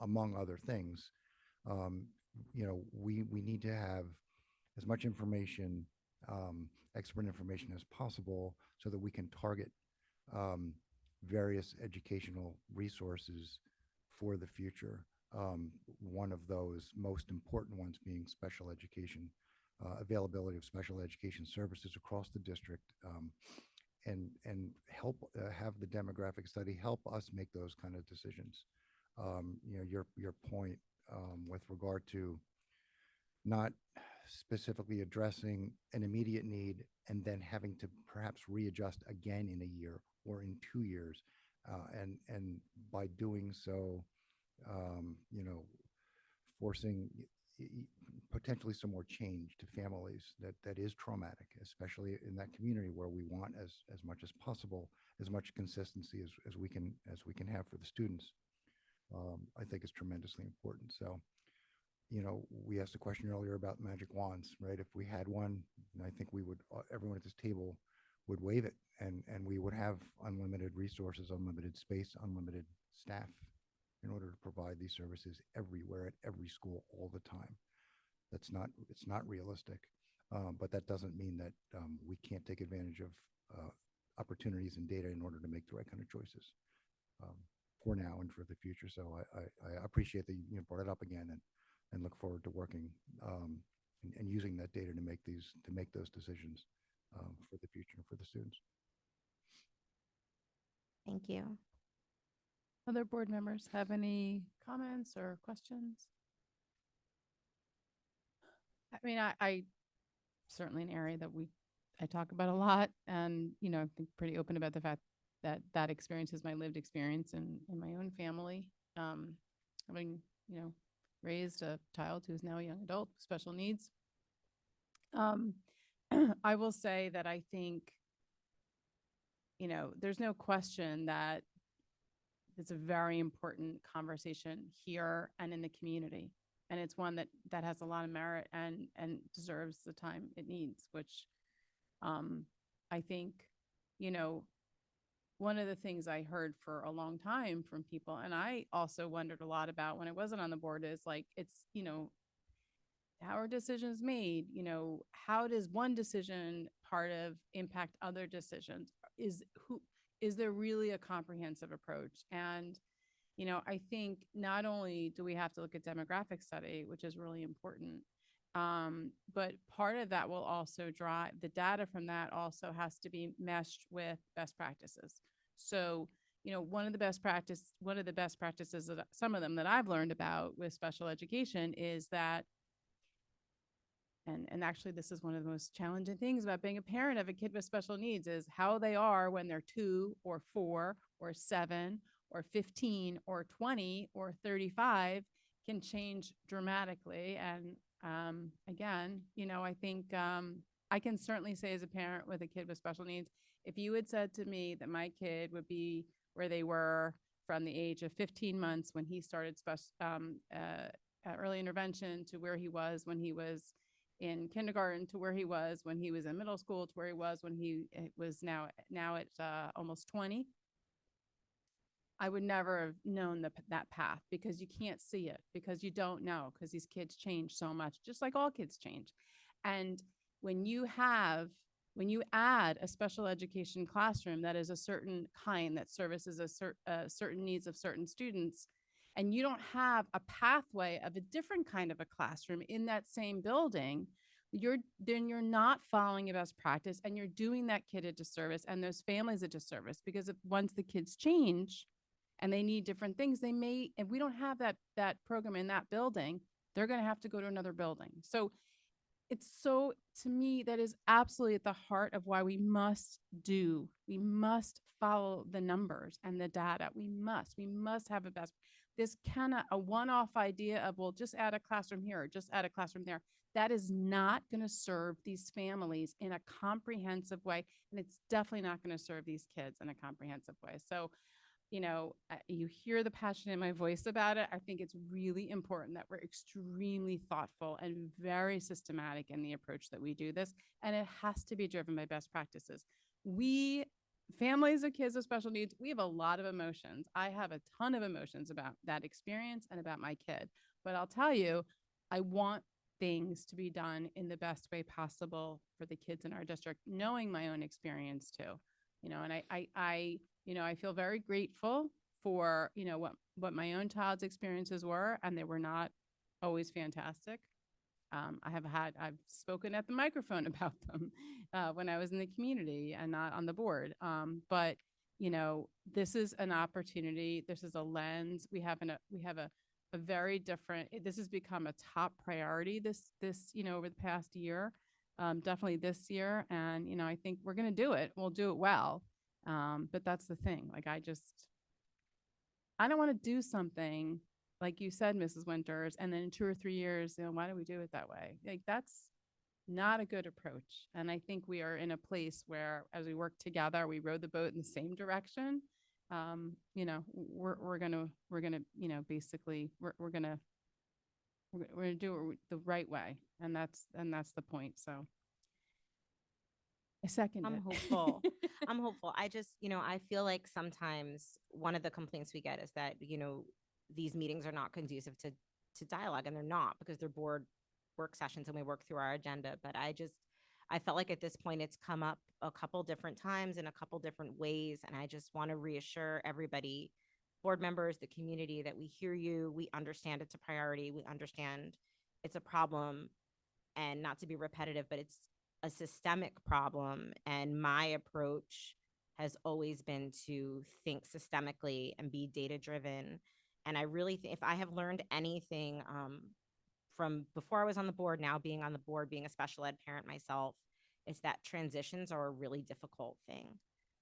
among other things. We need to have as much information, expert information as possible so that we can target various educational resources for the future. One of those most important ones being special education, availability of special education services across the district, and help have the demographic study help us make those kind of decisions. Your point with regard to not specifically addressing an immediate need and then having to perhaps readjust again in a year or in 2 years. And by doing so, forcing potentially some more change to families that is traumatic, especially in that community where we want as much as possible, as much consistency as we can have for the students, I think is tremendously important. So, we asked a question earlier about magic wands, right? If we had one, I think we would, everyone at this table would wave it, and we would have unlimited resources, unlimited space, unlimited staff in order to provide these services everywhere at every school all the time. It's not realistic, but that doesn't mean that we can't take advantage of opportunities and data in order to make the right kind of choices for now and for the future. So I appreciate that you brought it up again, and look forward to working and using that data to make those decisions for the future and for the students. Thank you. Other board members have any comments or questions? I mean, I certainly an area that I talk about a lot, and I've been pretty open about the fact that that experience is my lived experience in my own family. Having raised a child who is now a young adult with special needs. I will say that I think, there's no question that it's a very important conversation here and in the community. And it's one that has a lot of merit and deserves the time it needs, which I think, one of the things I heard for a long time from people, and I also wondered a lot about when I wasn't on the board, is like, it's, how are decisions made? How does one decision part of impact other decisions? Is there really a comprehensive approach? And, I think not only do we have to look at demographic study, which is really important, but part of that will also drive the data from that also has to be meshed with best practices. So, one of the best practices that some of them that I've learned about with special education is that, and actually this is one of the most challenging things about being a parent of a kid with special needs, is how they are when they're 2 or 4 or 7 or 15 or 20 or 35 can change dramatically. And again, I think I can certainly say as a parent with a kid with special needs, if you had said to me that my kid would be where they were from the age of 15 months when he started early intervention to where he was when he was in kindergarten, to where he was when he was in middle school, to where he was when he was now at almost 20, I would never have known that path, because you can't see it, because you don't know, because these kids change so much, just like all kids change. And when you have When you add a special education classroom that is a certain kind that services certain needs of certain students, and you don't have a pathway of a different kind of a classroom in that same building, you're not following a best practice, and you're doing that kid a disservice and those families a disservice, because if once the kids change and they need different things, they may, if we don't have that program in that building, they're going to have to go to another building. So it's so, to me, that is absolutely at the heart of why we must follow the numbers and the data. We must have a best. This cannot, a one-off idea of, well, just add a classroom here or just add a classroom there. That is not going to serve these families in a comprehensive way. And it's definitely not going to serve these kids in a comprehensive way. So, you hear the passion in my voice about it. I think it's really important that we're extremely thoughtful and very systematic in the approach that we do this. And it has to be driven by best practices. Families of kids with special needs, we have a lot of emotions. I have a ton of emotions about that experience and about my kid. But I'll tell you, I want things to be done in the best way possible for the kids in our district, knowing my own experience too. And I feel very grateful for, what my own child's experiences were, and they were not always fantastic. I've spoken at the microphone about them when I was in the community and not on the board. But this is an opportunity. This is a lens. We have a very different. This has become a top priority. This over the past year, definitely this year, and I think we're going to do it. We'll do it well. But that's the thing. Like, I don't want to do something like you said, Mrs. Winters, and then in 2 or 3 years, why do we do it that way? Like, that's not a good approach. And I think we are in a place where, as we work together, we row the boat in the same direction. We're gonna, basically, we're gonna do it the right way, and that's the point. So I second I'm it. hopeful. I'm hopeful. I just, I feel like sometimes one of the complaints we get is that, these meetings are not conducive to dialogue, and they're not, because they're board work sessions and we work through our agenda. But I felt like at this point it's come up a couple different times in a couple different ways. And I just want to reassure everybody, board members, the community, that we hear you. We understand it's a priority. We understand it's a problem, and not to be repetitive, but it's a systemic problem. And my approach has always been to think systemically and be data driven. And I really think, if I have learned anything from before I was on the board, now being on the board, being a special ed parent myself, is that transitions are a really difficult thing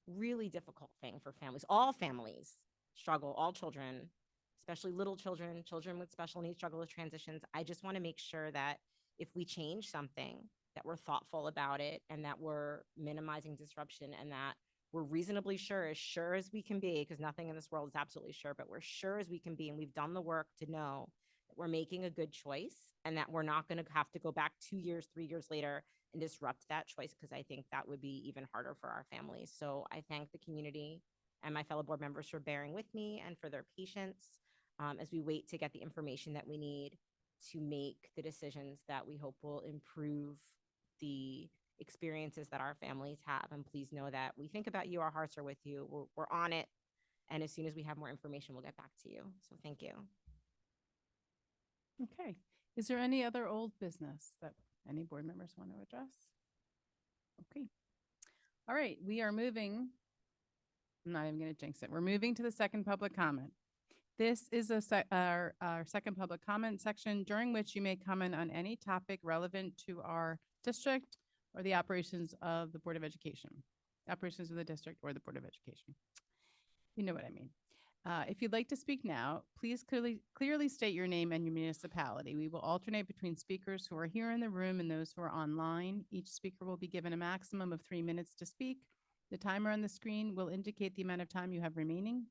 for families. All families struggle, all children, especially little children, children with special needs struggle with transitions. I just want to make sure that if we change something, that we're thoughtful about it, and that we're minimizing disruption, and that we're reasonably sure as we can be, because nothing in this world is absolutely sure, but we're sure as we can be, and we've done the work to know that we're making a good choice, and that we're not going to have to go back 2 years, 3 years later and disrupt that choice, because I think that would be even harder for our families. So I thank the community and my fellow board members for bearing with me and for their patience as we wait to get the information that we need to make the decisions that we hope will improve the experiences that our families have. And please know that we think about you. Our hearts are with you. We're on it. And as soon as we have more information, we'll get back to you. So thank you. Okay. Is there any other old business that any board members want to address? Okay. All right. We are moving. I'm not even going to jinx it. We're moving to the second public comment. This is our second public comment section, during which you may comment on any topic relevant to our district or the operations of the Board of Education, operations of the district or the Board of Education. You know what I mean. If you'd like to speak now, please clearly state your name and your municipality. We will alternate between speakers who are here in the room and those who are online. Each speaker will be given a maximum of 3 minutes to speak. The timer on the screen will indicate the amount of time you have remaining.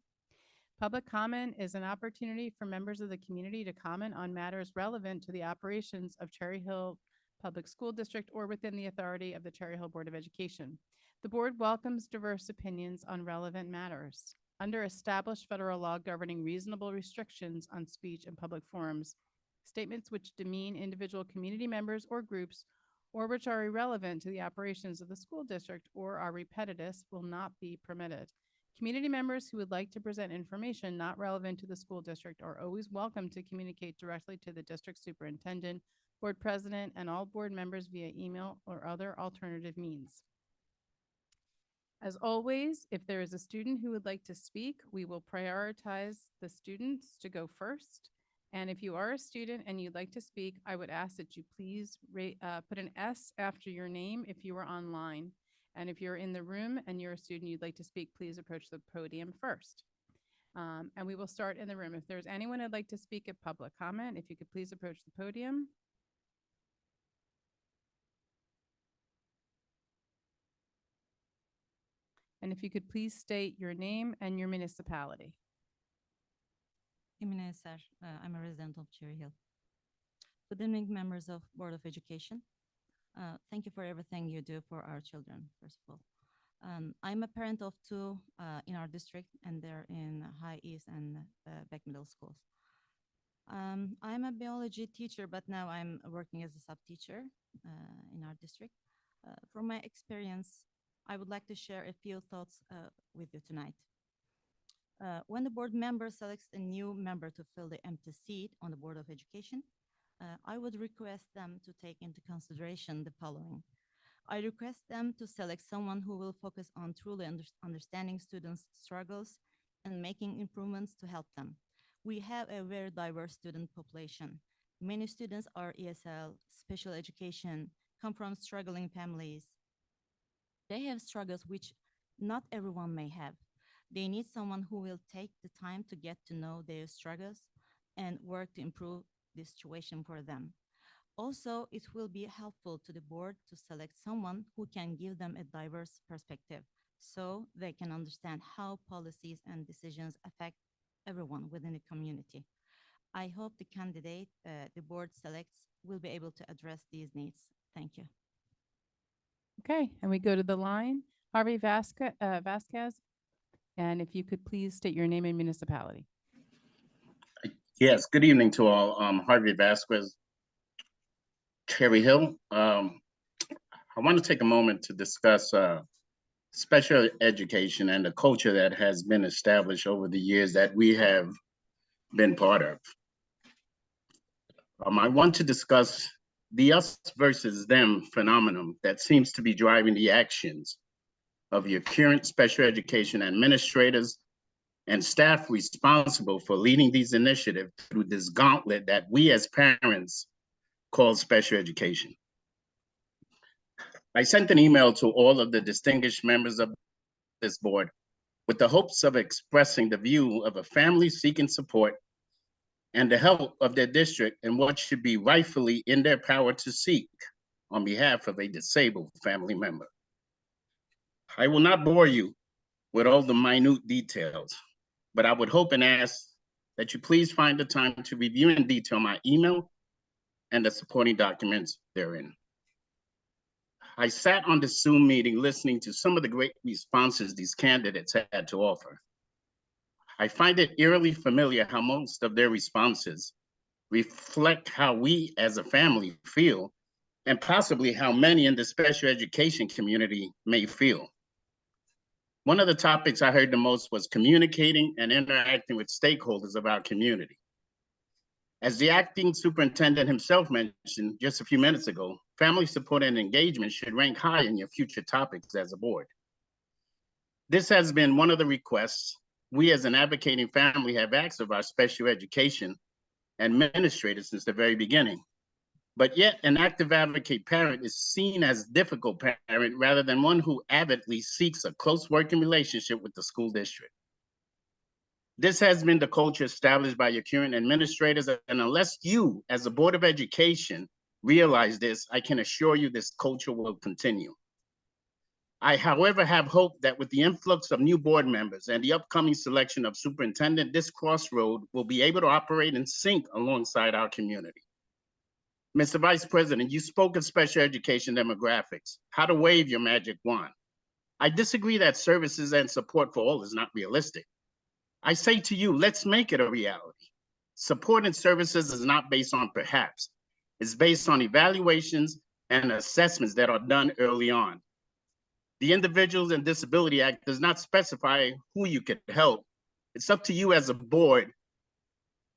Public comment is an opportunity for members of the community to comment on matters relevant to the operations of Cherry Hill Public School District or within the authority of the Cherry Hill Board of Education. The board welcomes diverse opinions on relevant matters. Under established federal law governing reasonable restrictions on speech in public forums, statements which demean individual community members or groups or which are irrelevant to the operations of the school district or are repetitive will not be permitted. Community members who would like to present information not relevant to the school district are always welcome to communicate directly to the district superintendent, board president, and all board members via email or other alternative means. As always, if there is a student who would like to speak, we will prioritize the students to go first. And if you are a student and you'd like to speak, I would ask that you please put an S after your name if you are online. And if you're in the room and you're a student you'd like to speak, please approach the podium first. And we will start in the room. If there's anyone who'd like to speak at public comment, if you could please approach the podium. And if you could please state your name and your municipality. Jimenez Sash, I'm a resident of Cherry Hill. Good evening, members of Board of Education. Thank you for everything you do for our children, first of all. I'm a parent of two in our district, and they're in High East and Beck Middle Schools. I'm a biology teacher, but now I'm working as a sub-teacher in our district. From my experience, I would like to share a few thoughts with you tonight. When the board member selects a new member to fill the empty seat on the Board of Education, I would request them to take into consideration the following. I request them to select someone who will focus on truly understanding students' struggles and making improvements to help them. We have a very diverse student population. Many students are ESL, special education, come from struggling families. They have struggles which not everyone may have. They need someone who will take the time to get to know their struggles and work to improve the situation for them. Also, it will be helpful to the board to select someone who can give them a diverse perspective so they can understand how policies and decisions affect everyone within the community. I hope the candidate the board selects will be able to address these needs. Thank you. Okay, and we go to the line. Harvey Vasquez. And if you could please state your name and municipality. Yes, good evening to all. Harvey Vasquez, Cherry Hill. I want to take a moment to discuss special education and the culture that has been established over the years that we have been part of. I want to discuss the us versus them phenomenon that seems to be driving the actions of your current special education administrators and staff responsible for leading these initiatives through this gauntlet that we as parents call special education. I sent an email to all of the distinguished members of this board with the hopes of expressing the view of a family seeking support and the help of their district in what should be rightfully in their power to seek on behalf of a disabled family member. I will not bore you with all the minute details, but I would hope and ask that you please find the time to review in detail my email and the supporting documents therein. I sat on the Zoom meeting listening to some of the great responses these candidates had to offer. I find it eerily familiar how most of their responses reflect how we as a family feel, and possibly how many in the special education community may feel. One of the topics I heard the most was communicating and interacting with stakeholders of our community. As the acting superintendent himself mentioned just a few minutes ago, family support and engagement should rank high in your future topics as a board. This has been one of the requests we as an advocating family have asked of our special education administrators since the very beginning. But yet an active advocate parent is seen as a difficult parent rather than one who avidly seeks a close working relationship with the school district. This has been the culture established by your current administrators, and unless you as a Board of Education realize this, I can assure you this culture will continue. I, however, have hope that with the influx of new board members and the upcoming selection of superintendent, this crossroad will be able to operate in sync alongside our community. Mr. Vice President, you spoke of special education demographics, how to wave your magic wand. I disagree that services and support for all is not realistic. I say to you, let's make it a reality. Support and services is not based on perhaps, it's based on evaluations and assessments that are done early on. The Individuals and Disability Act does not specify who you could help. It's up to you as a board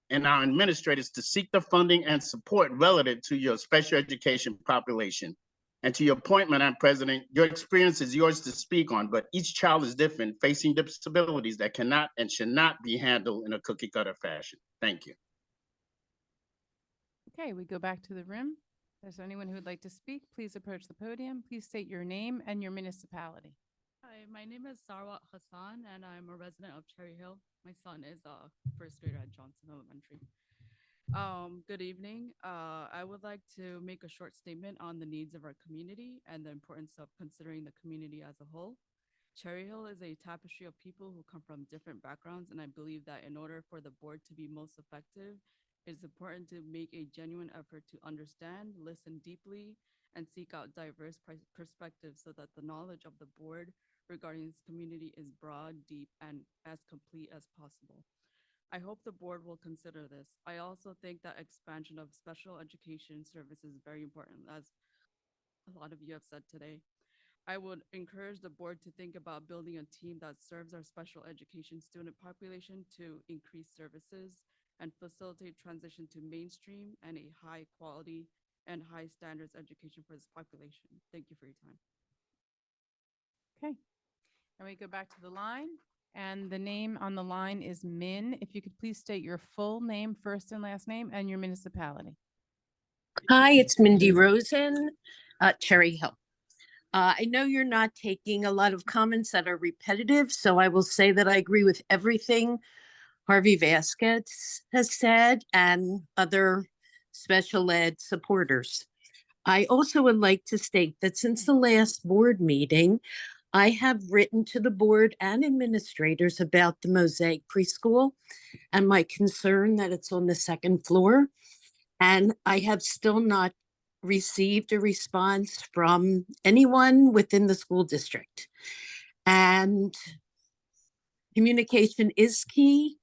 and our administrators to seek the funding and support relative to your special education population. And to your point, Madam President, your experience is yours to speak on, but each child is different, facing disabilities that cannot and should not be handled in a cookie cutter fashion. Thank you. Okay, we go back to the room. If there's anyone who would like to speak, please approach the podium. Please state your name and your municipality. Hi, my name is Sarwat Hassan, and I'm a resident of Cherry Hill. My son is a first grader at Johnson Elementary. Good evening. I would like to make a short statement on the needs of our community and the importance of considering the community as a whole. Cherry Hill is a tapestry of people who come from different backgrounds, and I believe that in order for the board to be most effective, it's important to make a genuine effort to understand, listen deeply, and seek out diverse perspectives so that the knowledge of the board regarding this community is broad, deep, and as complete as possible. I hope the board will consider this. I also think that expansion of special education services is very important, as a lot of you have said today. I would encourage the board to think about building a team that serves our special education student population to increase services and facilitate transition to mainstream and a high quality and high standards education for this population. Thank you for your time. Okay, and we go back to the line, and the name on the line is Min. If you could please state your full name, first and last name, and your municipality. Hi, it's Mindy Rosen, Cherry Hill. I know you're not taking a lot of comments that are repetitive, so I will say that I agree with everything Harvey Vasquez has said and other special ed supporters. I also would like to state that since the last board meeting, I have written to the board and administrators about the Mosaic Preschool and my concern that it's on the second floor. And I have still not received a response from anyone within the school district. And communication is key.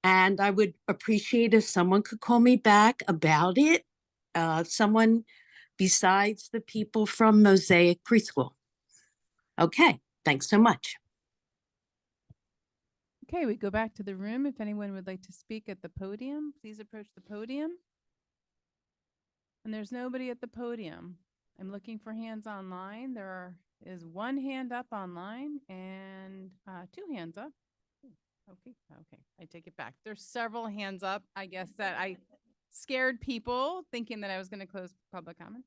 And I would appreciate if someone could call me back about it. Someone besides the people from Mosaic Preschool. Okay, thanks so much. Okay, we go back to the room. If anyone would like to speak at the podium, please approach the podium. And there's nobody at the podium. I'm looking for hands online. There is one hand up online and 2 hands up. Okay, I take it back. There's several hands up. I guess that I scared people thinking that I was going to close public comment.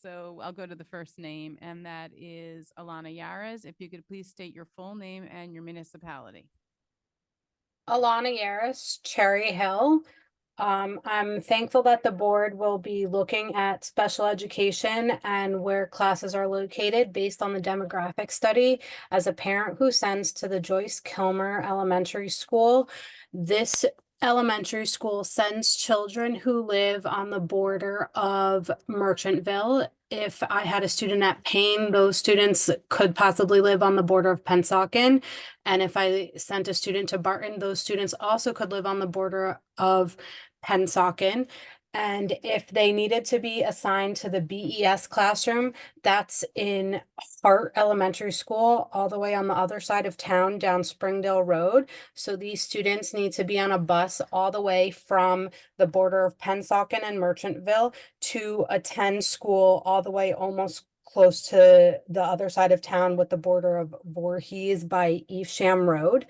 So I'll go to the first name, and that is Alana Yaras. If you could please state your full name and your municipality. Alana Yaris, Cherry Hill. I'm thankful that the board will be looking at special education and where classes are located based on the demographic study. As a parent who sends to the Joyce Kilmer Elementary School, this elementary school sends children who live on the border of Merchantville. If I had a student at Payne, those students could possibly live on the border of Pennsauken. And if I sent a student to Barton, those students also could live on the border of Pennsauken. And if they needed to be assigned to the BES classroom, that's in Hart Elementary School, all the way on the other side of town down Springdale Road. So these students need to be on a bus all the way from the border of Pennsauken and Merchantville to attend school all the way almost close to the other side of town with the border of Voorhees by Evesham Road.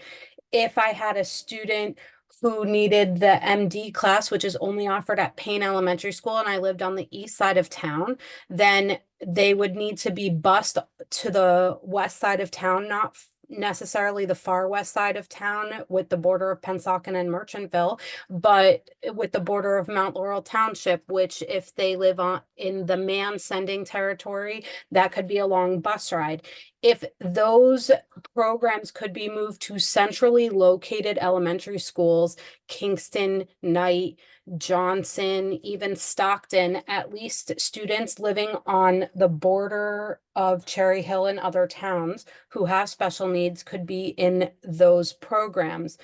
If I had a student who needed the MD class, which is only offered at Payne Elementary School, and I lived on the east side of town, then they would need to be bused to the west side of town, not necessarily the far west side of town with the border of Pennsauken and Merchantville, but with the border of Mount Laurel Township, which if they live on in the man sending territory, that could be a long bus ride. If those programs could be moved to centrally located elementary schools, Kingston, Knight, Johnson, even Stockton, at least students living on the border of Cherry Hill and other towns who have special needs could be in those programs.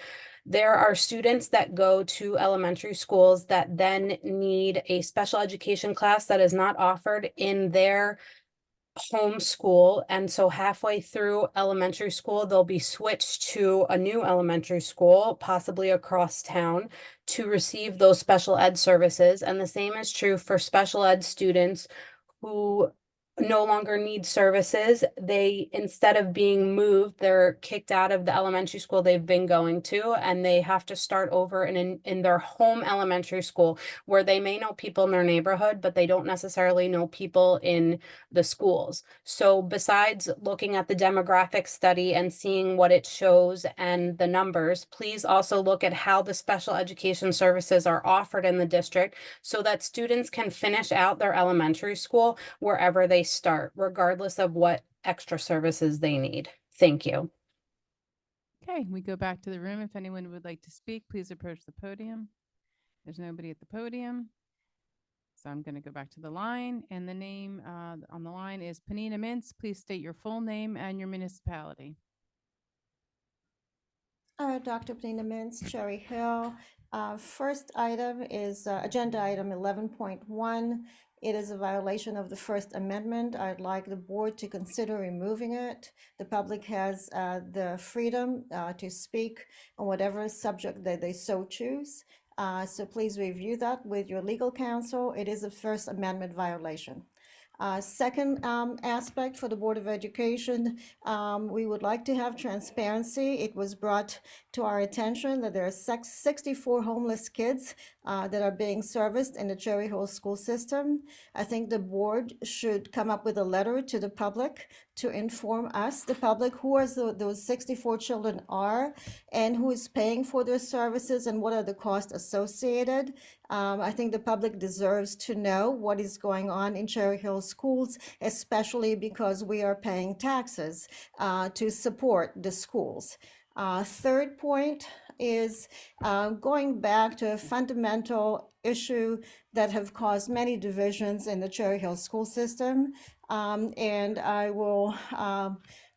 There are students that go to elementary schools that then need a special education class that is not offered in their home school. And so halfway through elementary school, they'll be switched to a new elementary school, possibly across town, to receive those special ed services. And the same is true for special ed students who no longer need services. They, instead of being moved, they're kicked out of the elementary school they've been going to, and they have to start over in their home elementary school, where they may know people in their neighborhood, but they don't necessarily know people in the schools. So besides looking at the demographic study and seeing what it shows and the numbers, please also look at how the special education services are offered in the district so that students can finish out their elementary school wherever they start, regardless of what extra services they need. Thank you. Okay, we go back to the room. If anyone would like to speak, please approach the podium. There's nobody at the podium. So I'm going to go back to the line, and the name on the line is Panina Mintz. Please state your full name and your municipality. Dr. Panina Mintz, Cherry Hill. First item is agenda item 11.1. It is a violation of the First Amendment. I'd like the board to consider removing it. The public has the freedom to speak on whatever subject that they so choose. So please review that with your legal counsel. It is a First Amendment violation. Second aspect for the Board of Education, we would like to have transparency. It was brought to our attention that there are 64 homeless kids that are being serviced in the Cherry Hill school system. I think the board should come up with a letter to the public to inform us, the public, who are those 64 children are and who is paying for their services and what are the costs associated. I think the public deserves to know what is going on in Cherry Hill schools, especially because we are paying taxes to support the schools. Third point is going back to a fundamental issue that have caused many divisions in the Cherry Hill school system. And I will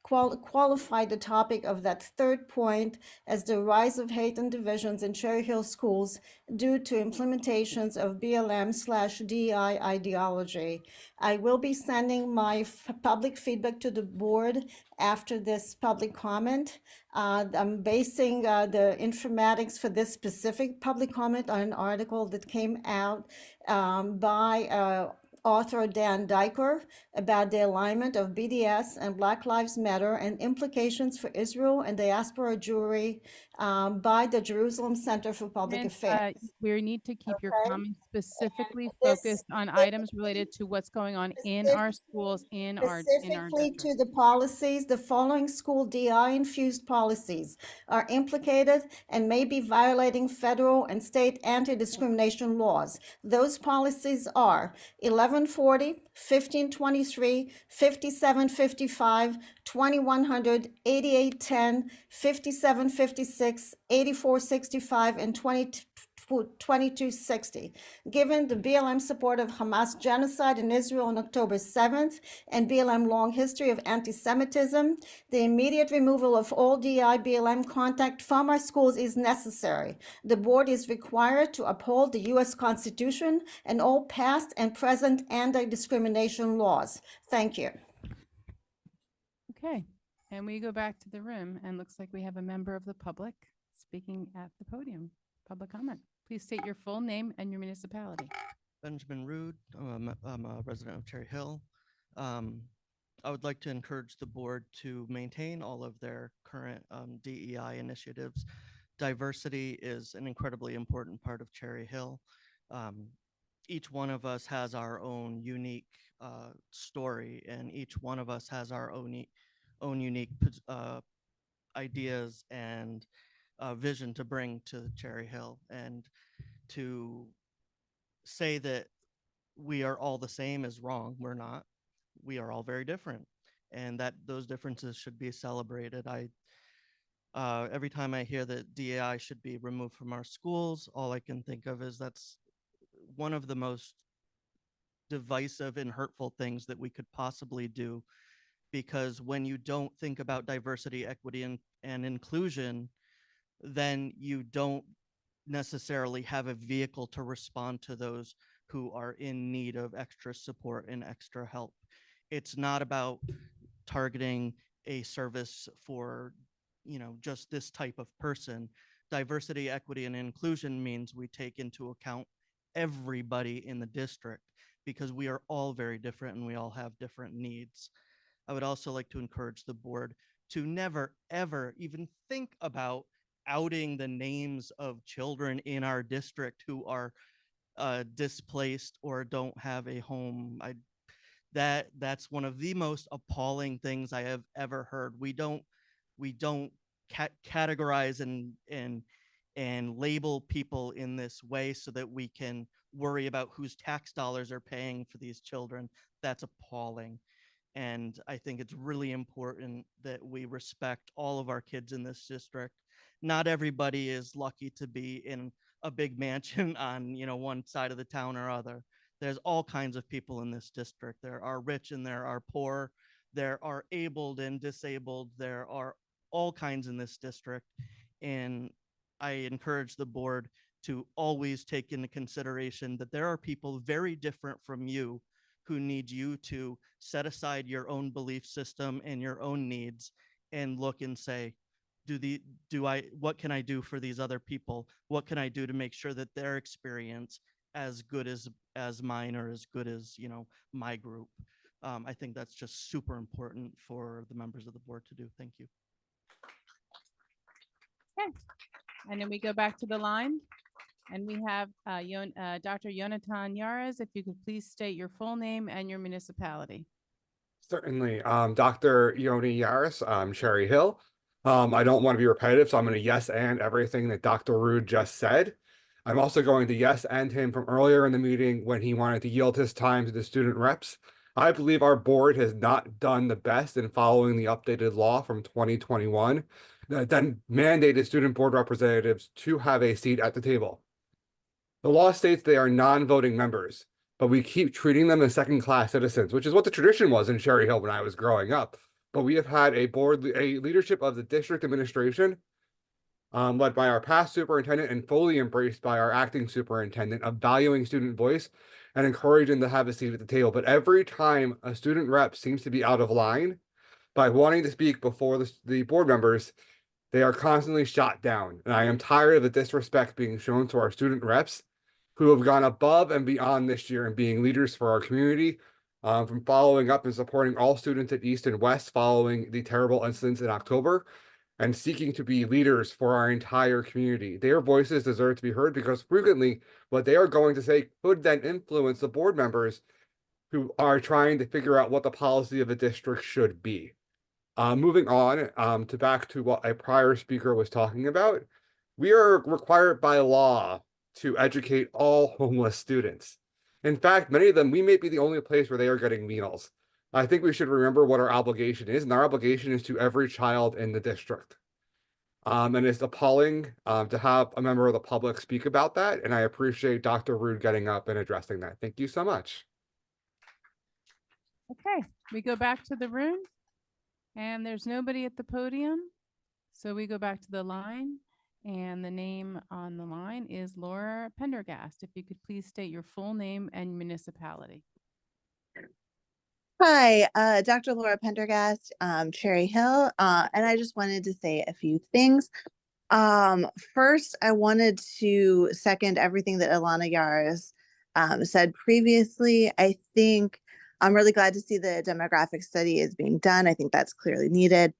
qualify the topic of that third point as the rise of hate and divisions in Cherry Hill schools due to implementations of BLM/DEI ideology. I will be sending my public feedback to the board after this public comment. I'm basing the informatics for this specific public comment on an article that came out by author Dan Diker about the alignment of BDS and Black Lives Matter and implications for Israel and diaspora Jewry by the Jerusalem Center for Public Affairs. We need to keep your comments specifically This- focused on items related to what's going on in our schools, in our Specifically district. to the policies, the following school DI-infused policies are implicated and may be violating federal and state anti-discrimination laws. Those policies are 1140, 1523, 5755, 2100, 8810, 5756, 8465, and 2260. Given the BLM support of Hamas genocide in Israel on October 7th and BLM long history of anti-Semitism, the immediate removal of all DI BLM contact from our schools is necessary. The board is required to uphold the U.S. Constitution and all past and present anti-discrimination laws. Thank you. Okay, and we go back to the room, and looks like we have a member of the public speaking at the podium. Public comment. Please state your full name and your municipality. Benjamin Rude. I'm a resident of Cherry Hill. I would like to encourage the board to maintain all of their current DEI initiatives. Diversity is an incredibly important part of Cherry Hill. Each one of us has our own unique story, and each one of us has our own unique ideas and vision to bring to Cherry Hill. And to say that we are all the same is wrong. We're not. We are all very different, and that those differences should be celebrated. Every time I hear that DEI should be removed from our schools, all I can think of is that's one of the most divisive and hurtful things that we could possibly do, because when you don't think about diversity, equity, and inclusion, then you don't necessarily have a vehicle to respond to those who are in need of extra support and extra help. It's not about targeting a service for, just this type of person. Diversity, equity, and inclusion means we take into account everybody in the district because we are all very different and we all have different needs. I would also like to encourage the board to never, ever even think about outing the names of children in our district who are displaced or don't have a home. That's one of the most appalling things I have ever heard. We don't categorize and label people in this way so that we can worry about whose tax dollars are paying for these children. That's appalling. And I think it's really important that we respect all of our kids in this district. Not everybody is lucky to be in a big mansion on, one side of the town or other. There's all kinds of people in this district. There are rich and there are poor. There are abled and disabled. There are all kinds in this district. And I encourage the board to always take into consideration that there are people very different from you who need you to set aside your own belief system and your own needs and look and say, what can I do for these other people? What can I do to make sure that their experience as good as mine or as good as, my group? I think that's just super important for the members of the board to do. Thank you. Okay. And then we go back to the line. And we have Dr. Yonatan Yaras, if you could please state your full name and your municipality. Certainly. Dr. Yoni Yaris, Cherry Hill. I don't want to be repetitive, so I'm going to yes and everything that Dr. Rude just said. I'm also going to yes and him from earlier in the meeting when he wanted to yield his time to the student reps. I believe our board has not done the best in following the updated law from 2021 that then mandated student board representatives to have a seat at the table. The law states they are non-voting members, but we keep treating them as second-class citizens, which is what the tradition was in Cherry Hill when I was growing up. But we have had a leadership of the district administration, led by our past superintendent and fully embraced by our acting superintendent, of valuing student voice and encouraging them to have a seat at the table. But every time a student rep seems to be out of line by wanting to speak before the board members, they are constantly shot down. And I am tired of the disrespect being shown to our student reps who have gone above and beyond this year in being leaders for our community, from following up and supporting all students at East and West following the terrible incidents in October, and seeking to be leaders for our entire community. Their voices deserve to be heard because frequently what they are going to say could then influence the board members who are trying to figure out what the policy of the district should be. Moving on to back to what a prior speaker was talking about, we are required by law to educate all homeless students. In fact, many of them, we may be the only place where they are getting meals. I think we should remember what our obligation is, and our obligation is to every child in the district. And it's appalling to have a member of the public speak about that, and I appreciate Dr. Rude getting up and addressing that. Thank you so much. Okay, we go back to the room, and there's nobody at the podium, so we go back to the line. And the name on the line is Laura Pendergast. If you could please state your full name and municipality. Hi, Dr. Laura Pendergast, Cherry Hill, and I just wanted to say a few things. First, I wanted to second everything that Ilana Yaris said previously. I think I'm really glad to see the demographic study is being done. I think that's clearly needed.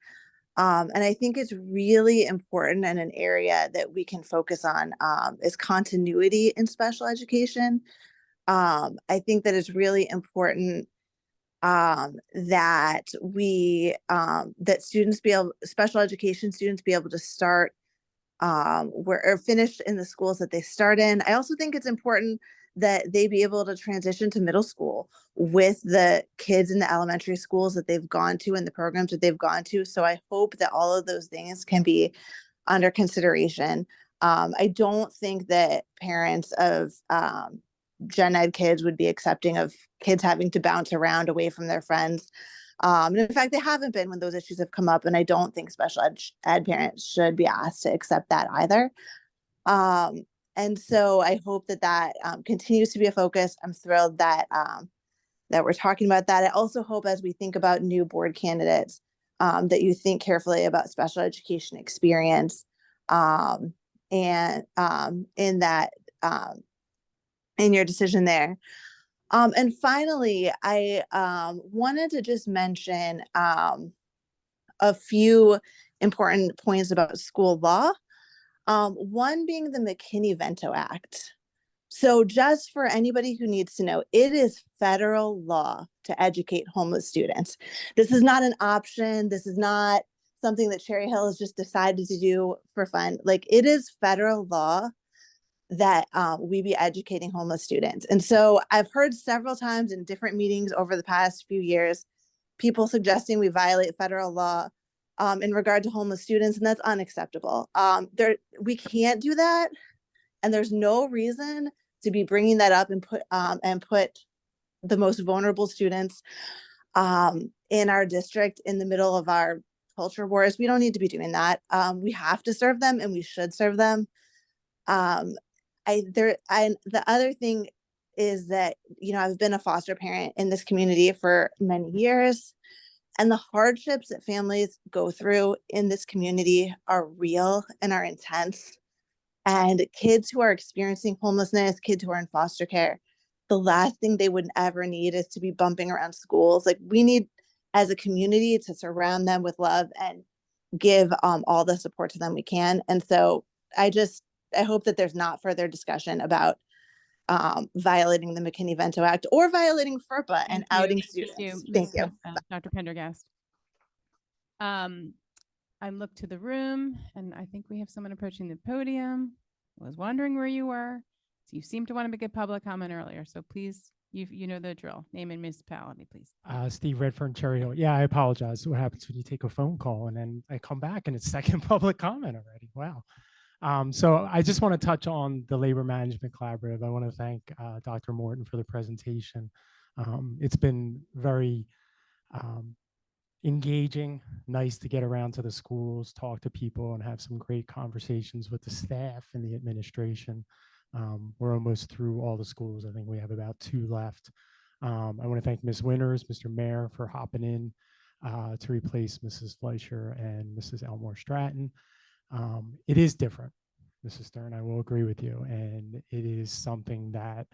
And I think it's really important, and an area that we can focus on is continuity in special education. I think that it's really important that that students special education students be able to start or finish in the schools that they start in. I also think it's important that they be able to transition to middle school with the kids in the elementary schools that they've gone to and the programs that they've gone to. So I hope that all of those things can be under consideration. I don't think that parents of gen ed kids would be accepting of kids having to bounce around away from their friends. And in fact, they haven't been when those issues have come up. And I don't think special ed parents should be asked to accept that either. And so I hope that that continues to be a focus. I'm thrilled that that we're talking about that. I also hope as we think about new board candidates, that you think carefully about special education experience, and in that in your decision there. And finally, I wanted to just mention a few important points about school law. One being the McKinney-Vento Act. So just for anybody who needs to know, it is federal law to educate homeless students. This is not an option. This is not something that Cherry Hill has just decided to do for fun. Like, it is federal law that we be educating homeless students. And so I've heard several times in different meetings over the past few years, people suggesting we violate federal law in regard to homeless students, and that's unacceptable. We can't do that. And there's no reason to be bringing that up and put the most vulnerable students in our district in the middle of our culture wars. We don't need to be doing that. We have to serve them, and we should serve them. The other thing is that, you know, I've been a foster parent in this community for many years, and the hardships that families go through in this community are real and are intense. And kids who are experiencing homelessness, kids who are in foster care, the last thing they would ever need is to be bumping around schools. Like, we need, as a community, to surround them with love and give all the support to them we can. And so I hope that there's not further discussion about violating the McKinney-Vento Act or violating FERPA and outing students. Thank you. Dr. Pendergast. I looked to the room, and I think we have someone approaching the podium. I was wondering where you were. So you seem to want to make a public comment earlier. So please, you know the drill. Name and municipality, please. Steve Redfern, Cherry Hill. Yeah, I apologize. What happens when you take a phone call and then I come back and it's second public comment already? Wow. So I just want to touch on the Labor Management Collaborative. I want to thank Dr. Morton for the presentation. It's been very engaging, nice to get around to the schools, talk to people, and have some great conversations with the staff and the administration. We're almost through all the schools. I think we have about 2 left. I want to thank Ms. Winters, Mr. Mayor, for hopping in to replace Mrs. Fleischer and Mrs. Elmore Stratton. It is different, Mrs. Stern, I will agree with you. And it is something that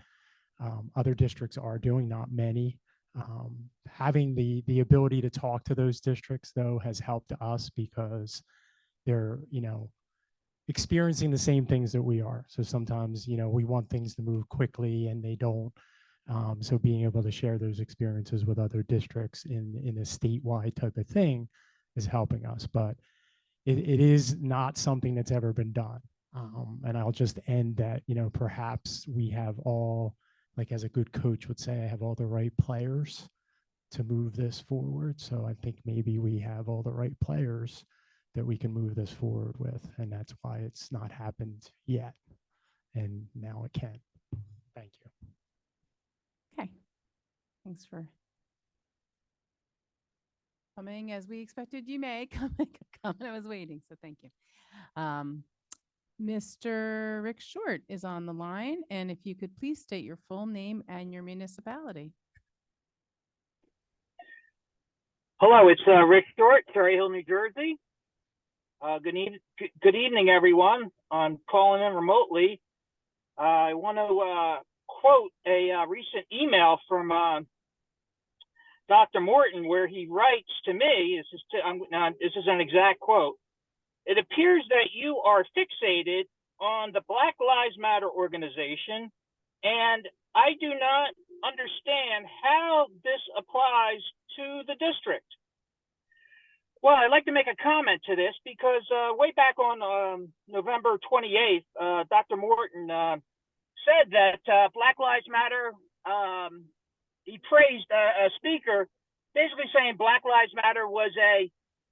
other districts are doing, not many. Having the ability to talk to those districts, though, has helped us because they're, you know, experiencing the same things that we are. So sometimes, you know, we want things to move quickly and they don't. So being able to share those experiences with other districts in a statewide type of thing is helping us. But it is not something that's ever been done. And I'll just end that, you know, perhaps we have all, like as a good coach would say, I have all the right players to move this forward. So I think maybe we have all the right players that we can move this forward with. And that's why it's not happened yet. And now it can. Thank you. Okay. Thanks for coming as we expected you may. Come. I was waiting, so thank you. Mr. Rick Short is on the line, and if you could please state your full name and your municipality. Hello, it's Rick Short, Cherry Hill, New Jersey. Good evening, everyone. I'm calling in remotely. I want to quote a recent email from Dr. Morton, where he writes to me, this is an exact quote, "It appears that you are fixated on the Black Lives Matter organization, and I do not understand how this applies to the district." Well, I'd like to make a comment to this because way back on November 28th, Dr. Morton said that Black Lives Matter, he praised a speaker, basically saying Black Lives Matter was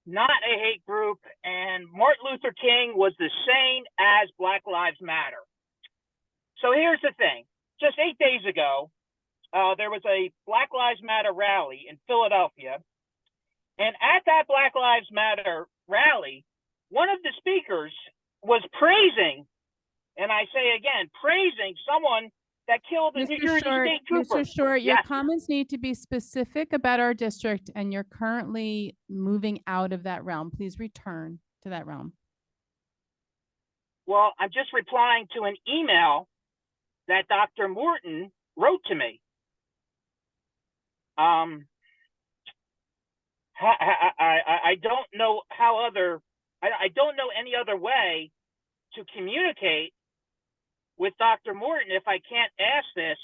not a hate group, and Martin Luther King was the same as Black Lives Matter. So here's the thing. Just 8 days ago, there was a Black Lives Matter rally in Philadelphia, And at that Black Lives Matter rally, one of the speakers was praising, and I say again, praising someone that killed a New Jersey State Trooper. Mr. Short, your Yes. comments need to be specific about our district, and you're currently moving out of that realm. Please return to that realm. Well, I'm just replying to an email that Dr. Morton wrote to me. I don't know how other, I don't know any other way to communicate with Dr. Morton if I can't ask this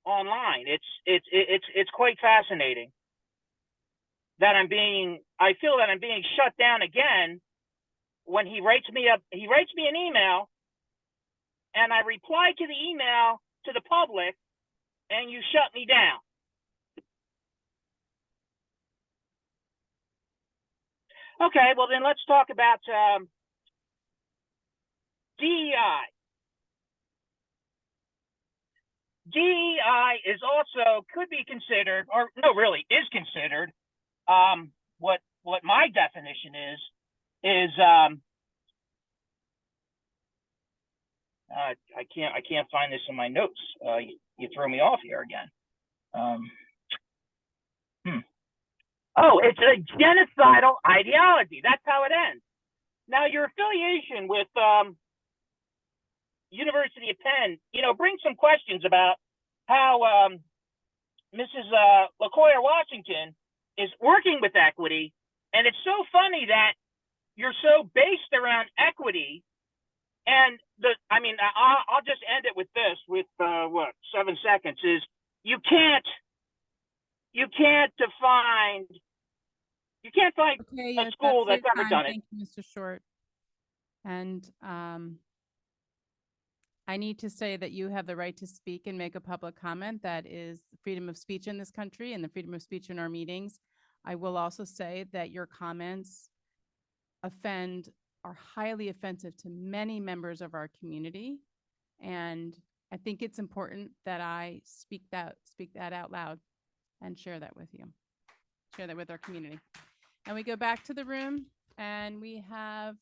online. It's quite fascinating that I feel that I'm being shut down again when he writes me an email, and I reply to the email to the public, and you shut me down. Okay, well then let's talk about DEI. DEI is also could be considered, or no, really is considered. What my definition is I can't find this in my notes. You throw me off here again. Oh, it's a genocidal ideology. That's how it ends. Now, your affiliation with University of Penn, brings some questions about how Mrs. LaCoya Washington is working with equity. And it's so funny that you're so based around equity. And I'll just end it with this, with 7 seconds, is you can't find a school that's ever done it. Thank you, Mr. Short. And I need to say that you have the right to speak and make a public comment. That is freedom of speech in this country and the freedom of speech in our meetings. I will also say that your comments are highly offensive to many members of our community. And I think it's important that I speak that out loud and share that with you, share that with our community. And we go back to the room, and we have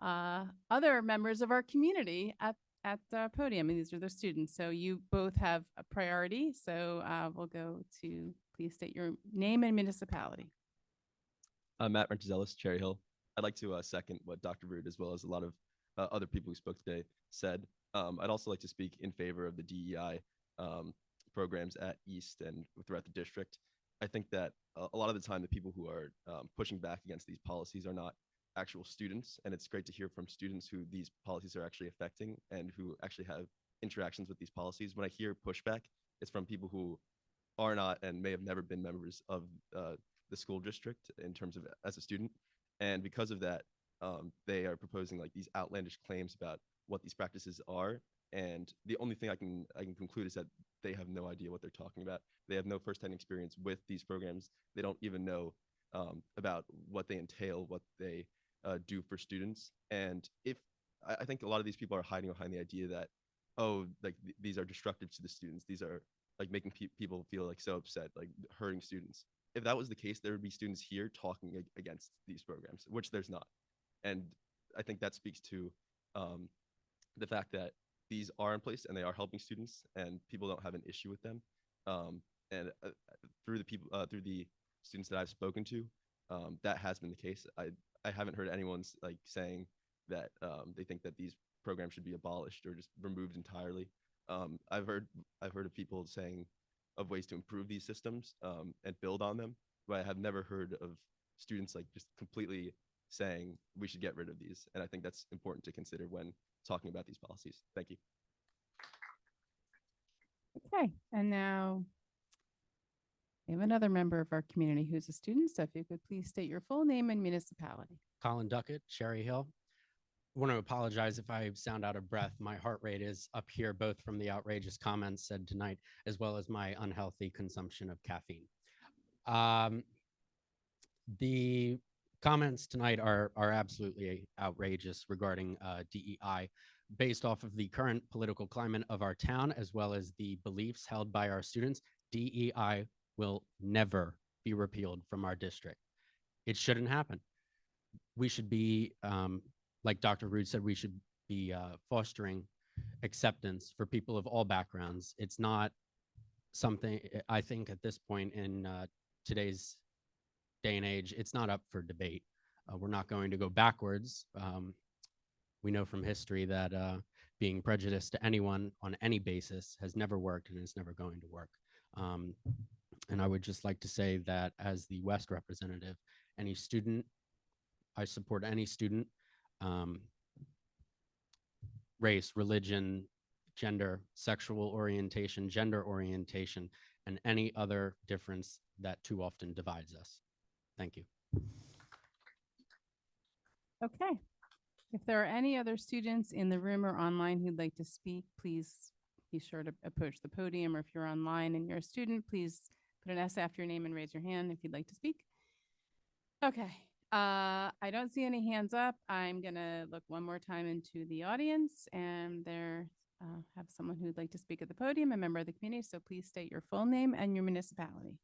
other members of our community at the podium, and these are the students. So you both have a priority. So we'll go to, please state your name and municipality. Matt Rentezelis, Cherry Hill. I'd like to second what Dr. Rood, as well as a lot of other people who spoke today, said. I'd also like to speak in favor of the DEI programs at East and throughout the district. I think that a lot of the time, the people who are pushing back against these policies are not actual students, and it's great to hear from students who these policies are actually affecting and who actually have interactions with these policies. When I hear pushback, it's from people who are not and may have never been members of the school district in terms of as a student, and because of that, they are proposing like these outlandish claims about what these practices are. And the only thing I can conclude is that they have no idea what they're talking about. They have no firsthand experience with these programs. They don't even know about what they entail, what they do for students. And I think a lot of these people are hiding behind the idea that, these are destructive to the students. These are like making people feel like so upset, like hurting students. If that was the case, there would be students here talking against these programs, which there's not. And I think that speaks to the fact that these are in place and they are helping students, and people don't have an issue with them. And through the students that I've spoken to, that has been the case. I haven't heard anyone's like saying that they think that these programs should be abolished or just removed entirely. I've heard of people saying of ways to improve these systems and build on them, but I have never heard of students like just completely saying we should get rid of these. And I think that's important to consider when talking about these policies. Thank you. Okay, and now we have another member of our community who's a student. So if you could please state your full name and municipality. Colin Duckett, Cherry Hill. I want to apologize if I sound out of breath. My heart rate is up here, both from the outrageous comments said tonight, as well as my unhealthy consumption of caffeine. The comments tonight are absolutely outrageous regarding DEI, based off of the current political climate of our town, as well as the beliefs held by our students. DEI will never be repealed from our district. It shouldn't happen. We should be, like Dr. Rude said, we should be fostering acceptance for people of all backgrounds. It's not something, I think at this point in today's day and age, it's not up for debate. We're not going to go backwards. We know from history that being prejudiced to anyone on any basis has never worked and is never going to work. And I would just like to say that as the West representative, any student, I support any student, race, religion, gender, sexual orientation, gender orientation, and any other difference that too often divides us. Thank you. Okay. If there are any other students in the room or online who'd like to speak, please be sure to approach the podium, or if you're online and you're a student, please put an S after your name and raise your hand if you'd like to speak. Okay. I don't see any hands up. I'm going to look one more time into the audience, and there have someone who'd like to speak at the podium, a member of the community. So please state your full name and your municipality.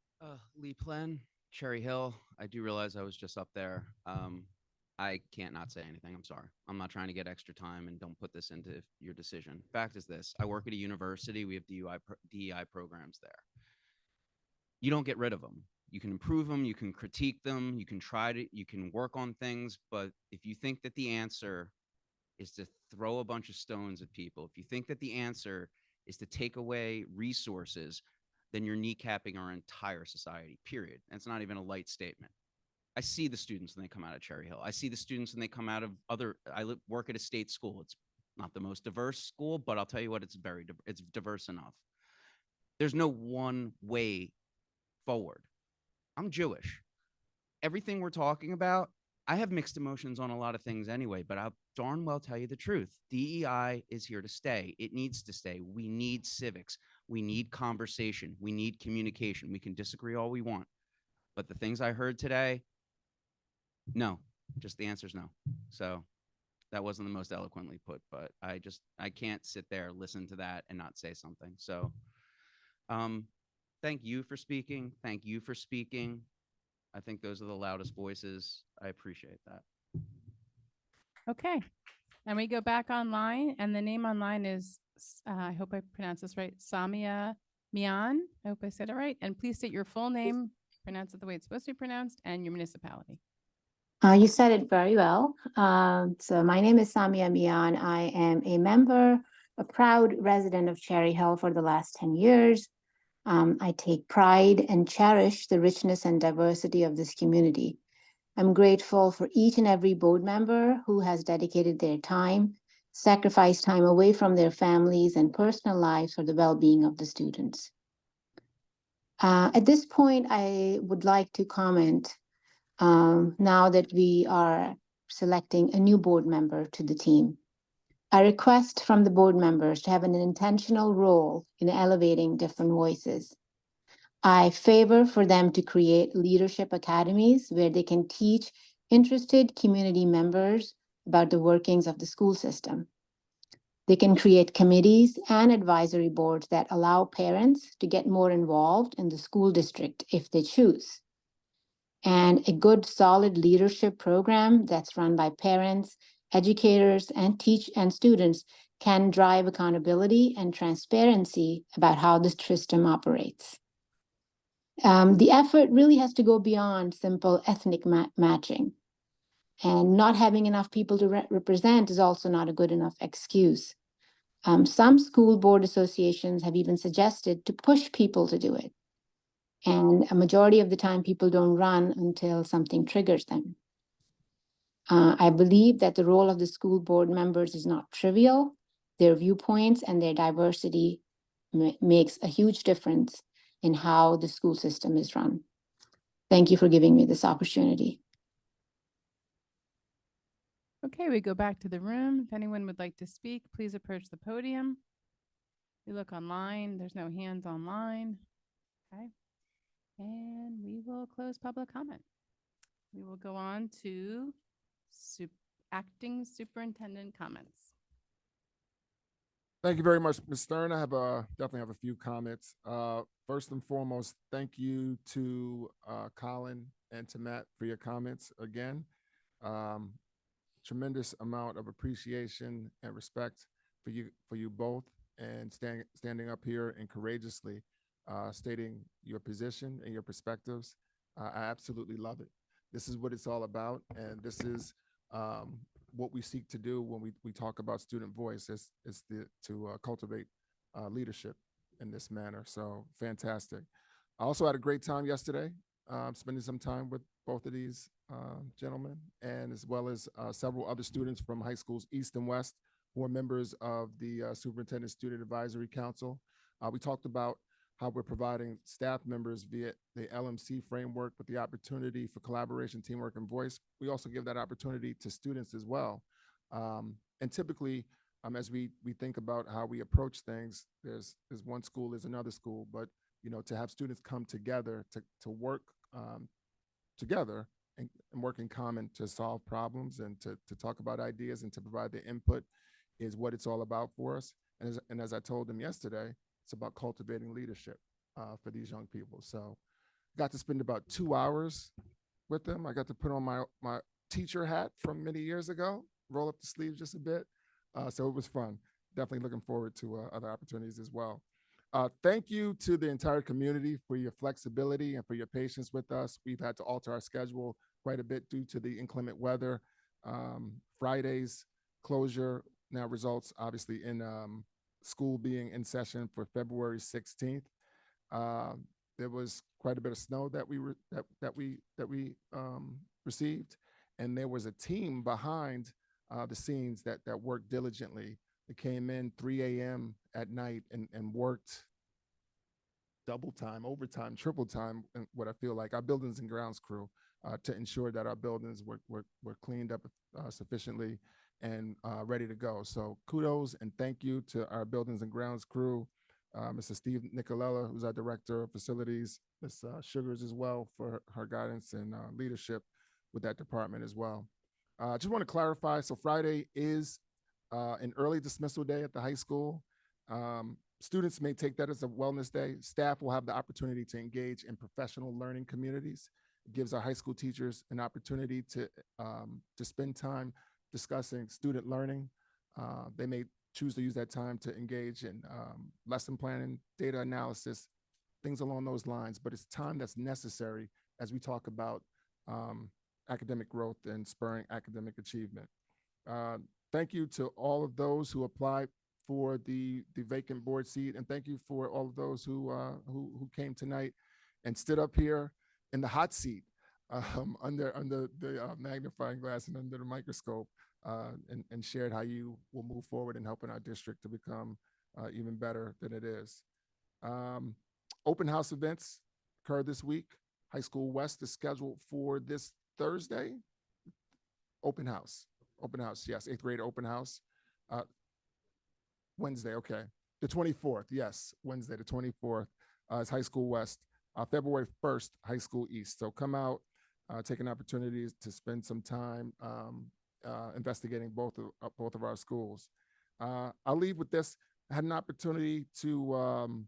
Lee Plen, Cherry Hill. I do realize I was just up there. I can't not say anything. I'm sorry. I'm not trying to get extra time, and don't put this into your decision. Fact is this: I work at a university. We have DEI programs there. You don't get rid of them. You can improve them. You can critique them. You can work on things. But if you think that the answer is to throw a bunch of stones at people, if you think that the answer is to take away resources, then you're kneecapping our entire society, period. And it's not even a light statement. I see the students when they come out of Cherry Hill. I see the students when they come out of work at a state school. It's not the most diverse school, but I'll tell you what, it's diverse enough. There's no one way forward. I'm Jewish. Everything we're talking about, I have mixed emotions on a lot of things anyway, but I'll darn well tell you the truth. DEI is here to stay. It needs to stay. We need civics. We need conversation. We need communication. We can disagree all we want. But the things I heard today, no, just the answer is no. So that wasn't the most eloquently put, but I can't sit there, listen to that and not say something. So thank you for speaking. Thank you for speaking. I think those are the loudest voices. I appreciate that. Okay. And we go back online, and the name online is, I hope I pronounced this right, Samia Mian. I hope I said it right. And please state your full name, pronounce it the way it's supposed to be pronounced, and your municipality. You said it very well. So my name is Samia Mian. I am a member, a proud resident of Cherry Hill for the last 10 years. I take pride and cherish the richness and diversity of this community. I'm grateful for each and every board member who has dedicated their time, sacrificed time away from their families and personal lives for the well-being of the students. At this point, I would like to comment now that we are selecting a new board member to the team. I request from the board members to have an intentional role in elevating different voices. I favor for them to create leadership academies where they can teach interested community members about the workings of the school system. They can create committees and advisory boards that allow parents to get more involved in the school district if they choose. And a good, solid leadership program that's run by parents, educators, and students can drive accountability and transparency about how the system operates. The effort really has to go beyond simple ethnic matching. And not having enough people to represent is also not a good enough excuse. Some school board associations have even suggested to push people to do it. And a majority of the time, people don't run until something triggers them. I believe that the role of the school board members is not trivial. Their viewpoints and their diversity makes a huge difference in how the school system is run. Thank you for giving me this opportunity. Okay, we go back to the room. If anyone would like to speak, please approach the podium. We look online. There's no hands online. Okay. And we will close public comment. We will go on to acting superintendent comments. Thank you very much, Ms. Stern. I have definitely have a few comments. First and foremost, thank you to Colin and to Matt for your comments again. Um, Tremendous amount of appreciation and respect for you both, and standing up here and courageously stating your position and your perspectives. I absolutely love it. This is what it's all about, and this is what we seek to do when we talk about student voice, is to cultivate leadership in this manner. So fantastic. I also had a great time yesterday, spending some time with both of these gentlemen, and as well as several other students from high schools East and West who are members of the Superintendent Student Advisory Council. We talked about how we're providing staff members via the LMC framework with the opportunity for collaboration, teamwork, and voice. We also give that opportunity to students as well. And typically, as we think about how we approach things, there's one school, there's another school, but to have students come together to work together and work in common to solve problems and to talk about ideas and to provide the input is what it's all about for us. And as I told them yesterday, it's about cultivating leadership for these young people. So got to spend about 2 hours with them. I got to put on my teacher hat from many years ago, roll up the sleeves just a bit. So it was fun. Definitely looking forward to other opportunities as well. Thank you to the entire community for your flexibility and for your patience with us. We've had to alter our schedule quite a bit due to the inclement weather. Friday's closure now results obviously in school being in session for February 16th. There was quite a bit of snow that we received, and there was a team behind the scenes that worked diligently. It came in 3 a.m. at night and worked double time, overtime, triple time, and what I feel like our buildings and grounds crew to ensure that our buildings were cleaned up sufficiently and ready to go. So kudos and thank you to our buildings and grounds crew, Mr. Steve Nicolella, who's our director of facilities, Ms. Sugars as well for her guidance and leadership with that department as well. Just want to clarify, so Friday is an early dismissal day at the high school. Students may take that as a wellness day. Staff will have the opportunity to engage in professional learning communities. It gives our high school teachers an opportunity to spend time discussing student learning. They may choose to use that time to engage in lesson planning, data analysis, things along those lines, but it's time that's necessary as we talk about academic growth and spurring academic achievement. Thank you to all of those who applied for the vacant board seat, and thank you for all of those who came tonight and stood up here in the hot seat under the magnifying glass and under the microscope, and shared how you will move forward in helping our district to become even better than it is. Open house events occur this week. High School West is scheduled for this Thursday. Open house, yes, 8th grade open house. Wednesday, okay. The 24th, yes, Wednesday, the 24th is High School West. February 1st, High School East. So come out, take an opportunity to spend some time investigating both of our schools. I'll leave with this. I had an opportunity to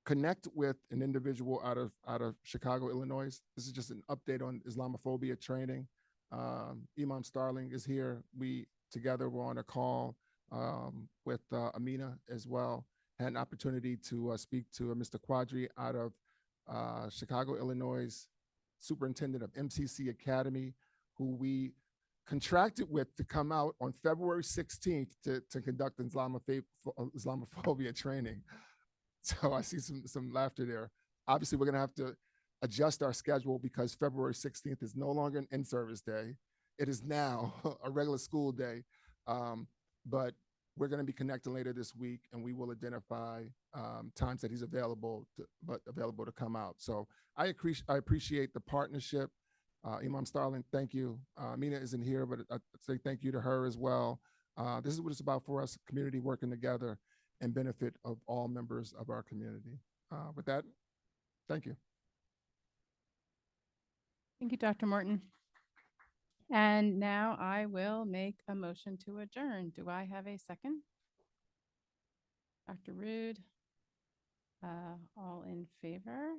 connect with an individual out of Chicago, Illinois. This is just an update on Islamophobia training. Imam Starling is here. We together were on a call with Amina as well. Had an opportunity to speak to Mr. Quadri out of Chicago, Illinois, superintendent of MCC Academy, who we contracted with to come out on February 16th to conduct Islamophobia training. So I see some laughter there. Obviously, we're going to have to adjust our schedule because February 16th is no longer an in-service day. It is now a regular school day. But we're going to be connecting later this week, and we will identify times that he's available to come out. So I appreciate the partnership. Imam Starling, thank you. Mina isn't here, but I say thank you to her as well. This is what it's about for us, community working together and benefit of all members of our community. With that, thank you. Thank you, Dr. Morton. And now I will make a motion to adjourn. Do I have a second? Dr. Rude. All in favor?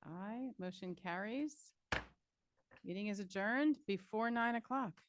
Aye. Motion carries. Meeting is adjourned before 9 o'clock.